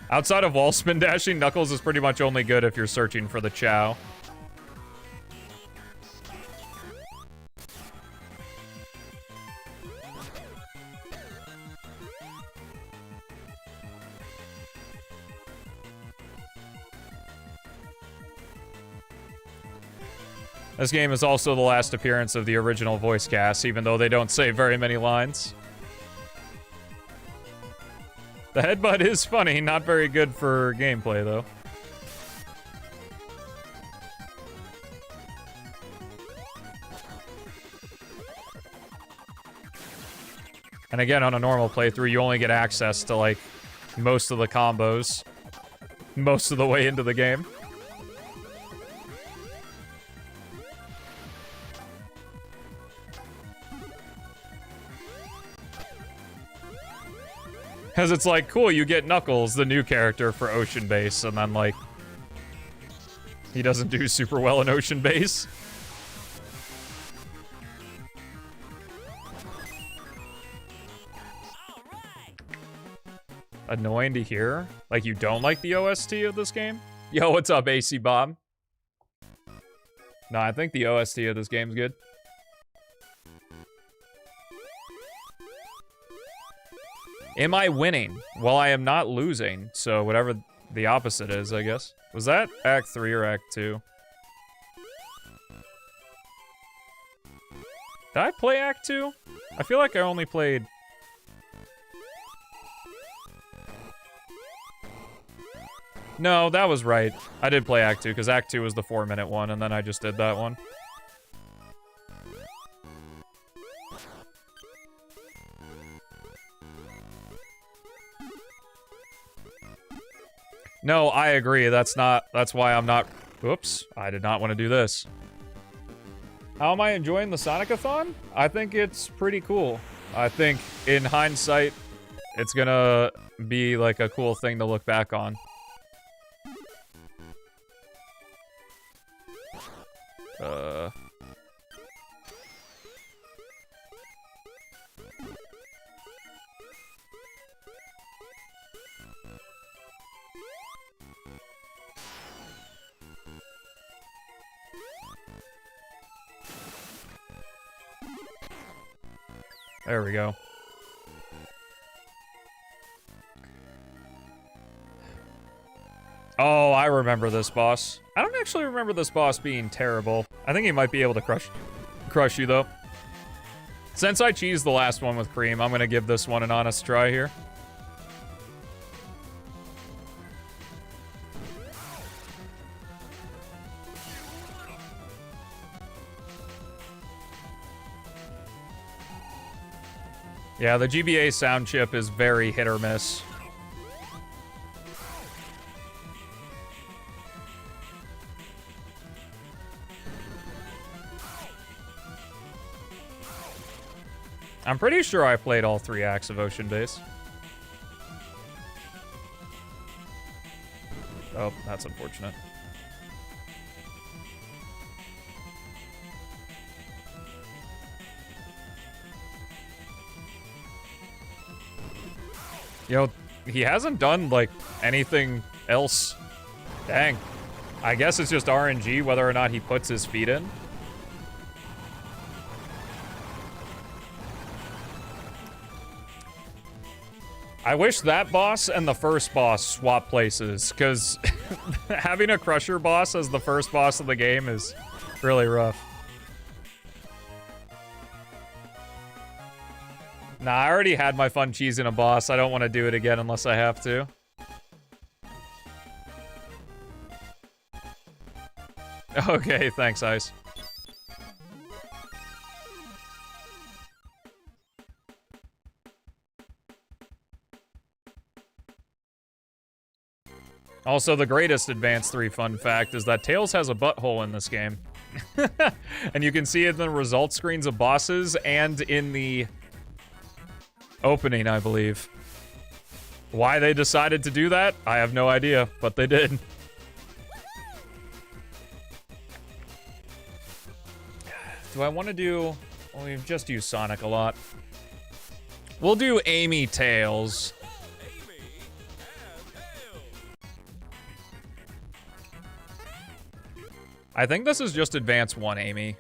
A: Outside of wall spin dashing, Knuckles is pretty much only good if you're searching for the Chow. This game is also the last appearance of the original voice cast, even though they don't say very many lines. The headbutt is funny, not very good for gameplay, though. And again, on a normal playthrough, you only get access to, like, most of the combos most of the way into the game. Because it's like, cool, you get Knuckles, the new character for Ocean Base, and then, like, he doesn't do super well in Ocean Base. Annoying to hear? Like, you don't like the OST of this game? Yo, what's up, AC Bob? No, I think the OST of this game's good. Am I winning? Well, I am not losing, so whatever the opposite is, I guess. Was that Act 3 or Act 2? Did I play Act 2? I feel like I only played... No, that was right. I did play Act 2, because Act 2 was the 4-minute one, and then I just did that one. No, I agree. That's why I'm not... Oops, I did not want to do this. How am I enjoying the Sonic-A-Thon? I think it's pretty cool. I think, in hindsight, it's gonna be, like, a cool thing to look back on. There we go. Oh, I remember this boss. I don't actually remember this boss being terrible. I think he might be able to crush you, though. Since I cheesed the last one with Cream, I'm gonna give this one an honest try here. Yeah, the GBA sound chip is very hit or miss. I'm pretty sure I played all 3 acts of Ocean Base. Oh, that's unfortunate. You know, he hasn't done, like, anything else Dang. I guess it's just RNG whether or not he puts his feet in. I wish that boss and the first boss swap places, because having a Crusher boss as the first boss of the game is really rough. Nah, I already had my fun cheesing a boss. I don't want to do it again unless I have to. Okay, thanks, Ice. Also, the greatest Advance 3 fun fact is that Tails has a butthole in this game. And you can see it in the results screens of bosses and in the opening, I believe. Why they decided to do that, I have no idea, but they did. Do I want to do... Well, we've just used Sonic a lot. We'll do Amy Tails. I think this is just Advance 1 Amy.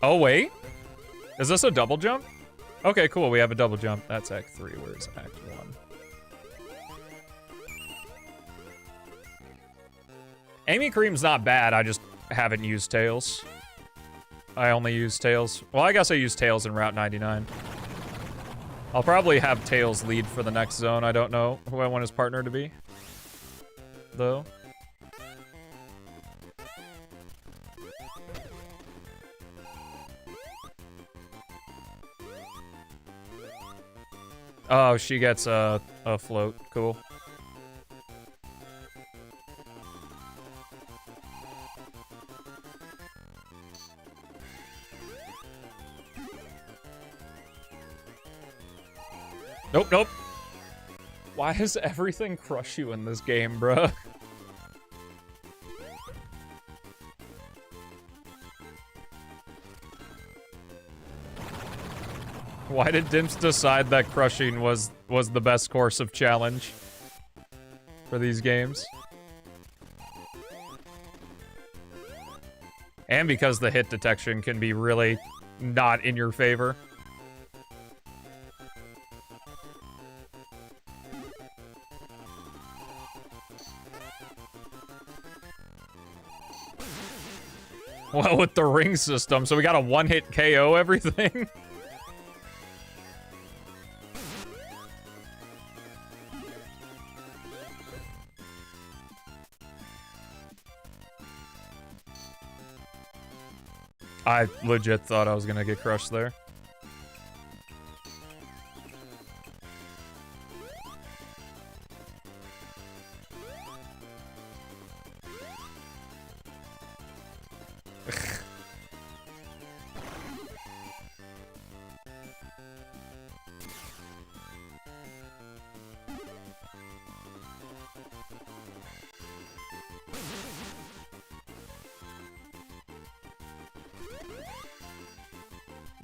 A: Oh, wait. Is this a double jump? Okay, cool. We have a double jump. That's Act 3. Where's Act 1? Amy Cream's not bad. I just haven't used Tails. I only use Tails. Well, I guess I use Tails in Route 99. I'll probably have Tails lead for the next zone. I don't know who I want his partner to be, though. Oh, she gets a float. Cool. Nope, nope. Why does everything crush you in this game, bruh? Why did Dimps decide that crushing was the best course of challenge for these games? And because the hit detection can be really not in your favor. Well, with the ring system, so we got a one-hit KO everything? I legit thought I was gonna get crushed there.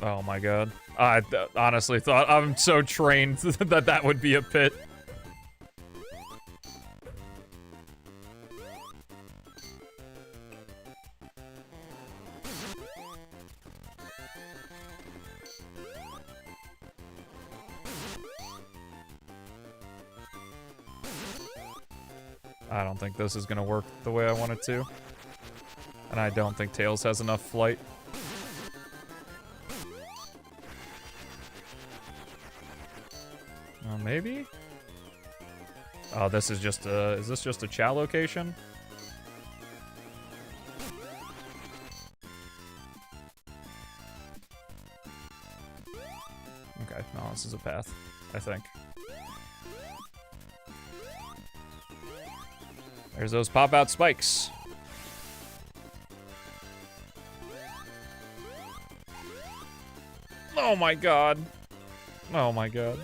A: Oh my god. I honestly thought, I'm so trained that that would be a pit. I don't think this is gonna work the way I want it to. And I don't think Tails has enough flight. Maybe? Oh, this is just a... Is this just a Chow location? Okay, no, this is a path, I think. There's those pop-out spikes. Oh my god. Oh my god.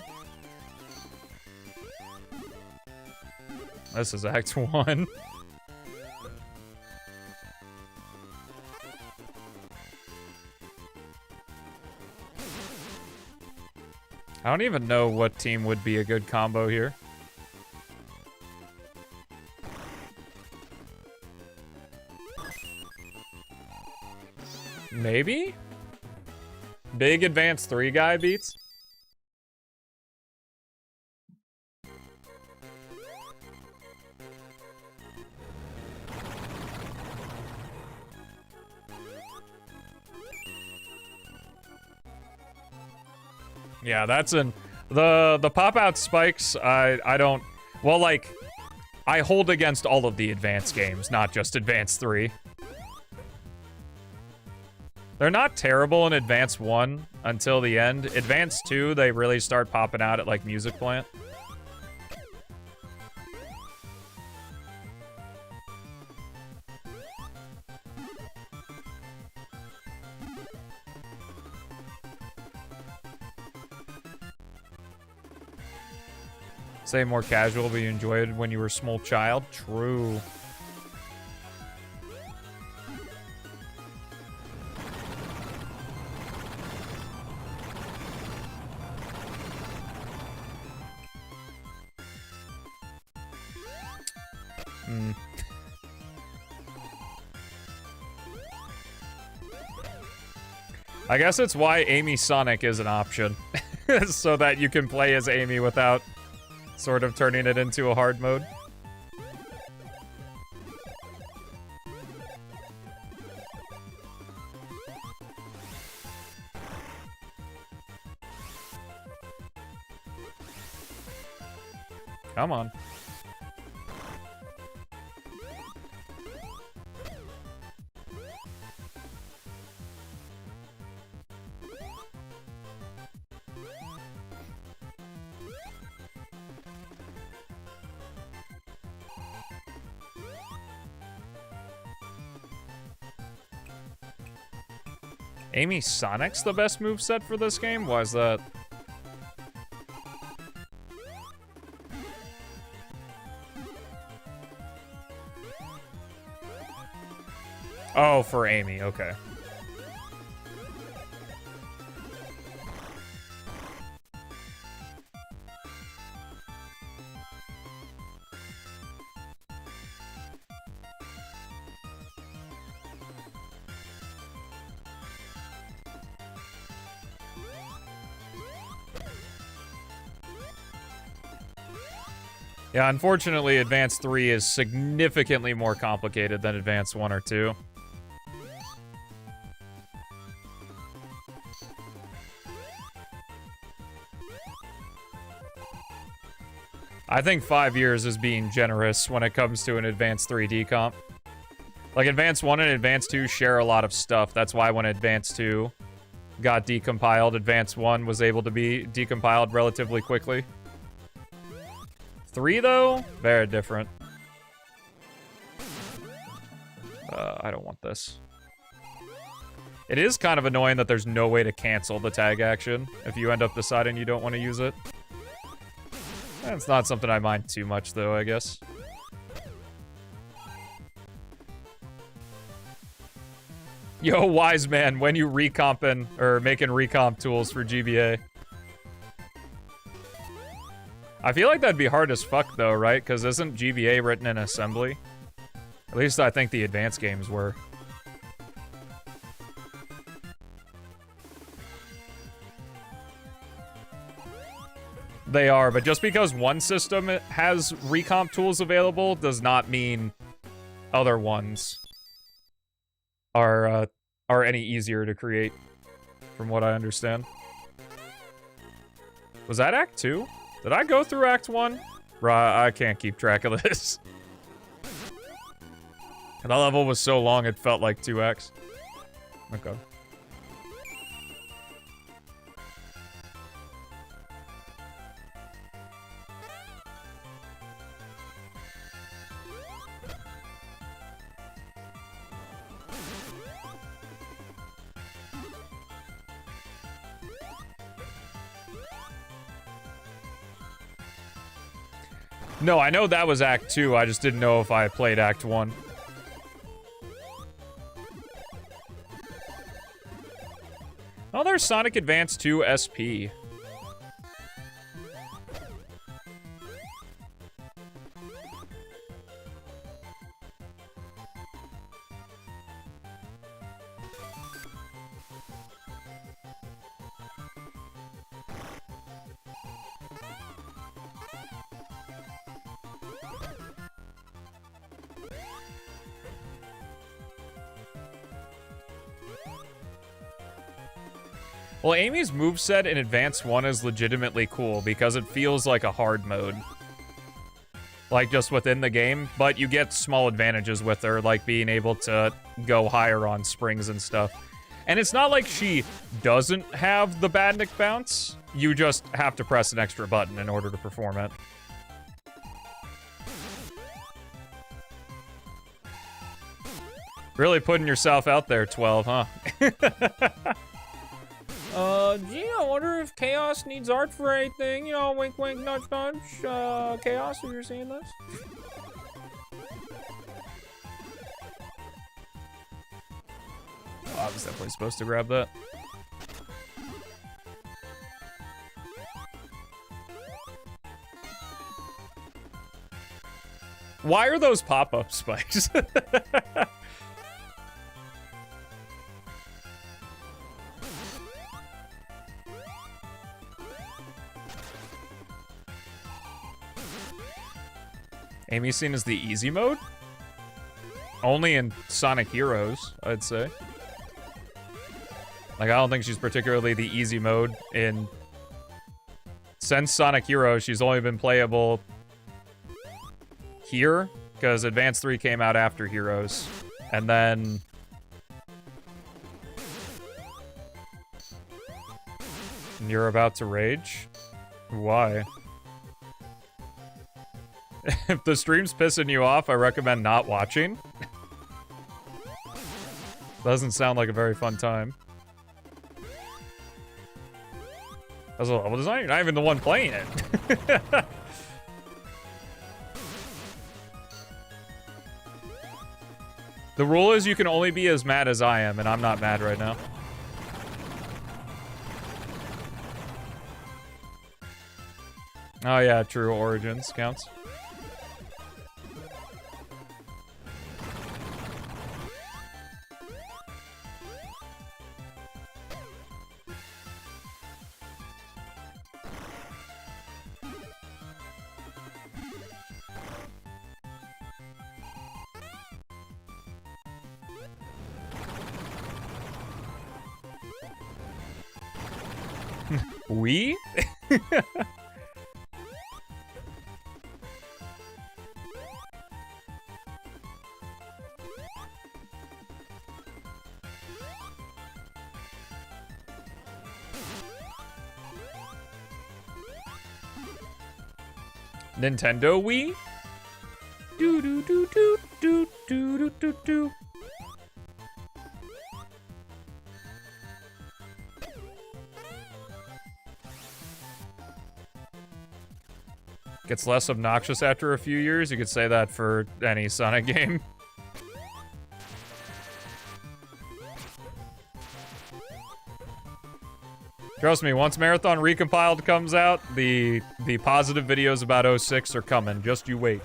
A: This is Act 1. I don't even know what team would be a good combo here. Maybe? Big Advanced 3 guy beats? Yeah, that's the pop-out spikes, I don't... Well, like, I hold against all of the Advanced games, not just Advanced 3. They're not terrible in Advanced 1 until the end. Advanced 2, they really start popping out at, like, Music Plant. Say more casual, but you enjoyed when you were a small child. True. I guess it's why Amy Sonic is an option. So that you can play as Amy without sort of turning it into a hard mode. Come on. Amy Sonic's the best moveset for this game? Why is that? Oh, for Amy, okay. Yeah, unfortunately, Advanced 3 is significantly more complicated than Advanced 1 or 2. I think 5 years is being generous when it comes to an Advanced 3 decomp. Like, Advanced 1 and Advanced 2 share a lot of stuff. That's why when Advanced 2 got decompiled, Advanced 1 was able to be decompiled relatively quickly. 3, though? Very different. I don't want this. It is kind of annoying that there's no way to cancel the tag action if you end up deciding you don't want to use it. It's not something I mind too much, though, I guess. Yo, wise man, when you recomping or making recomp tools for GBA. I feel like that'd be hard as fuck, though, right? Because isn't GBA written in assembly? At least I think the advanced games were. They are, but just because one system has recomp tools available does not mean other ones are any easier to create, from what I understand. Was that Act 2? Did I go through Act 1? Bruh, I can't keep track of this. That level was so long it felt like 2 acts. Okay. No, I know that was Act 2, I just didn't know if I played Act 1. Oh, there's Sonic Advance 2 SP. Well, Amy's moveset in Advance 1 is legitimately cool because it feels like a hard mode. Like, just within the game, but you get small advantages with her, like being able to go higher on springs and stuff. And it's not like she doesn't have the Badnik bounce. You just have to press an extra button in order to perform it. Really putting yourself out there, 12, huh? Gee, I wonder if Chaos needs art for anything. You know, wink, wink, nudge, nudge. Chaos, if you're seeing this. Oh, I was definitely supposed to grab that. Why are those pop-up spikes? Amy's seen as the easy mode? Only in Sonic Heroes, I'd say. Like, I don't think she's particularly the easy mode in... Since Sonic Heroes, she's only been playable here, because Advance 3 came out after Heroes. And then... And you're about to rage? Why? If the stream's pissing you off, I recommend not watching. Doesn't sound like a very fun time. As a level designer, you're not even the one playing it. The rule is you can only be as mad as I am, and I'm not mad right now. Oh yeah, true, Origins counts. We? Nintendo Wii? Do do do do do do do do do. Gets less obnoxious after a few years. You could say that for any Sonic game. Trust me, once Marathon Recompiled comes out, the positive videos about 06 are coming. Just you wait.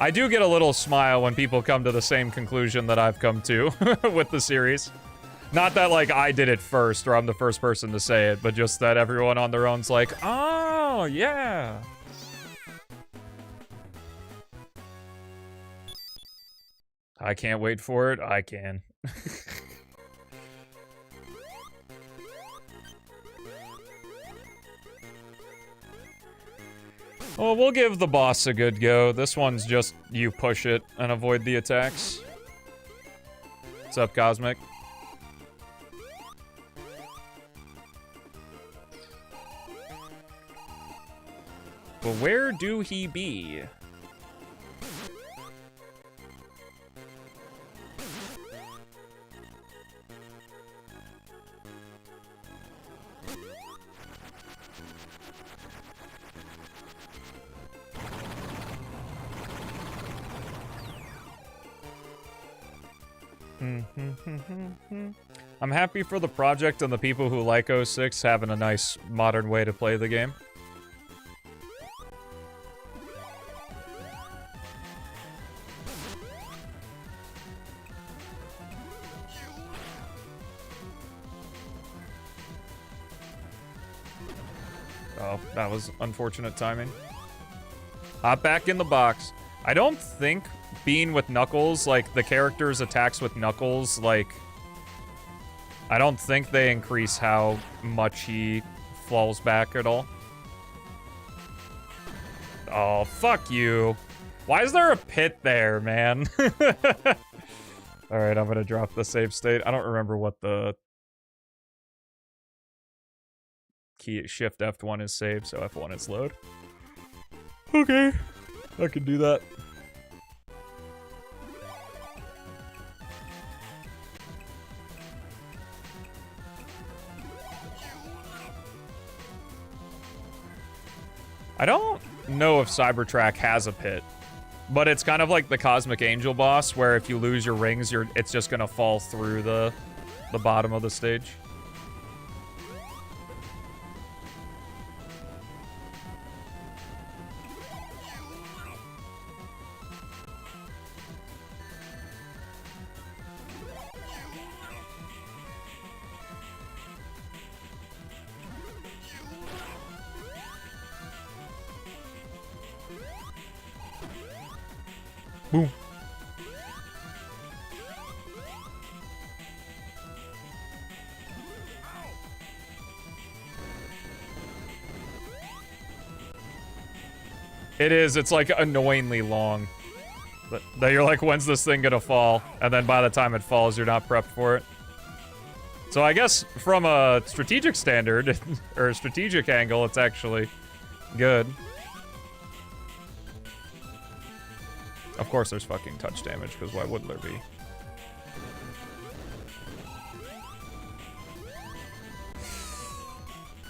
A: I do get a little smile when people come to the same conclusion that I've come to with the series. Not that, like, I did it first, or I'm the first person to say it, but just that everyone on their own's like, oh, yeah. I can't wait for it. I can. Well, we'll give the boss a good go. This one's just you push it and avoid the attacks. What's up, Cosmic? But where do he be? I'm happy for the project and the people who like 06 having a nice modern way to play the game. Oh, that was unfortunate timing. Hop back in the box. I don't think being with Knuckles, like, the character's attacks with Knuckles, like, I don't think they increase how much he falls back at all. Oh, fuck you. Why is there a pit there, man? Alright, I'm gonna drop the save state. I don't remember what the key shift F1 is save, so F1 is load. Okay, I can do that. I don't know if Cybertrack has a pit, but it's kind of like the Cosmic Angel boss, where if you lose your rings, it's just gonna fall through the bottom of the stage. Boom. It is. It's like annoyingly long. That you're like, when's this thing gonna fall? And then by the time it falls, you're not prepped for it. So I guess from a strategic standard, or a strategic angle, it's actually good. Of course there's fucking touch damage, because why wouldn't there be?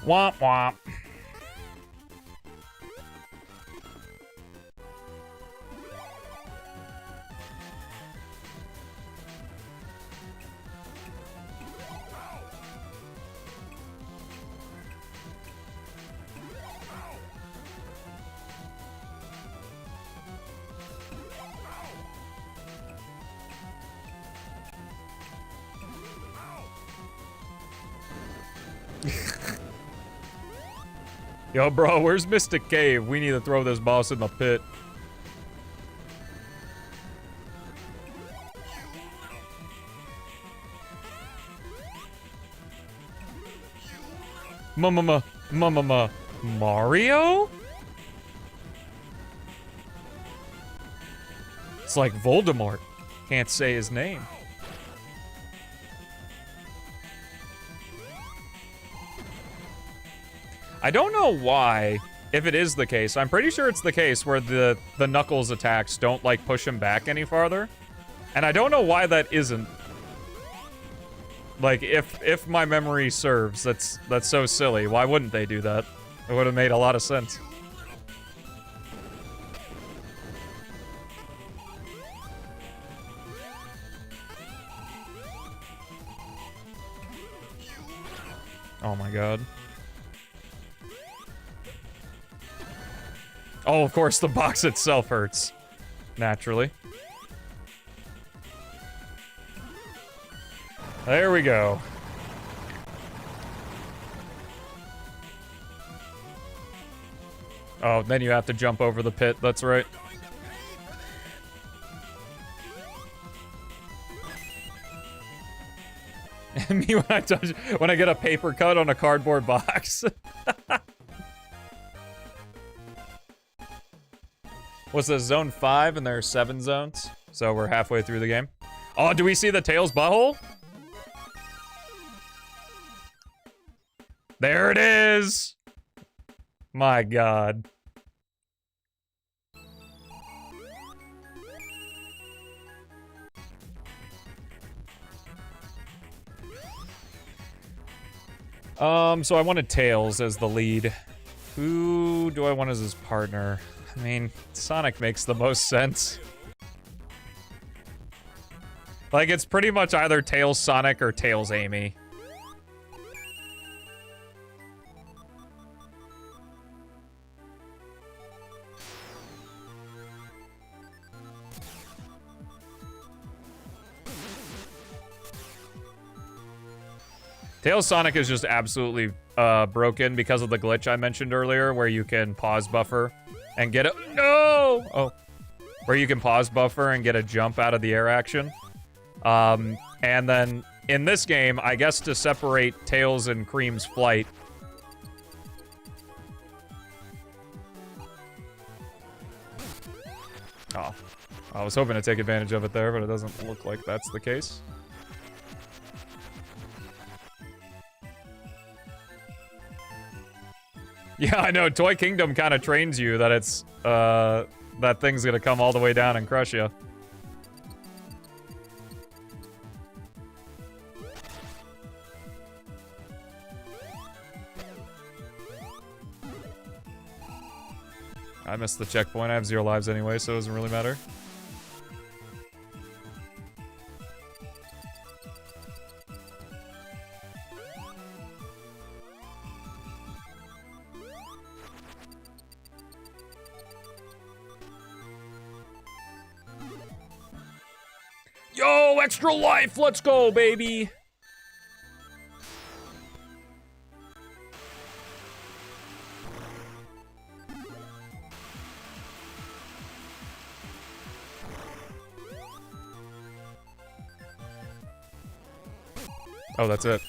A: Womp womp. Yo, bro, where's Mystic Cave? We need to throw this boss in the pit. Mario? It's like Voldemort. Can't say his name. I don't know why, if it is the case. I'm pretty sure it's the case where the Knuckles attacks don't, like, push him back any farther. And I don't know why that isn't. Like, if my memory serves, that's so silly. Why wouldn't they do that? It would have made a lot of sense. Oh my god. Oh, of course, the box itself hurts. Naturally. There we go. Oh, then you have to jump over the pit, that's right. Me when I get a paper cut on a cardboard box. What's this, zone 5, and there are 7 zones? So we're halfway through the game. Oh, do we see the Tails butthole? There it is! My god. So I wanted Tails as the lead. Who do I want as his partner? I mean, Sonic makes the most sense. Like, it's pretty much either Tails Sonic or Tails Amy. Tails Sonic is just absolutely broken because of the glitch I mentioned earlier, where you can pause buffer and get it. No! Oh. where you can pause buffer and get a jump out of the air action. And then in this game, I guess to separate Tails and Cream's flight. Oh, I was hoping to take advantage of it there, but it doesn't look like that's the case. Yeah, I know. Toy Kingdom kind of trains you that it's, that thing's gonna come all the way down and crush you. I missed the checkpoint. I have 0 lives anyway, so it doesn't really matter. Yo, extra life! Let's go, baby! Oh, that's it.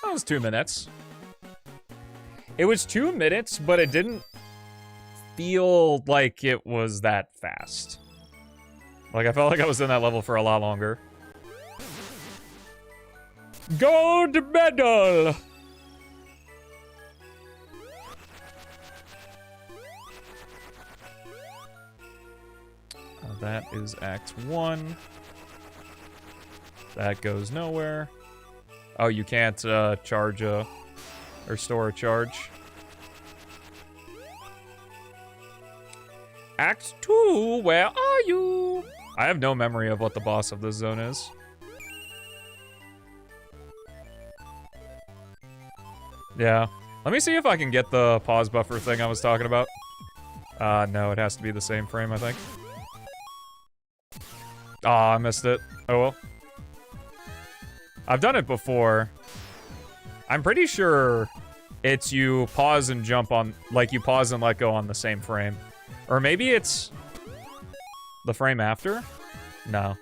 A: That was 2 minutes. It was 2 minutes, but it didn't feel like it was that fast. Like, I felt like I was in that level for a lot longer. Gold medal! That is Act 1. That goes nowhere. Oh, you can't charge or store a charge. Act 2, where are you? I have no memory of what the boss of this zone is. Yeah. Let me see if I can get the pause buffer thing I was talking about. No, it has to be the same frame, I think. Aw, I missed it. Oh well. I've done it before. I'm pretty sure it's you pause and jump on, like you pause and let go on the same frame. Or maybe it's the frame after? No.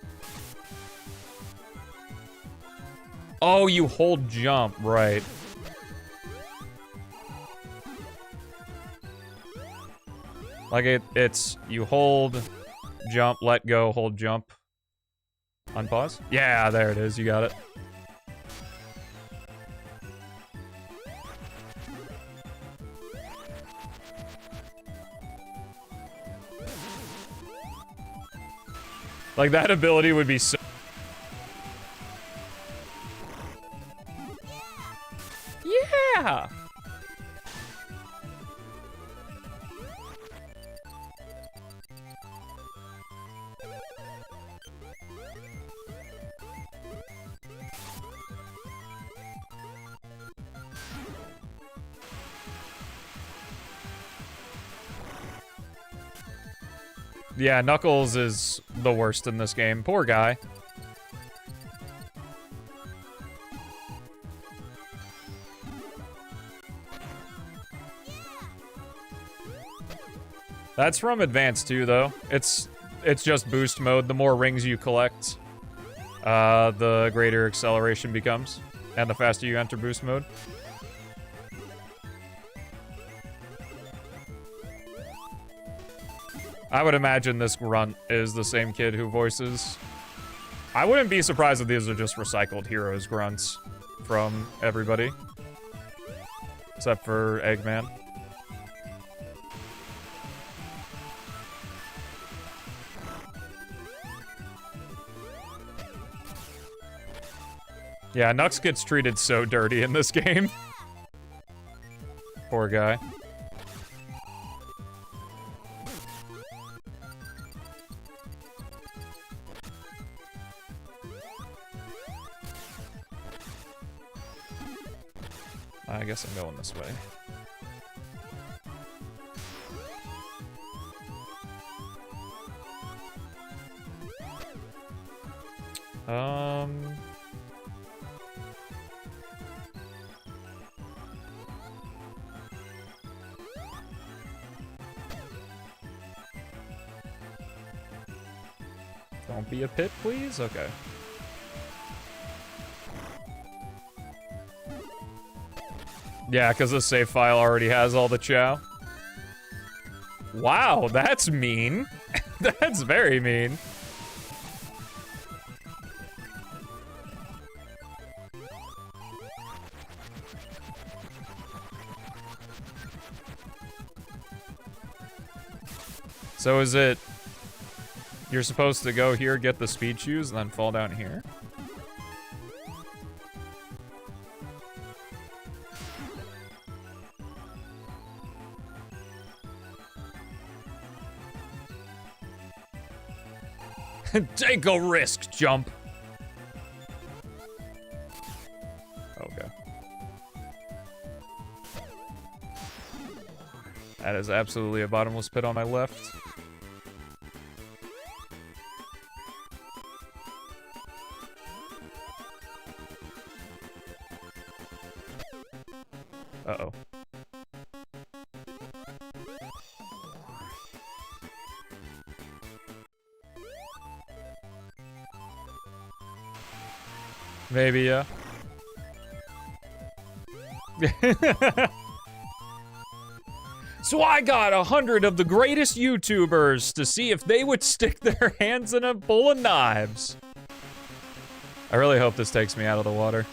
A: Oh, you hold jump, right. Like it's you hold, jump, let go, hold jump. Unpause? Yeah, there it is, you got it. Like, that ability would be so... Yeah! Yeah, Knuckles is the worst in this game. Poor guy. That's from Advanced too, though. It's just boost mode. The more rings you collect, the greater acceleration becomes, and the faster you enter boost mode. I would imagine this grunt is the same kid who voices. I wouldn't be surprised if these are just recycled Heroes grunts from everybody. Except for Eggman. Yeah, Nux gets treated so dirty in this game. Poor guy. I guess I'm going this way. Don't be a pit, please? Okay. Yeah, because the save file already has all the chow. Wow, that's mean. That's very mean. So is it... You're supposed to go here, get the speed shoes, and then fall down here? Take a risk, jump. Okay. That is absolutely a bottomless pit on my left. Uh-oh. Maybe, yeah. So I got 100 of the greatest YouTubers to see if they would stick their hands in a bowl of knives. I really hope this takes me out of the water.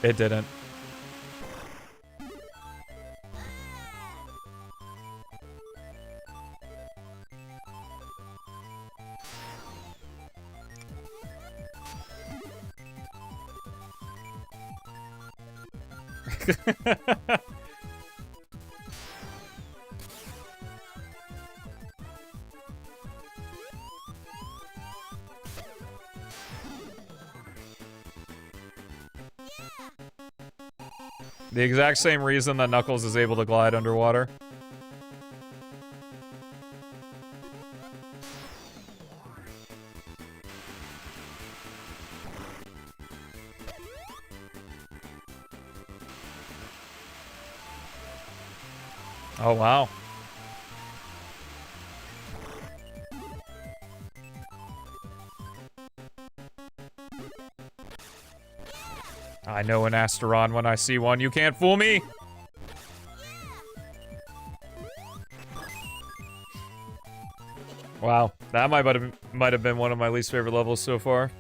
A: It didn't. The exact same reason that Knuckles is able to glide underwater. Oh, wow. I know an Asteron when I see one. You can't fool me. Wow, that might have been one of my least favorite levels so far.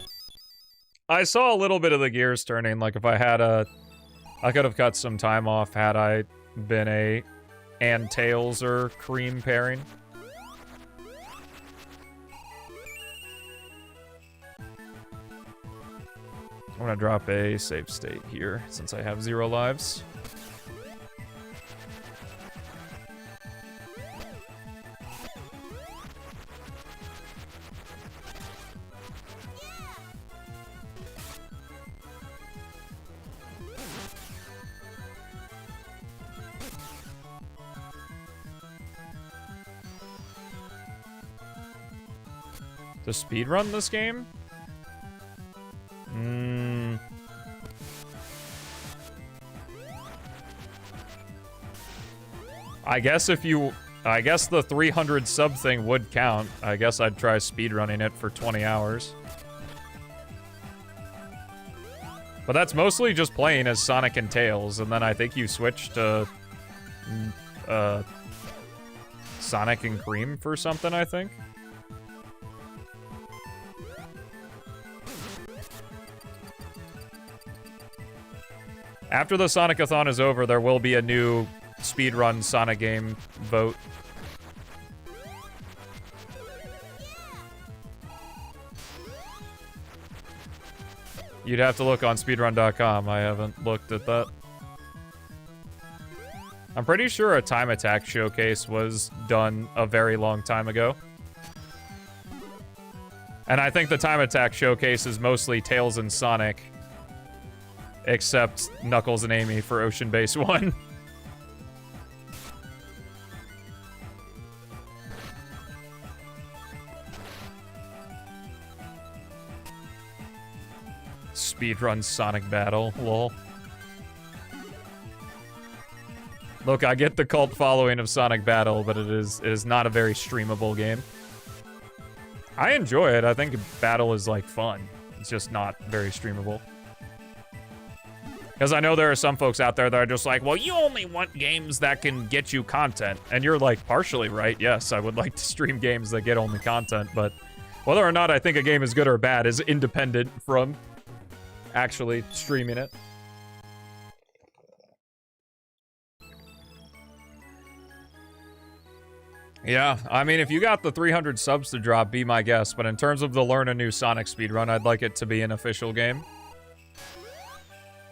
A: I saw a little bit of the gears turning. Like if I had I could have cut some time off had I been a and Tails or Cream pairing. I'm gonna drop a save state here since I have 0 lives. To speedrun this game? I guess I guess the 300 sub thing would count. I guess I'd try speedrunning it for 20 hours. But that's mostly just playing as Sonic and Tails, and then I think you switch to Sonic and Cream for something, I think. After the Sonic-A-Thon is over, there will be a new speedrun Sonic game vote. You'd have to look on speedrun.com. I haven't looked at that. I'm pretty sure a time attack showcase was done a very long time ago. And I think the time attack showcase is mostly Tails and Sonic. Except Knuckles and Amy for Ocean Base 1. Speedrun Sonic Battle, lol. Look, I get the cult following of Sonic Battle, but it is not a very streamable game. I enjoy it. I think battle is, like, fun. It's just not very streamable. Because I know there are some folks out there that are just like, well, you only want games that can get you content. And you're, like, partially right. Yes, I would like to stream games that get only content, but whether or not I think a game is good or bad is independent from actually streaming it. Yeah, I mean, if you got the 300 subs to drop, be my guest. But in terms of the learn a new Sonic speedrun, I'd like it to be an official game.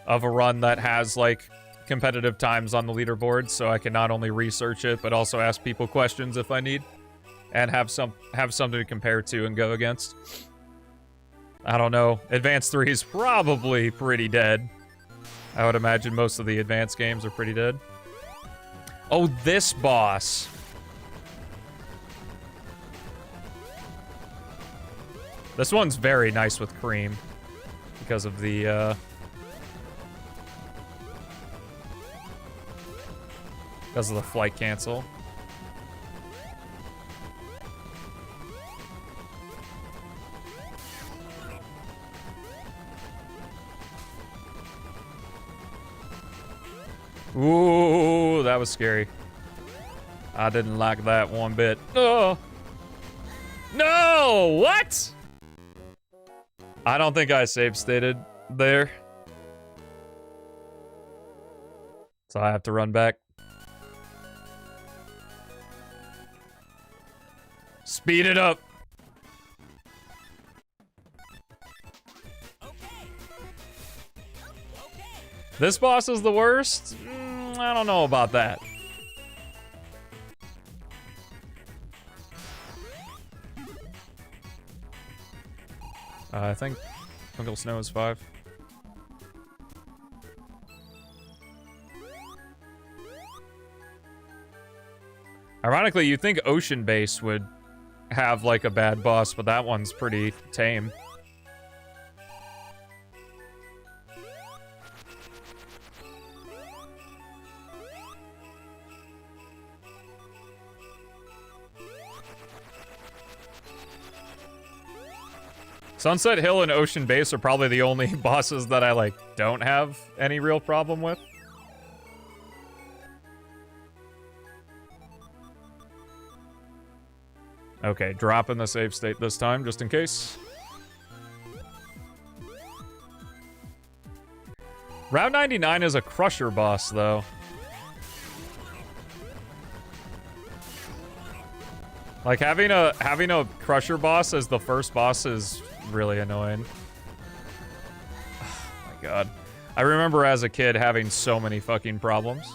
A: Of a run that has, like, competitive times on the leaderboard, so I can not only research it, but also ask people questions if I need. And have something to compare to and go against. I don't know. Advance 3 is probably pretty dead. I would imagine most of the Advance games are pretty dead. Oh, this boss. This one's very nice with Cream. Because of the, because of the flight cancel. Ooh, that was scary. I didn't like that one bit. Oh. No! What? I don't think I save stated there. So I have to run back. Speed it up. This boss is the worst? I don't know about that. I think Twinkle Snow is 5. Ironically, you'd think Ocean Base would have, like, a bad boss, but that one's pretty tame. Sunset Hill and Ocean Base are probably the only bosses that I, like, don't have any real problem with. Okay, drop in the save state this time, just in case. Route 99 is a Crusher boss, though. Like, having a Crusher boss as the first boss is really annoying. Oh my god. I remember as a kid having so many fucking problems.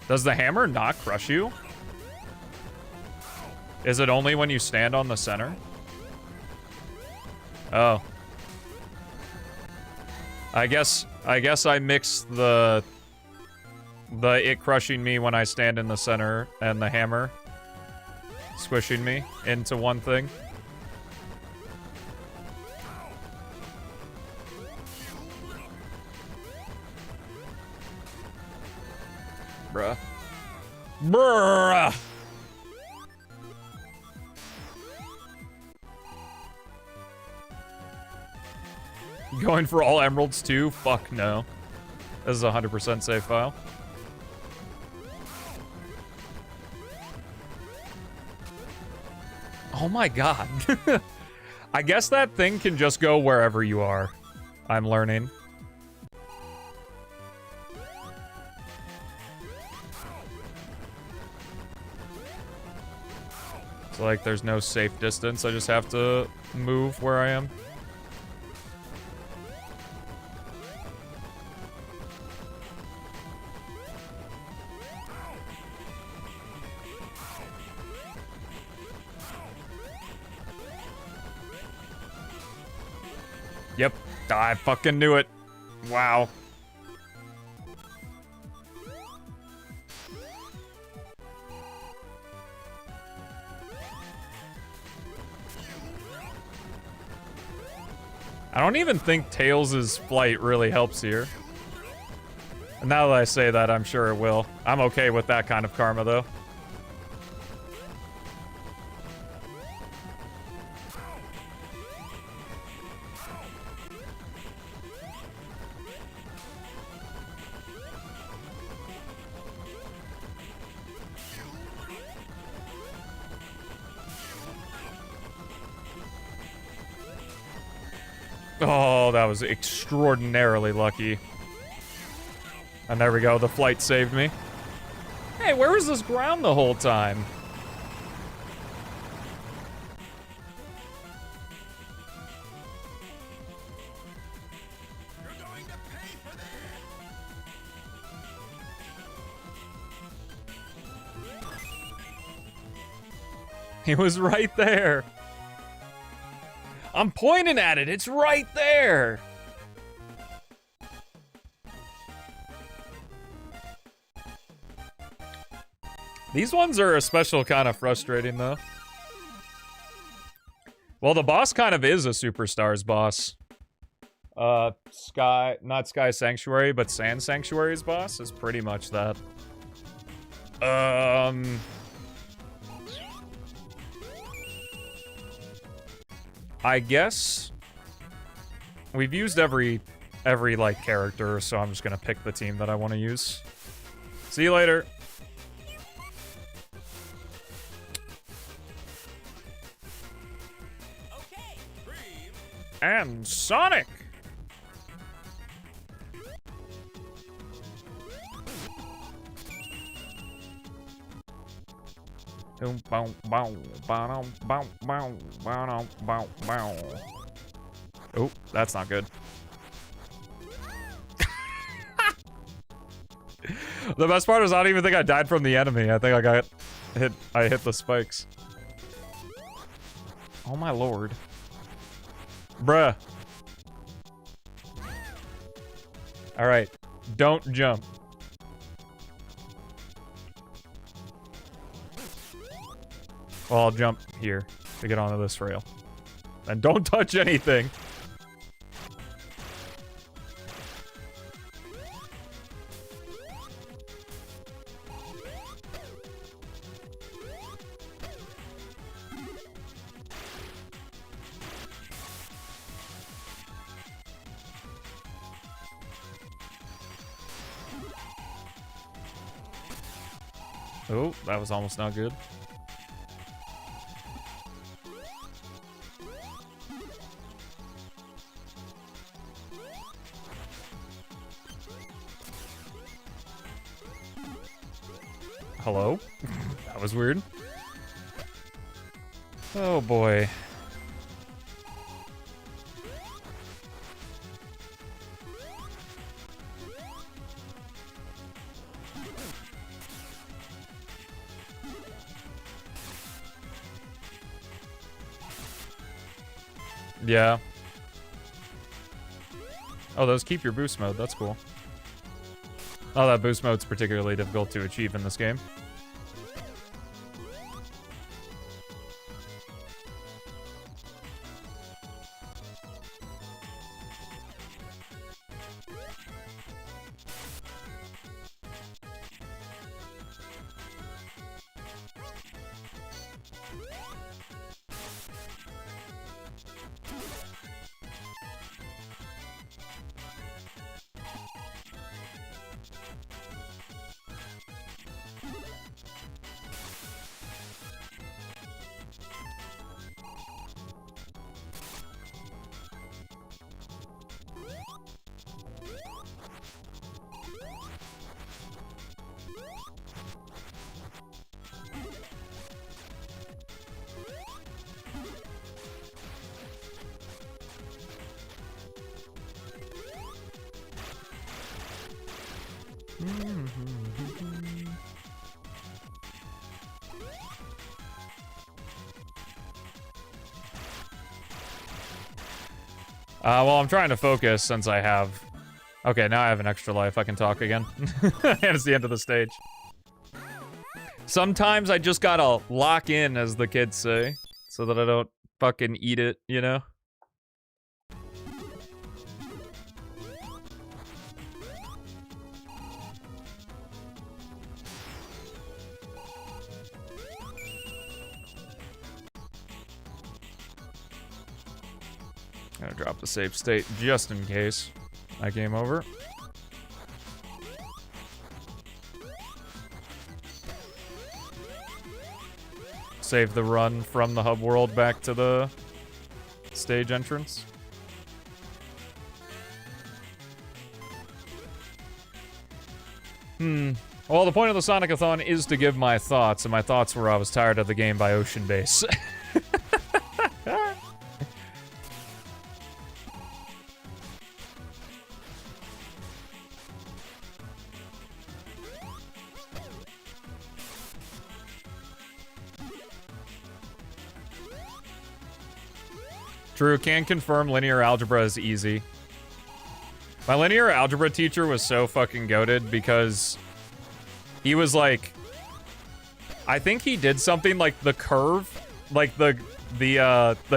A: Does the hammer not crush you? Is it only when you stand on the center? Oh. I guess I mix the it crushing me when I stand in the center and the hammer squishing me into one thing. Bruh. Bruh! Going for all emeralds too? Fuck no. This is a 100% save file. Oh my god. I guess that thing can just go wherever you are. I'm learning. So, like, there's no safe distance. I just have to move where I am. Yep, I fucking knew it. Wow. I don't even think Tails' flight really helps here. Now that I say that, I'm sure it will. I'm okay with that kind of karma, though. Oh, that was extraordinarily lucky. And there we go, the flight saved me. Hey, where was this ground the whole time?
D: You're going to pay for that!
A: He was right there. I'm pointing at it, it's right there. These ones are a special kind of frustrating, though. Well, the boss kind of is a Superstars boss. Not Sky Sanctuary, but Sand Sanctuary's boss is pretty much that. I guess we've used every like character, so I'm just gonna pick the team that I want to use. See you later. And Sonic! Oh, that's not good. The best part is I don't even think I died from the enemy. I think I got hit. I hit the spikes. Oh my lord. Bruh. Alright. Don't jump. Well, I'll jump here to get onto this rail. And don't touch anything. Oh, that was almost not good. Hello? That was weird. Oh boy. Yeah. Oh, those keep your boost mode. That's cool. Oh, that boost mode's particularly difficult to achieve in this game. Well, I'm trying to focus since I have... Okay, now I have an extra life. I can talk again. And it's the end of the stage. Sometimes I just gotta lock in, as the kids say, so that I don't fucking eat it, you know? Gonna drop the save state just in case. That game over. Save the run from the hub world back to the stage entrance. Well, the point of the Sonic-A-Thon is to give my thoughts, and my thoughts were I was tired of the game by Ocean Base. True, can confirm linear algebra is easy. My linear algebra teacher was so fucking goated because he was like, I think he did something like the curve, like the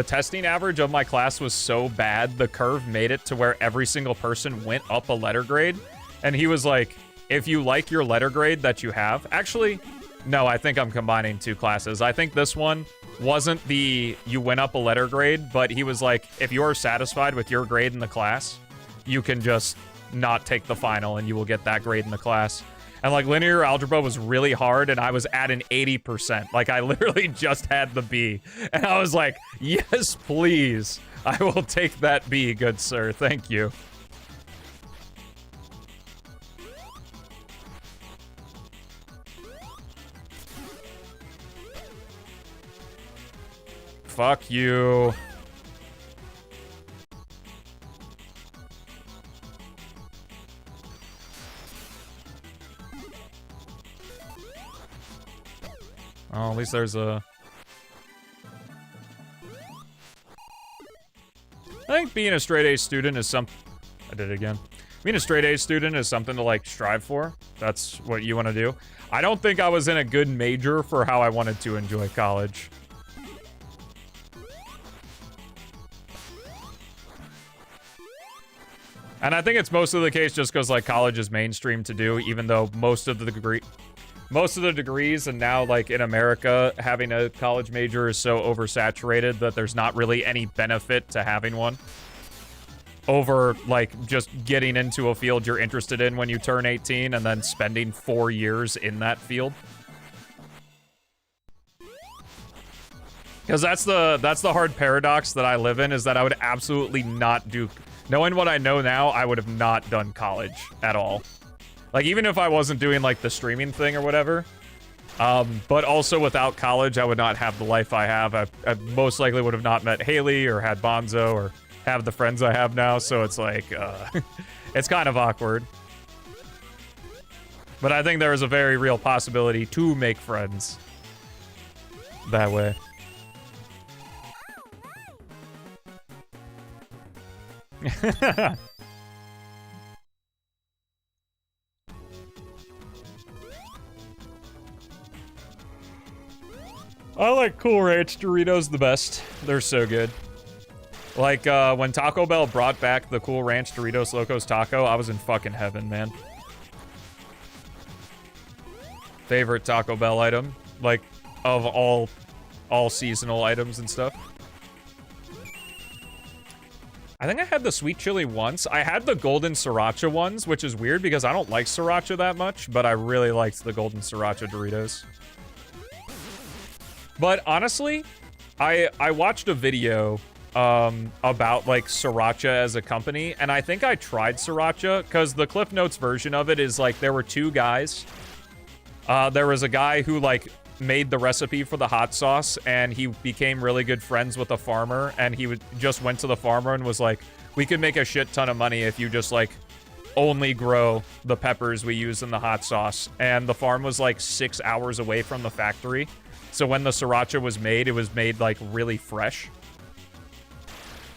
A: testing average of my class was so bad, the curve made it to where every single person went up a letter grade. And he was like, if you like your letter grade that you have, actually, no, I think I'm combining two classes. I think this one wasn't the you went up a letter grade, but he was like, if you're satisfied with your grade in the class, you can just not take the final and you will get that grade in the class. And like linear algebra was really hard and I was at an 80%. Like I literally just had the B. And I was like, yes, please. I will take that B, good sir. Thank you. Fuck you. Oh, at least there's a... I think being a straight A student is some... I did it again. Being a straight A student is something to, like, strive for. That's what you want to do. I don't think I was in a good major for how I wanted to enjoy college. And I think it's mostly the case just because, like, college is mainstream to do, even though most of the degrees and now, like, in America, having a college major is so oversaturated that there's not really any benefit to having one over, like, just getting into a field you're interested in when you turn 18 and then spending 4 years in that field. Because that's the hard paradox that I live in, is that I would absolutely not do... Knowing what I know now, I would have not done college at all. Like, even if I wasn't doing, like, the streaming thing or whatever. But also without college, I would not have the life I have. I most likely would have not met Haley or had Bonzo or have the friends I have now. So it's like, it's kind of awkward. But I think there is a very real possibility to make friends that way. I like Cool Ranch Doritos the best. They're so good. Like, when Taco Bell brought back the Cool Ranch Doritos Locos Taco, I was in fucking heaven, man. Favorite Taco Bell item, like, of all seasonal items and stuff. I think I had the sweet chili once. I had the golden sriracha ones, which is weird because I don't like sriracha that much, but I really liked the golden sriracha Doritos. But honestly, I watched a video about like sriracha as a company, and I think I tried sriracha because the Cliff Notes version of it is like there were two guys. There was a guy who like made the recipe for the hot sauce, and he became really good friends with a farmer, and he just went to the farmer and was like, we could make a shit ton of money if you just like only grow the peppers we use in the hot sauce. And the farm was like 6 hours away from the factory, so when the sriracha was made, it was made like really fresh.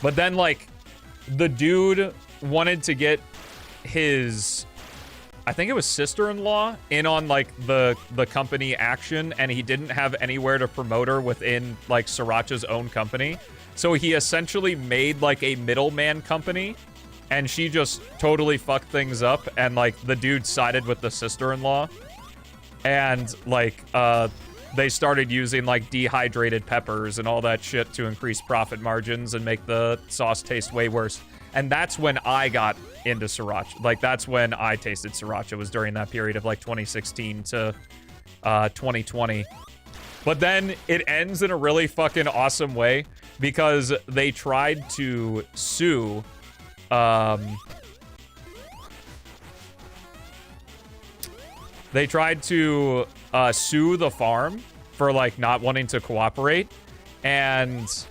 A: But then like the dude wanted to get his, I think it was sister-in-law, in on like the company action, and he didn't have anywhere to promote her within like Sriracha's own company. So he essentially made like a middleman company, and she just totally fucked things up, and like the dude sided with the sister-in-law. And like they started using like dehydrated peppers and all that shit to increase profit margins and make the sauce taste way worse. And that's when I got into sriracha. Like, that's when I tasted sriracha, was during that period of like 2016 to 2020. But then it ends in a really fucking awesome way because they tried to sue sue the farm for like not wanting to cooperate, and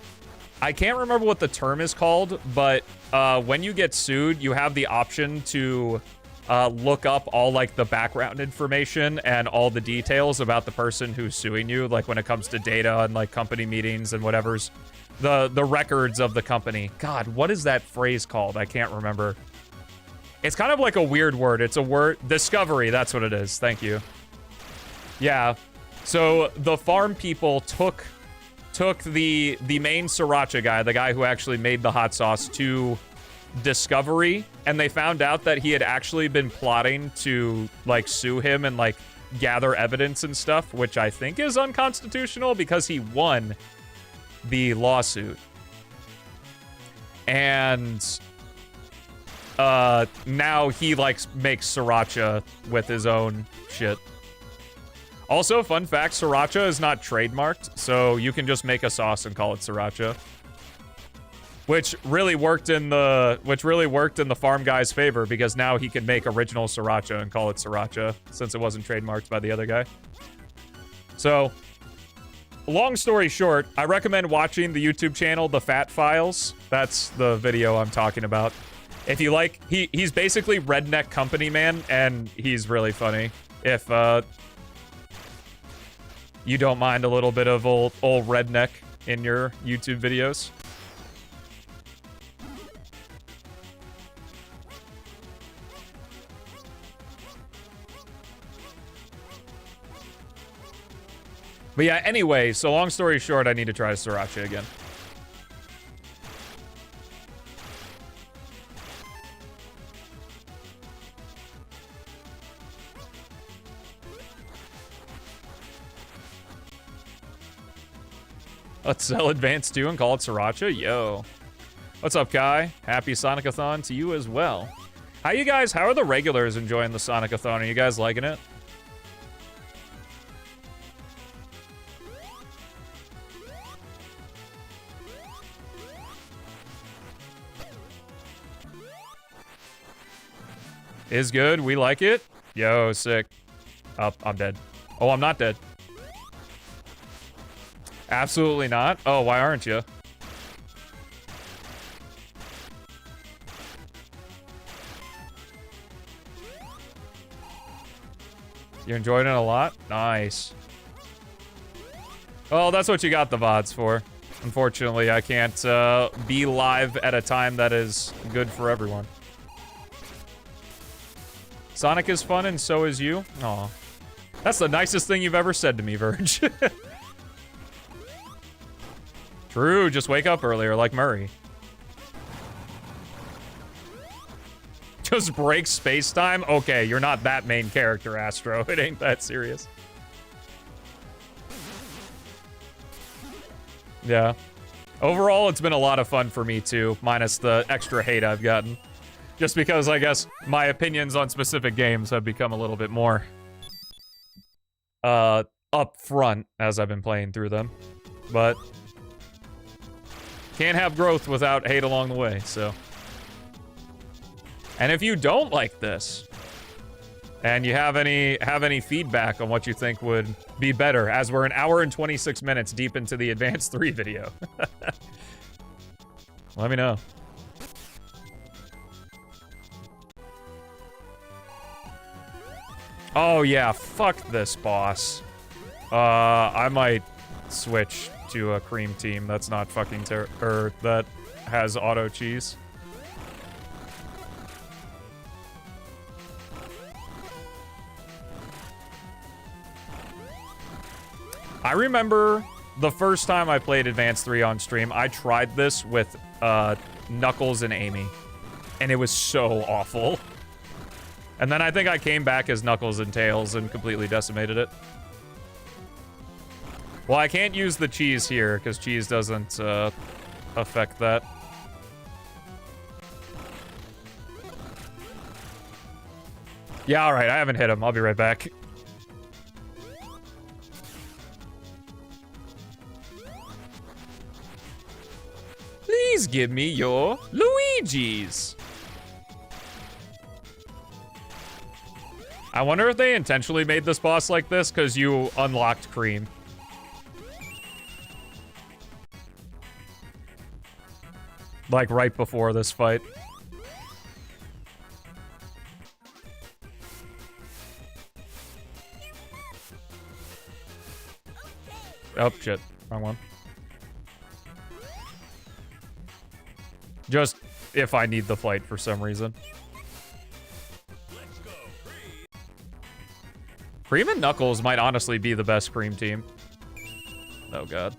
A: I can't remember what the term is called, but when you get sued, you have the option to look up all like the background information and all the details about the person who's suing you, like when it comes to data and like company meetings and whatever's the records of the company. God, what is that phrase called? I can't remember. It's kind of like a weird word. It's a word, discovery, that's what it is. Thank you. Yeah. So the farm people took the main sriracha guy, the guy who actually made the hot sauce, to discovery, and they found out that he had actually been plotting to like sue him and like gather evidence and stuff, which I think is unconstitutional because he won the lawsuit. And now he like makes sriracha with his own shit. Also, fun fact, sriracha is not trademarked, so you can just make a sauce and call it sriracha. Which really worked in the farm guy's favor, because now he can make original sriracha and call it sriracha, since it wasn't trademarked by the other guy. So, long story short, I recommend watching the YouTube channel The Fat Files. That's the video I'm talking about. If you like, he's basically redneck company man, and he's really funny. If you don't mind a little bit of old redneck in your YouTube videos. But yeah, anyway, so long story short, I need to try sriracha again. Let's sell Advanced 2 and call it sriracha. Yo. What's up, Kai? Happy Sonic-A-Thon to you as well. How are the regulars enjoying the Sonic-A-Thon? Are you guys liking it? Is good. We like it. Yo, sick. Oh, I'm dead. Oh, I'm not dead. Absolutely not. Oh, why aren't you? You're enjoying it a lot? Nice. Well, that's what you got the VODs for. Unfortunately, I can't be live at a time that is good for everyone. Sonic is fun and so is you. Aw. That's the nicest thing you've ever said to me, Verge. True, just wake up earlier like Murray. Just break space-time? Okay, you're not that main character, Astro. It ain't that serious. Yeah. Overall, it's been a lot of fun for me, too, minus the extra hate I've gotten. Just because, I guess, my opinions on specific games have become a little bit more upfront as I've been playing through them. But can't have growth without hate along the way, so. And if you don't like this, and you have any feedback on what you think would be better, as we're an hour and 26 minutes deep into the Advanced 3 video, let me know. Oh yeah, fuck this boss. I might switch to a cream team that's not fucking that has auto cheese. I remember the first time I played Advanced 3 on stream, I tried this with Knuckles and Amy, and it was so awful. And then I think I came back as Knuckles and Tails and completely decimated it. Well, I can't use the cheese here, because cheese doesn't affect that. Yeah, alright, I haven't hit him. I'll be right back. Please give me your Luigi's. I wonder if they intentionally made this boss like this because you unlocked Cream. Like right before this fight. Oh, shit. Wrong one. Just if I need the fight for some reason. Cream and Knuckles might honestly be the best Cream team. Oh, God.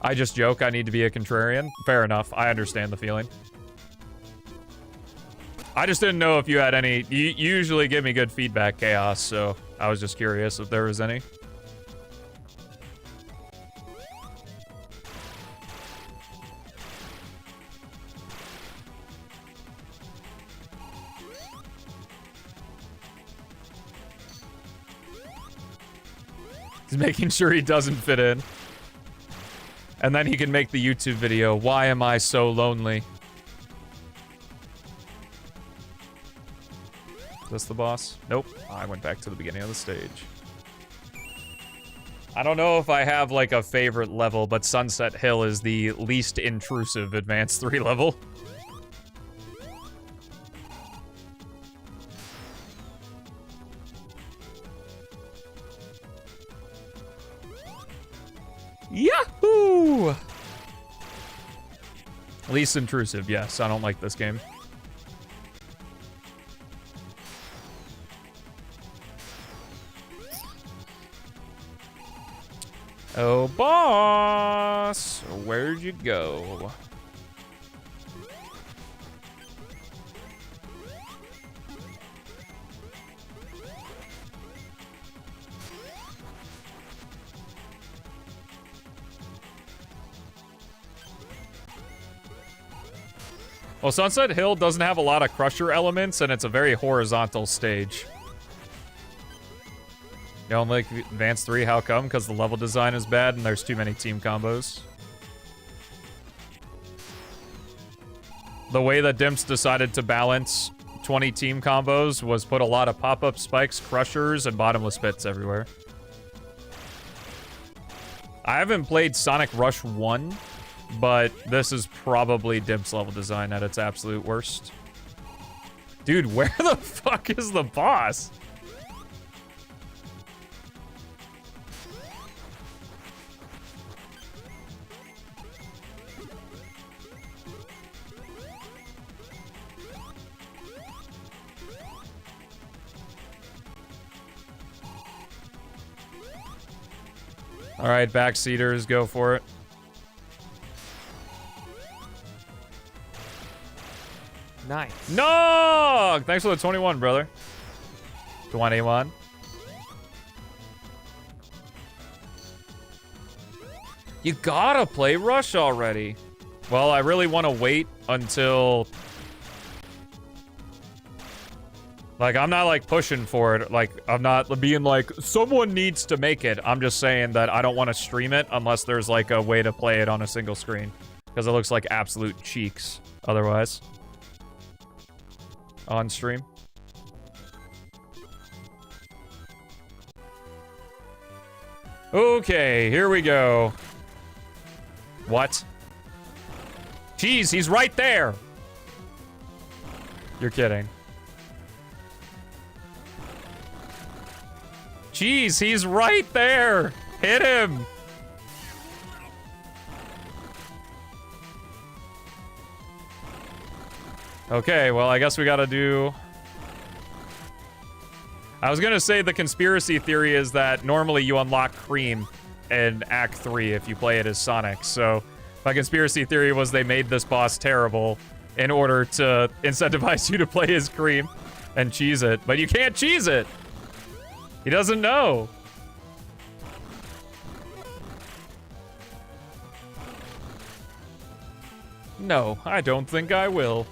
A: I just joke I need to be a contrarian. Fair enough. I understand the feeling. I just didn't know if you had any... You usually give me good feedback, Chaos, so I was just curious if there was any. He's making sure he doesn't fit in. And then he can make the YouTube video, Why Am I So Lonely? Is this the boss? Nope. I went back to the beginning of the stage. I don't know if I have like a favorite level, but Sunset Hill is the least intrusive Advanced 3 level. Yahoo! Least intrusive, yes. I don't like this game. Oh, boss! Where'd you go? Well, Sunset Hill doesn't have a lot of crusher elements, and it's a very horizontal stage. You don't like Advanced 3? How come? Because the level design is bad and there's too many team combos. The way that Dimps decided to balance 20 team combos was put a lot of pop-up spikes, crushers, and bottomless pits everywhere. I haven't played Sonic Rush 1, but this is probably Dimps level design at its absolute worst. Dude, where the fuck is the boss? All right, backseaters, go for it.
G: Nice.
A: No! Thanks for the 21, brother. 21. You gotta play Rush already. Well, I really want to wait until... Like, I'm not, like, pushing for it. Like, I'm not being like, someone needs to make it. I'm just saying that I don't want to stream it unless there's, like, a way to play it on a single screen. Because it looks like absolute cheeks otherwise. On stream. Okay, here we go. What? Jeez, he's right there! You're kidding. Jeez, he's right there! Hit him! Okay, well, I guess we gotta do... I was gonna say the conspiracy theory is that normally you unlock Cream in Act 3 if you play it as Sonic, so my conspiracy theory was they made this boss terrible in order to incentivize you to play as Cream and cheese it. But you can't cheese it. He doesn't know. No, I don't think I will.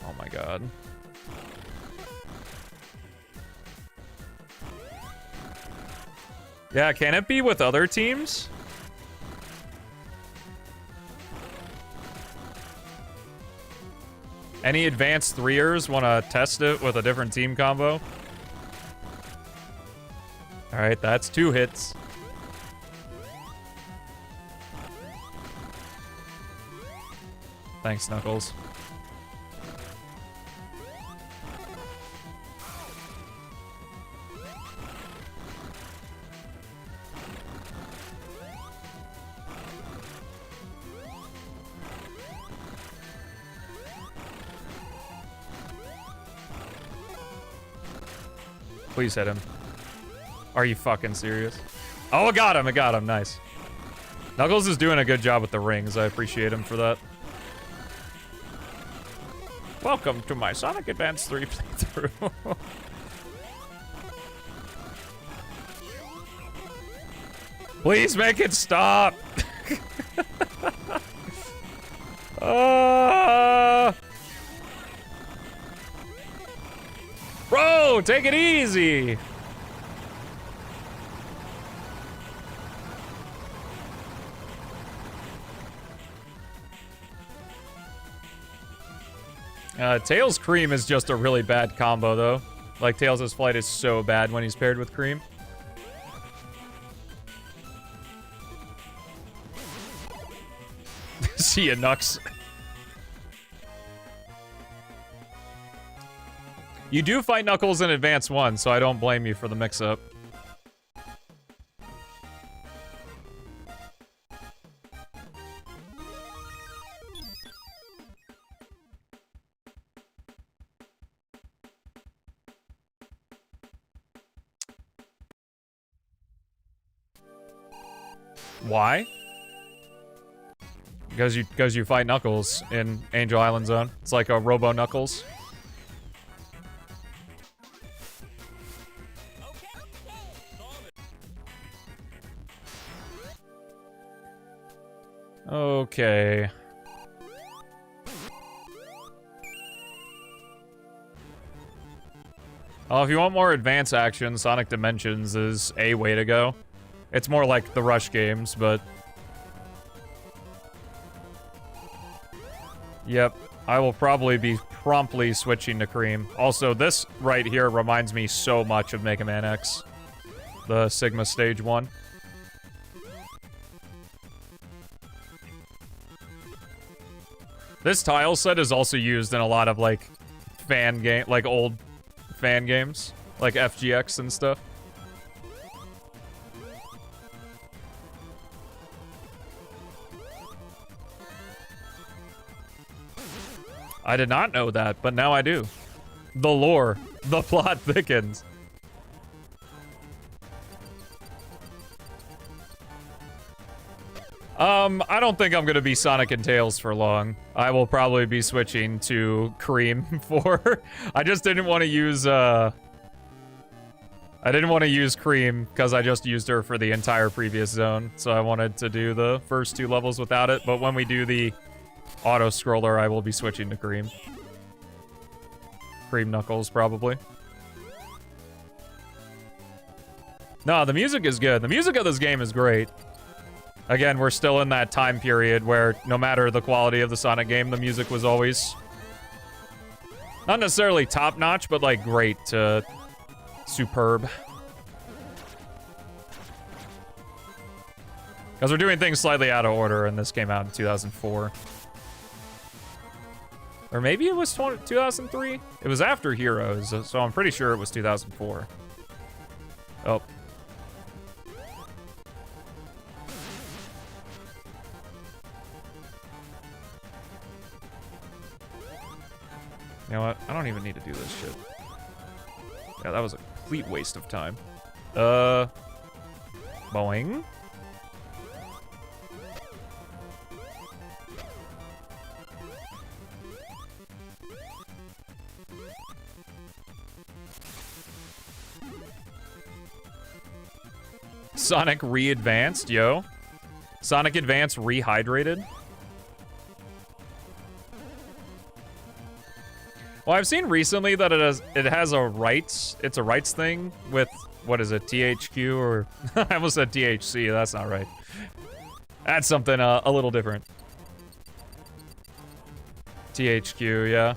A: Oh my god. Yeah, can it be with other teams? Any advanced threers want to test it with a different team combo? Alright, that's 2 hits. Thanks, Knuckles. Please hit him. Are you fucking serious? Oh, it got him. It got him. Nice. Knuckles is doing a good job with the rings. I appreciate him for that. Welcome to my Sonic Advance 3 playthrough. Please make it stop. Bro, take it easy. Tails Cream is just a really bad combo, though. Like, Tails' flight is so bad when he's paired with Cream. See ya, Nux. You do fight Knuckles in Advance 1, so I don't blame you for the mix-up. Why? Because you fight Knuckles in Angel Island Zone. It's like a Robo Knuckles. Okay. Oh, if you want more advanced action, Sonic Dimensions is a way to go. It's more like the Rush games, but... Yep, I will probably be promptly switching to Cream. Also, this right here reminds me so much of Mega Man X. The Sigma Stage 1. This tile set is also used in a lot of, like, old fan games. Like FGX and stuff. I did not know that, but now I do. The lore. The plot thickens. I don't think I'm gonna be Sonic and Tails for long. I will probably be switching to Cream for... I just didn't want to use, I didn't want to use Cream, because I just used her for the entire previous zone. So I wanted to do the first 2 levels without it, but when we do the auto-scroller, I will be switching to Cream. Cream Knuckles, probably. No, the music is good. The music of this game is great. Again, we're still in that time period where no matter the quality of the Sonic game, the music was always... not necessarily top-notch, but, like, great to superb. Because we're doing things slightly out of order, and this came out in 2004. Or maybe it was 2003? It was after Heroes, so I'm pretty sure it was 2004. Oh. You know what? I don't even need to do this shit. Yeah, that was a complete waste of time. Boing. Sonic re-advanced, yo. Sonic Advance rehydrated. Well, I've seen recently that it has a rights. It's a rights thing with, what is it, THQ or I almost said THC. That's not right. That's something a little different. THQ, yeah.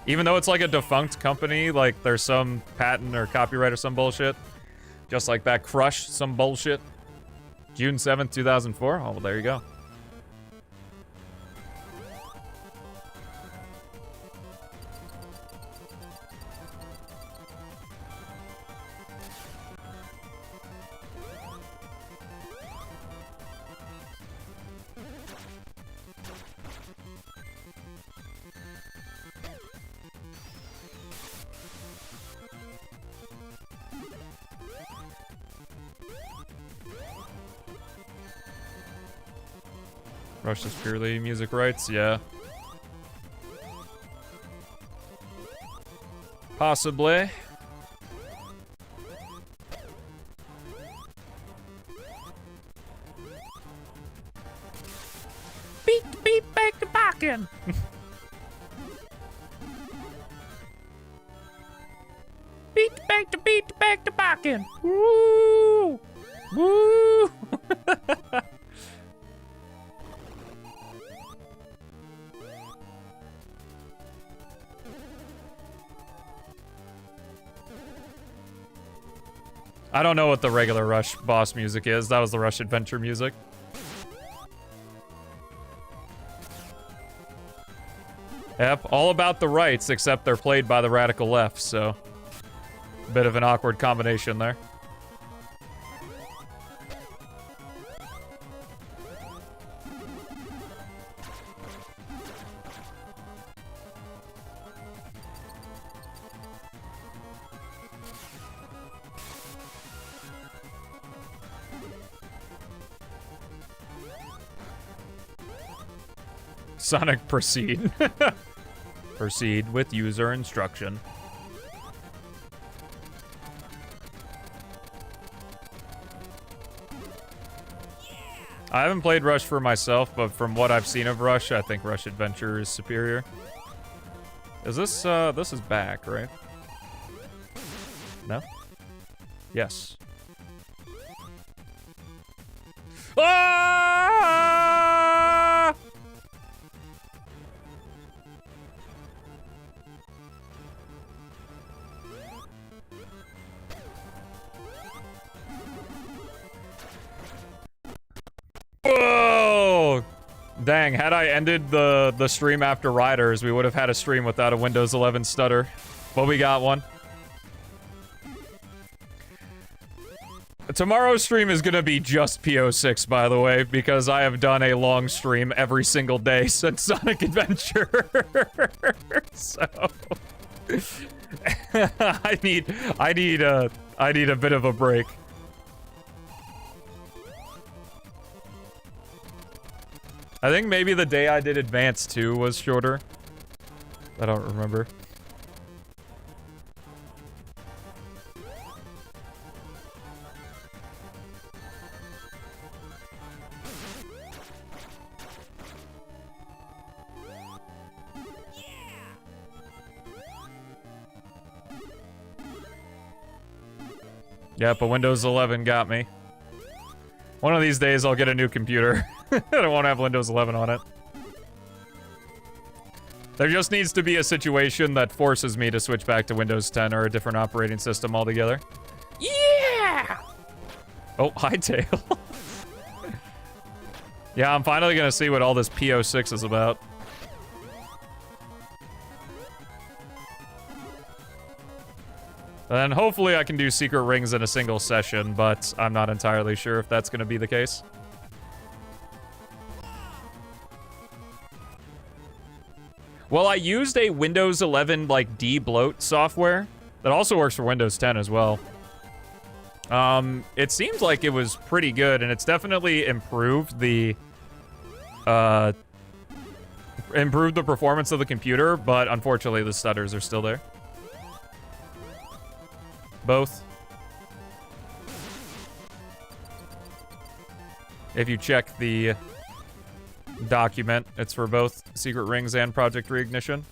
A: Even though it's like a defunct company, like there's some patent or copyright or some bullshit. Just like that Crush, some bullshit. June 7th, 2004. Oh, well, there you go. Rush is purely music rights, yeah. Possibly. Beat, back the backin'. beat, back the backin'. Woo! Woo! I don't know what the regular Rush boss music is. That was the Rush Adventure music. Yep, all about the rights, except they're played by the radical left, so... Bit of an awkward combination there. Sonic, proceed. Proceed with user instruction. I haven't played Rush for myself, but from what I've seen of Rush, I think Rush Adventure is superior. Is this, this is back, right? No? Yes. Ah! Whoa! Dang, had I ended the stream after Riders, we would have had a stream without a Windows 11 stutter. But we got one. Tomorrow's stream is gonna be just PO6, by the way, because I have done a long stream every single day since Sonic Adventure. So... I need a bit of a break. I think maybe the day I did Advance 2 was shorter. I don't remember. Yeah, but Windows 11 got me. One of these days I'll get a new computer. I don't want to have Windows 11 on it. There just needs to be a situation that forces me to switch back to Windows 10 or a different operating system altogether. Yeah! Oh, hightail. Yeah, I'm finally gonna see what all this PO6 is about. And hopefully I can do secret rings in a single session, but I'm not entirely sure if that's gonna be the case. Well, I used a Windows 11, like, de-bloat software that also works for Windows 10 as well. It seems like it was pretty good, and it's definitely improved the performance of the computer, but unfortunately the stutters are still there. Both. If you check the document, it's for both Secret Rings and Project Reignition.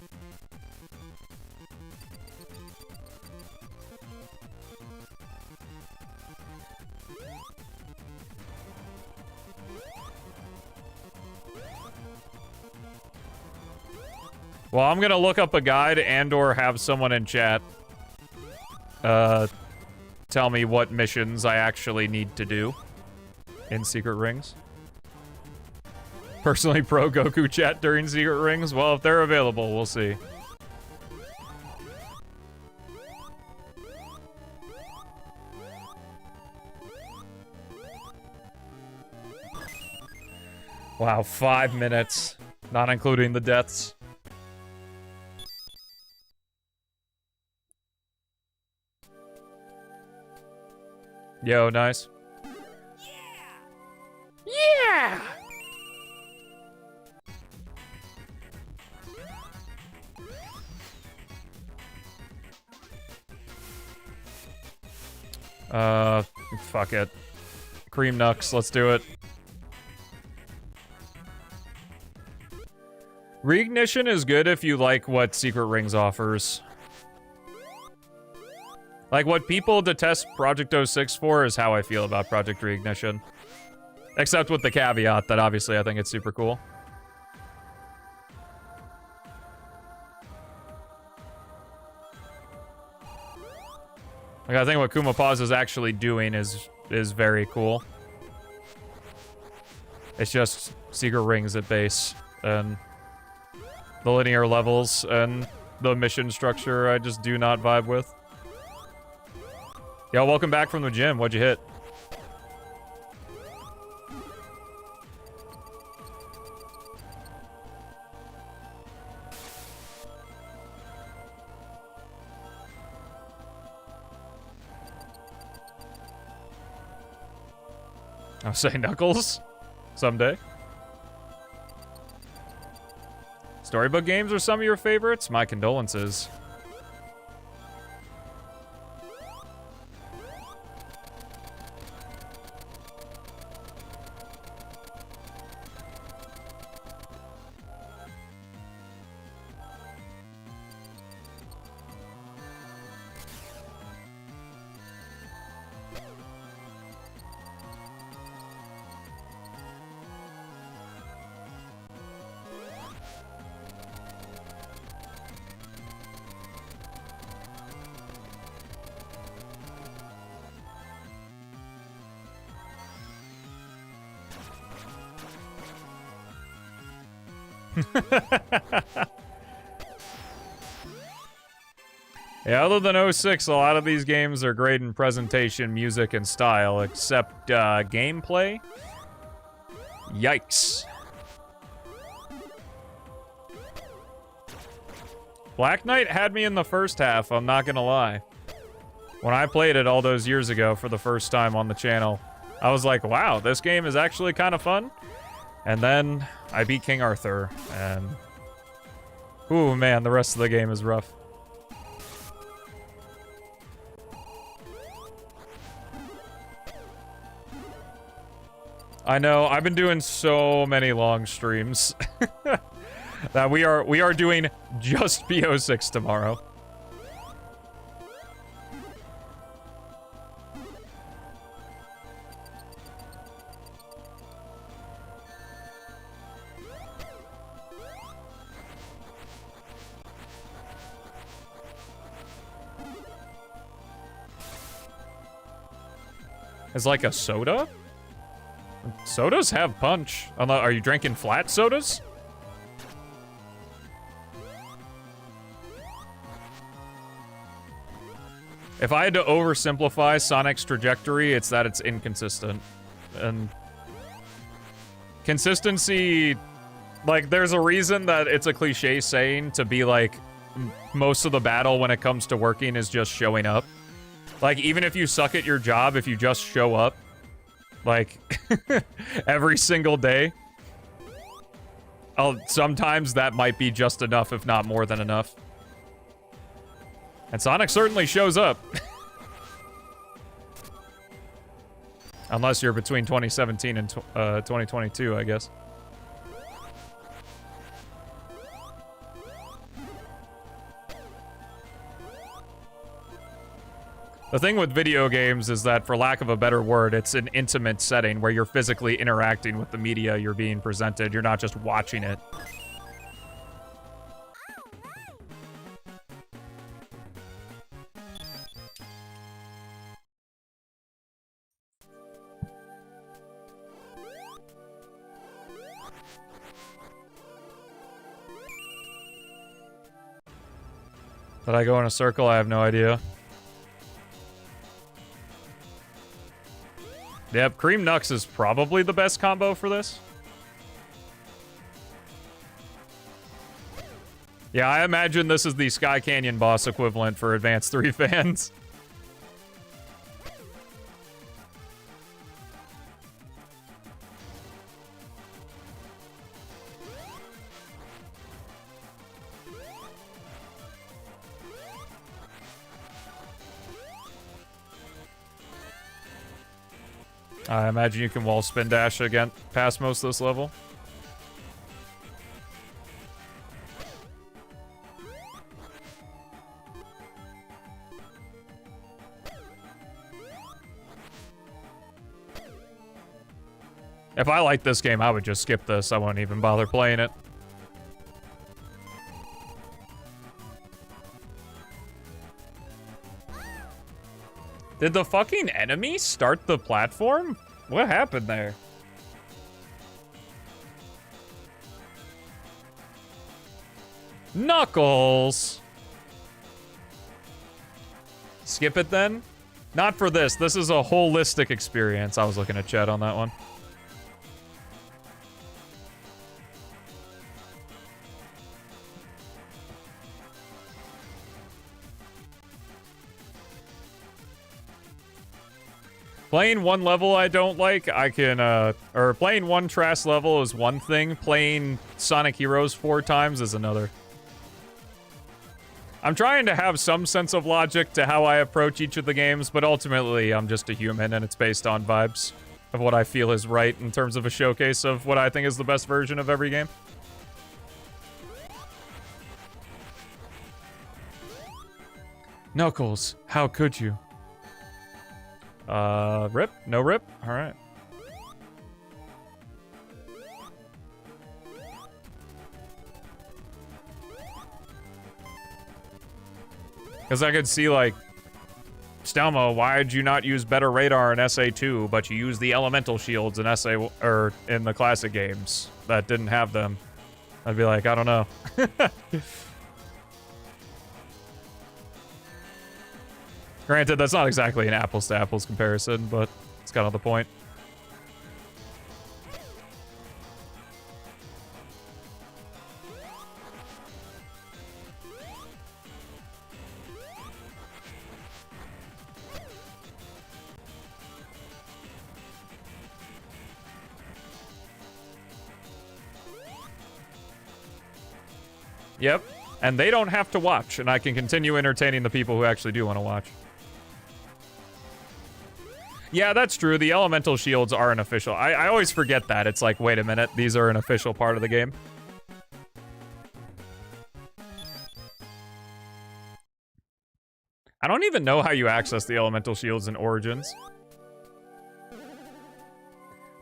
A: Well, I'm gonna look up a guide and or have someone in chat tell me what missions I actually need to do in Secret Rings. Personally pro Goku chat during Secret Rings? Well, if they're available, we'll see. Wow, 5 minutes, not including the deaths. Yo, nice. Yeah! Fuck it. Cream Nux, let's do it. Reignition is good if you like what Secret Rings offers. Like, what people detest Project 06 for is how I feel about Project Reignition. Except with the caveat that obviously I think it's super cool. Like, I think what Kuma Pause is actually doing is very cool. It's just Secret Rings at base, and the linear levels and the mission structure I just do not vibe with. Yo, welcome back from the gym. What'd you hit? I'll say Knuckles someday. Storybook games are some of your favorites? My condolences. Yeah, other than 06, a lot of these games are great in presentation, music, and style, except gameplay. Yikes. Black Knight had me in the first half, I'm not gonna lie. When I played it all those years ago for the first time on the channel, I was like, wow, this game is actually kind of fun. And then I beat King Arthur, and ooh, man, the rest of the game is rough. I know, I've been doing so many long streams that we are doing just PO6 tomorrow. It's like a soda? Sodas have punch. Are you drinking flat sodas? If I had to oversimplify Sonic's trajectory, it's that it's inconsistent. And consistency, like, there's a reason that it's a cliche saying to be like, most of the battle when it comes to working is just showing up. Like, even if you suck at your job, if you just show up, like, every single day, sometimes that might be just enough, if not more than enough. And Sonic certainly shows up. Unless you're between 2017 and 2022, I guess. The thing with video games is that, for lack of a better word, it's an intimate setting where you're physically interacting with the media you're being presented. You're not just watching it. Did I go in a circle? I have no idea. Yep, Cream Nux is probably the best combo for this. Yeah, I imagine this is the Sky Canyon boss equivalent for Advance 3 fans. I imagine you can wall spin dash again past most of this level. If I liked this game, I would just skip this. I won't even bother playing it. Did the fucking enemy start the platform? What happened there? Knuckles! Skip it then? Not for this. This is a holistic experience. I was looking at chat on that one. Playing one level I don't like, I can, or playing one trash level is one thing. Playing Sonic Heroes 4 times is another. I'm trying to have some sense of logic to how I approach each of the games, but ultimately I'm just a human and it's based on vibes of what I feel is right in terms of a showcase of what I think is the best version of every game. Knuckles, how could you? Rip? No rip? Alright. Because I could see, like, Stelmo, why'd you not use better radar in SA2, but you used the elemental shields in or in the classic games that didn't have them? I'd be like, I don't know. Granted, that's not exactly an apples to apples comparison, but it's kind of the point. Yep, and they don't have to watch, and I can continue entertaining the people who actually do want to watch. Yeah, that's true. The elemental shields are an official. I always forget that. It's like, wait a minute, these are an official part of the game. I don't even know how you access the elemental shields in Origins.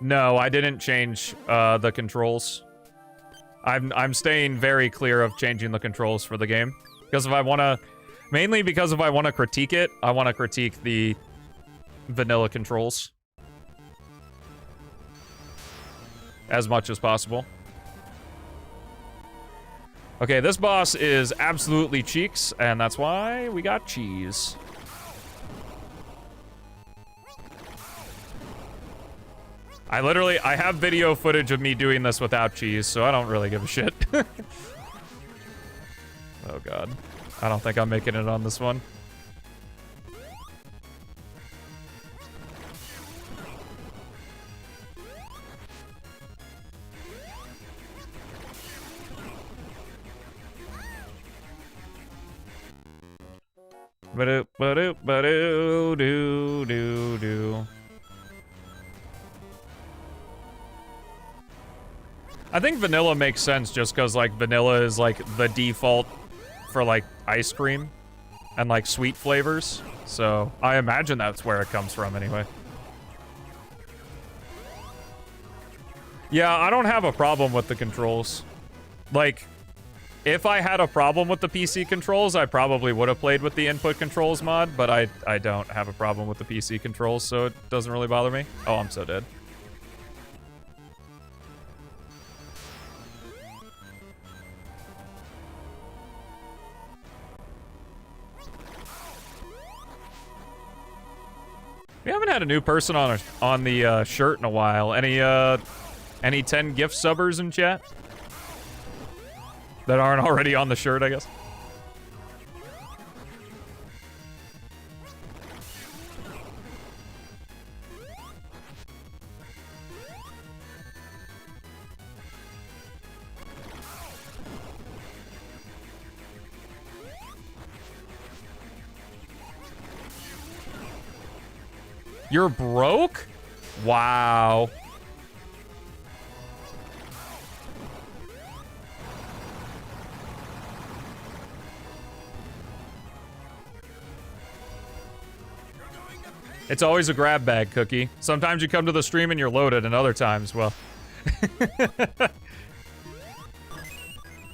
A: No, I didn't change the controls. I'm staying very clear of changing the controls for the game. Because if I want to... Mainly because if I want to critique it, I want to critique the vanilla controls as much as possible. Okay, this boss is absolutely cheeks, and that's why we got cheese. I have video footage of me doing this without cheese, so I don't really give a shit. Oh god. I don't think I'm making it on this one. Ba-do, ba-do, ba-do, do, do, do. I think vanilla makes sense just because, like, vanilla is, like, the default for, like, ice cream and, like, sweet flavors. So, I imagine that's where it comes from anyway. Yeah, I don't have a problem with the controls. Like, if I had a problem with the PC controls, I probably would have played with the input controls mod, but I don't have a problem with the PC controls, so it doesn't really bother me. Oh, I'm so dead. We haven't had a new person on the shirt in a while. Any 10 gift subbers in chat that aren't already on the shirt, I guess? You're broke? Wow. It's always a grab bag, Cookie. Sometimes you come to the stream and you're loaded, and other times, well...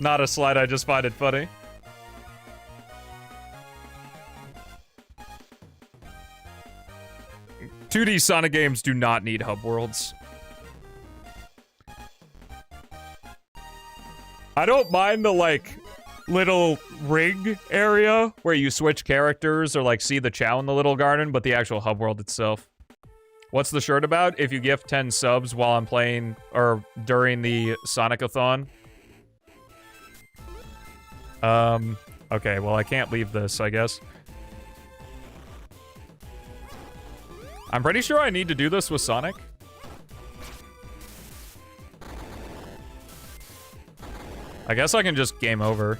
A: Not a slight, I just find it funny. "2D Sonic games do not need hub worlds. I don't mind the, like, little ring area where you switch characters or, like, see the Chow in the little garden, but the actual hub world itself. What's the shirt about? If you gift 10 subs while I'm playing, or during the Sonic-A-Thon. Okay, well, I can't leave this, I guess. I'm pretty sure I need to do this with Sonic. I guess I can just game over.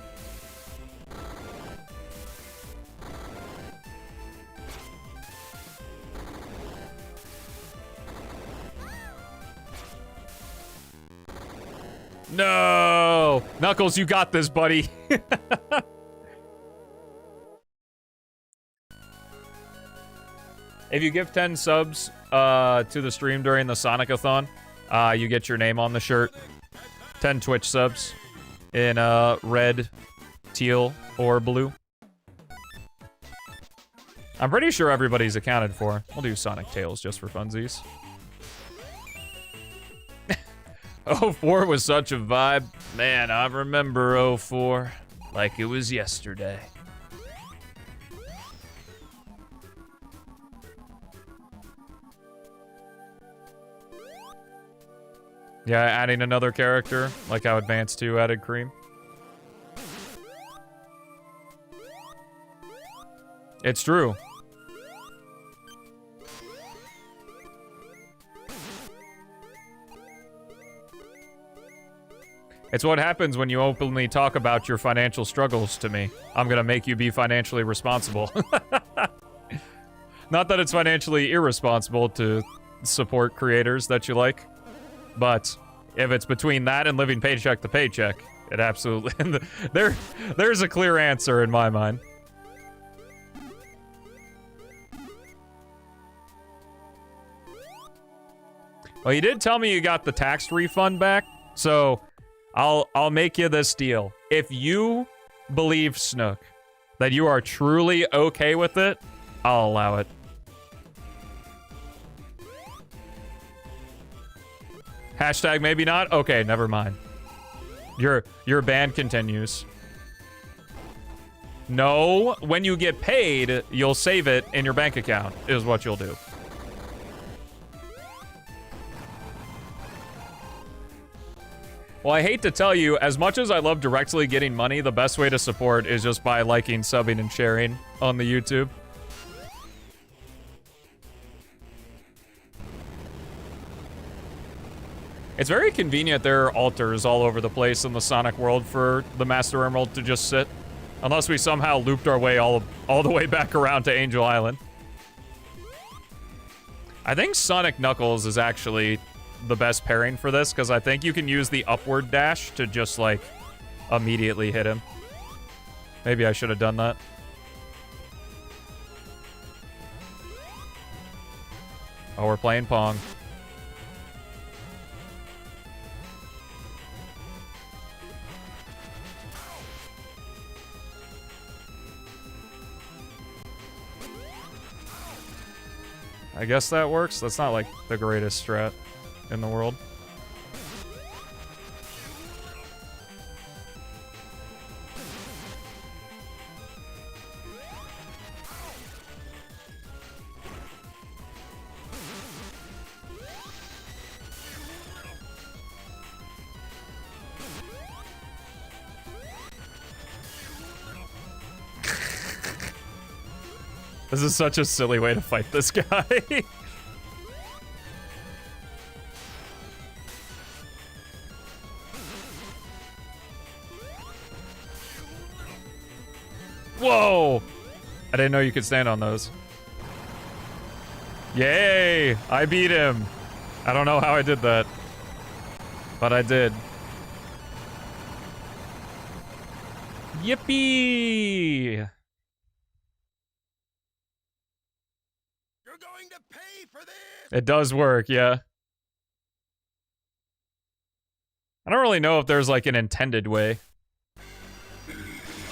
A: No! Knuckles, you got this, buddy. If you give 10 subs to the stream during the Sonic-A-Thon, you get your name on the shirt. 10 Twitch subs in red, teal, or blue. I'm pretty sure everybody's accounted for. We'll do Sonic Tails just for funsies. 04 was such a vibe. Man, I remember 04 like it was yesterday. Yeah, adding another character, like how Advance 2 added Cream. It's true. It's what happens when you openly talk about your financial struggles to me. I'm gonna make you be financially responsible. Not that it's financially irresponsible to support creators that you like. But if it's between that and living paycheck to paycheck, it absolutely... there's a clear answer in my mind. Well, you did tell me you got the tax refund back, so I'll make you this deal. If you believe, Snook, that you are truly okay with it, I'll allow it. Hashtag maybe not? Okay, never mind. Your ban continues. No, when you get paid, you'll save it in your bank account, is what you'll do. Well, I hate to tell you, as much as I love directly getting money, the best way to support is just by liking, subbing, and sharing on the YouTube. It's very convenient there are altars all over the place in the Sonic world for the Master Emerald to just sit Unless we somehow looped our way all the way back around to Angel Island. I think Sonic Knuckles is actually the best pairing for this, because I think you can use the upward dash to just, like, immediately hit him. Maybe I should have done that. Oh, we're playing Pong. I guess that works. That's not, like, the greatest strat in the world. This is such a silly way to fight this guy. Whoa! I didn't know you could stand on those. Yay! I beat him. I don't know how I did that, but I did. Yippee! It does work, yeah. I don't really know if there's like an intended way.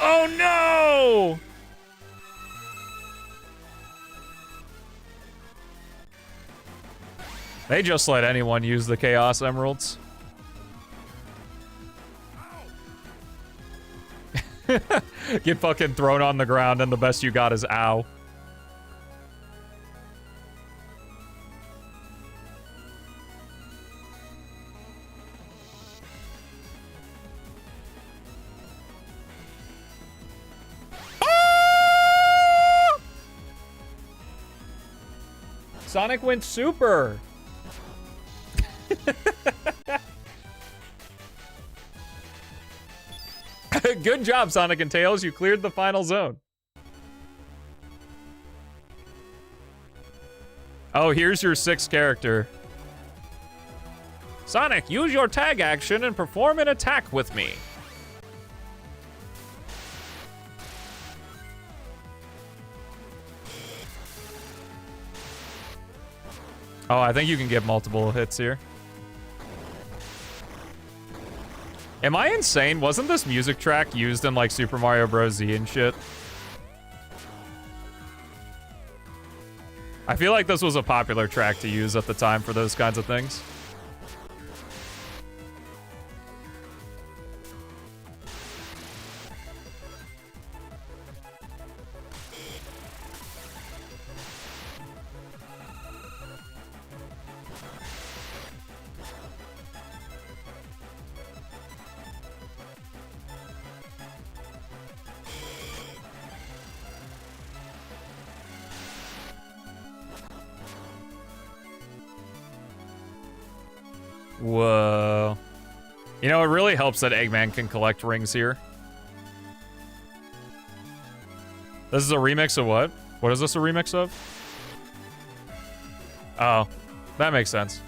A: Oh no! They just let anyone use the Chaos Emeralds. Get fucking thrown on the ground and the best you got is ow. Sonic went super. Good job, Sonic and Tails. You cleared the final zone. Oh, here's your 6th character. Sonic, use your tag action and perform an attack with me. Oh, I think you can get multiple hits here. Am I insane? Wasn't this music track used in like Super Mario Bros. Z and shit? I feel like this was a popular track to use at the time for those kinds of things. Whoa. You know, it really helps that Eggman can collect rings here. This is a remix of what? What is this a remix of? Oh, that makes sense.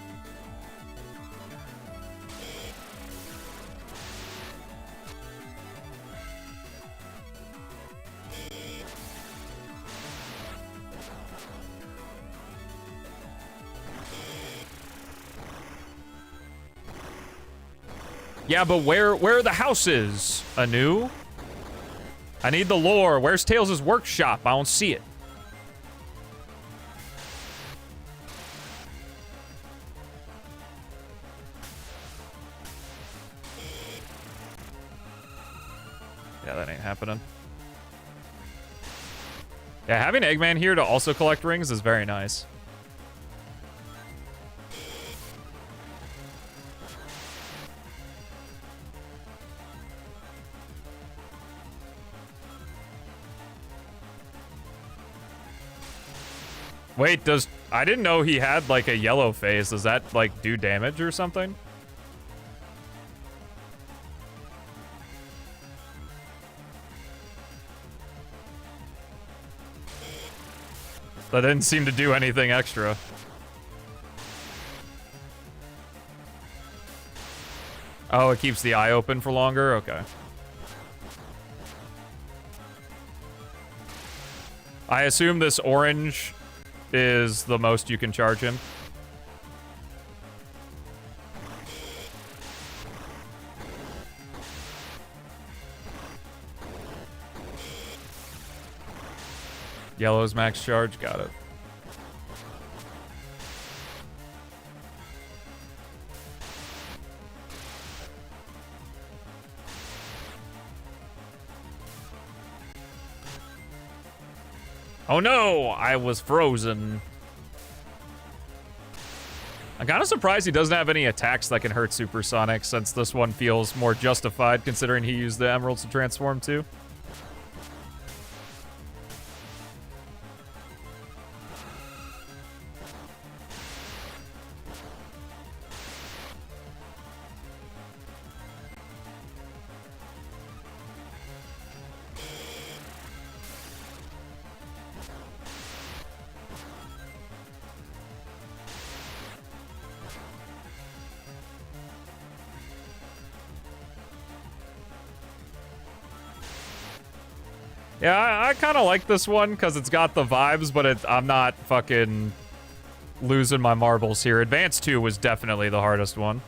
A: Yeah, but where are the houses? Anu? I need the lore. Where's Tails' workshop? I don't see it. Yeah, that ain't happening. Yeah, having Eggman here to also collect rings is very nice. Wait, I didn't know he had like a yellow phase. Does that like do damage or something? That didn't seem to do anything extra. Oh, it keeps the eye open for longer? Okay. I assume this orange is the most you can charge him. Yellow's max charge, got it. Oh no, I was frozen. I'm kind of surprised he doesn't have any attacks that can hurt Supersonic, since this one feels more justified considering he used the emeralds to transform too. Yeah, I kind of like this one because it's got the vibes, but I'm not fucking losing my marbles here. Advance 2 was definitely the hardest one.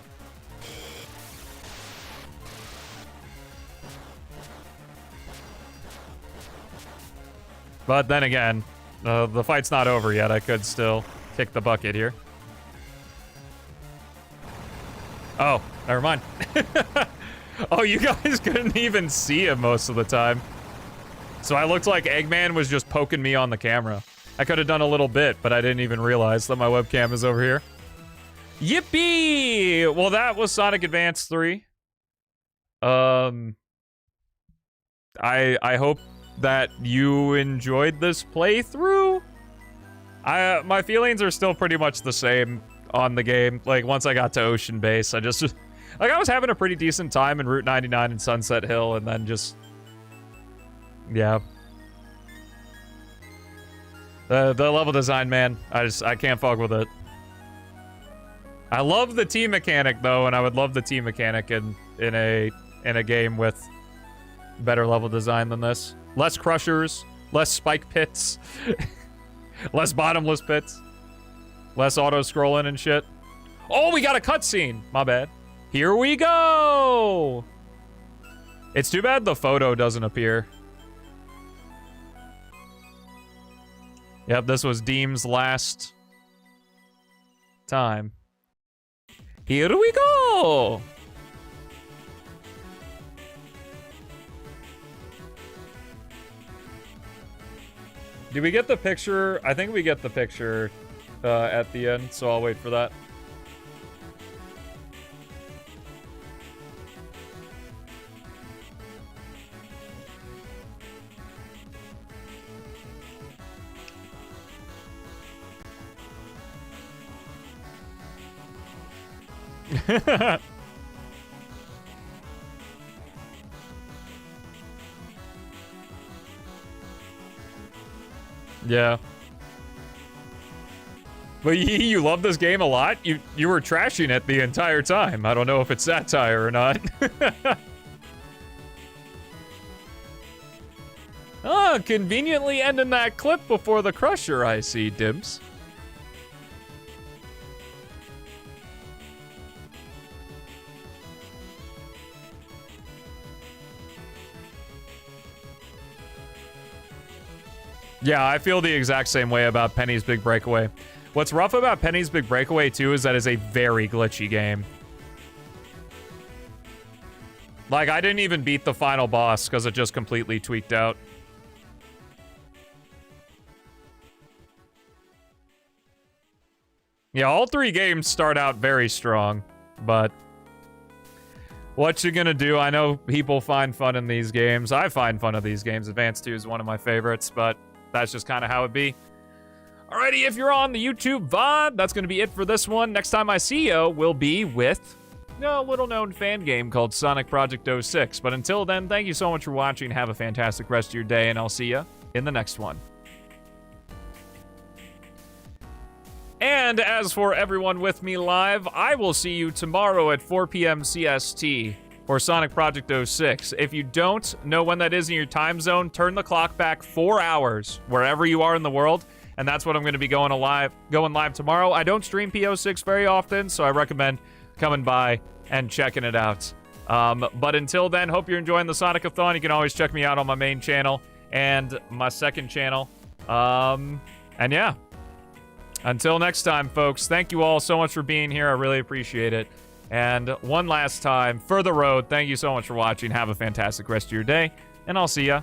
A: But then again, the fight's not over yet. I could still kick the bucket here. Oh, never mind. Oh, you guys couldn't even see him most of the time. So I looked like Eggman was just poking me on the camera. I could have done a little bit, but I didn't even realize that my webcam is over here. Yippee! Well, that was Sonic Advance 3. I hope that you enjoyed this playthrough. My feelings are still pretty much the same on the game. Like, once I got to Ocean Base, I just like, I was having a pretty decent time in Route 99 and Sunset Hill, and then just... yeah. The level design, man, I can't fuck with it. I love the team mechanic though, and I would love the team mechanic in a game with better level design than this. Less crushers, less spike pits, less bottomless pits, less auto scrolling and shit. Oh, we got a cutscene. My bad. Here we go. It's too bad the photo doesn't appear. Yep, this was Deem's last time. Here we go! Do we get the picture? I think we get the picture at the end, so I'll wait for that. Yeah. But you love this game a lot? You were trashing it the entire time. I don't know if it's satire or not. Oh, conveniently ending that clip before the Crusher, I see, Dibs. Yeah, I feel the exact same way about Penny's Big Breakaway. What's rough about Penny's Big Breakaway, too, is that it's a very glitchy game. Like, I didn't even beat the final boss because it just completely tweaked out. Yeah, all three games start out very strong, but what you gonna do? I know people find fun in these games. I find fun of these games. Advance 2 is one of my favorites, but that's just kind of how it be. Alrighty, if you're on the YouTube VOD, that's going to be it for this one. Next time I see you will be with a little-known fan game called Sonic Project 06. But until then, thank you so much for watching. Have a fantastic rest of your day, and I'll see you in the next one. And as for everyone with me live, I will see you tomorrow at 4 p.m. CST for Sonic Project 06. If you don't know when that is in your time zone, turn the clock back 4 hours wherever you are in the world, and that's what I'm going to be going live tomorrow. I don't stream P06 very often, so I recommend coming by and checking it out. But until then, hope you're enjoying the Sonic-A-Thon. You can always check me out on my main channel and my second channel. And yeah. Until next time, folks, thank you all so much for being here. I really appreciate it. And one last time, for the road, thank you so much for watching. Have a fantastic rest of your day, and I'll see ya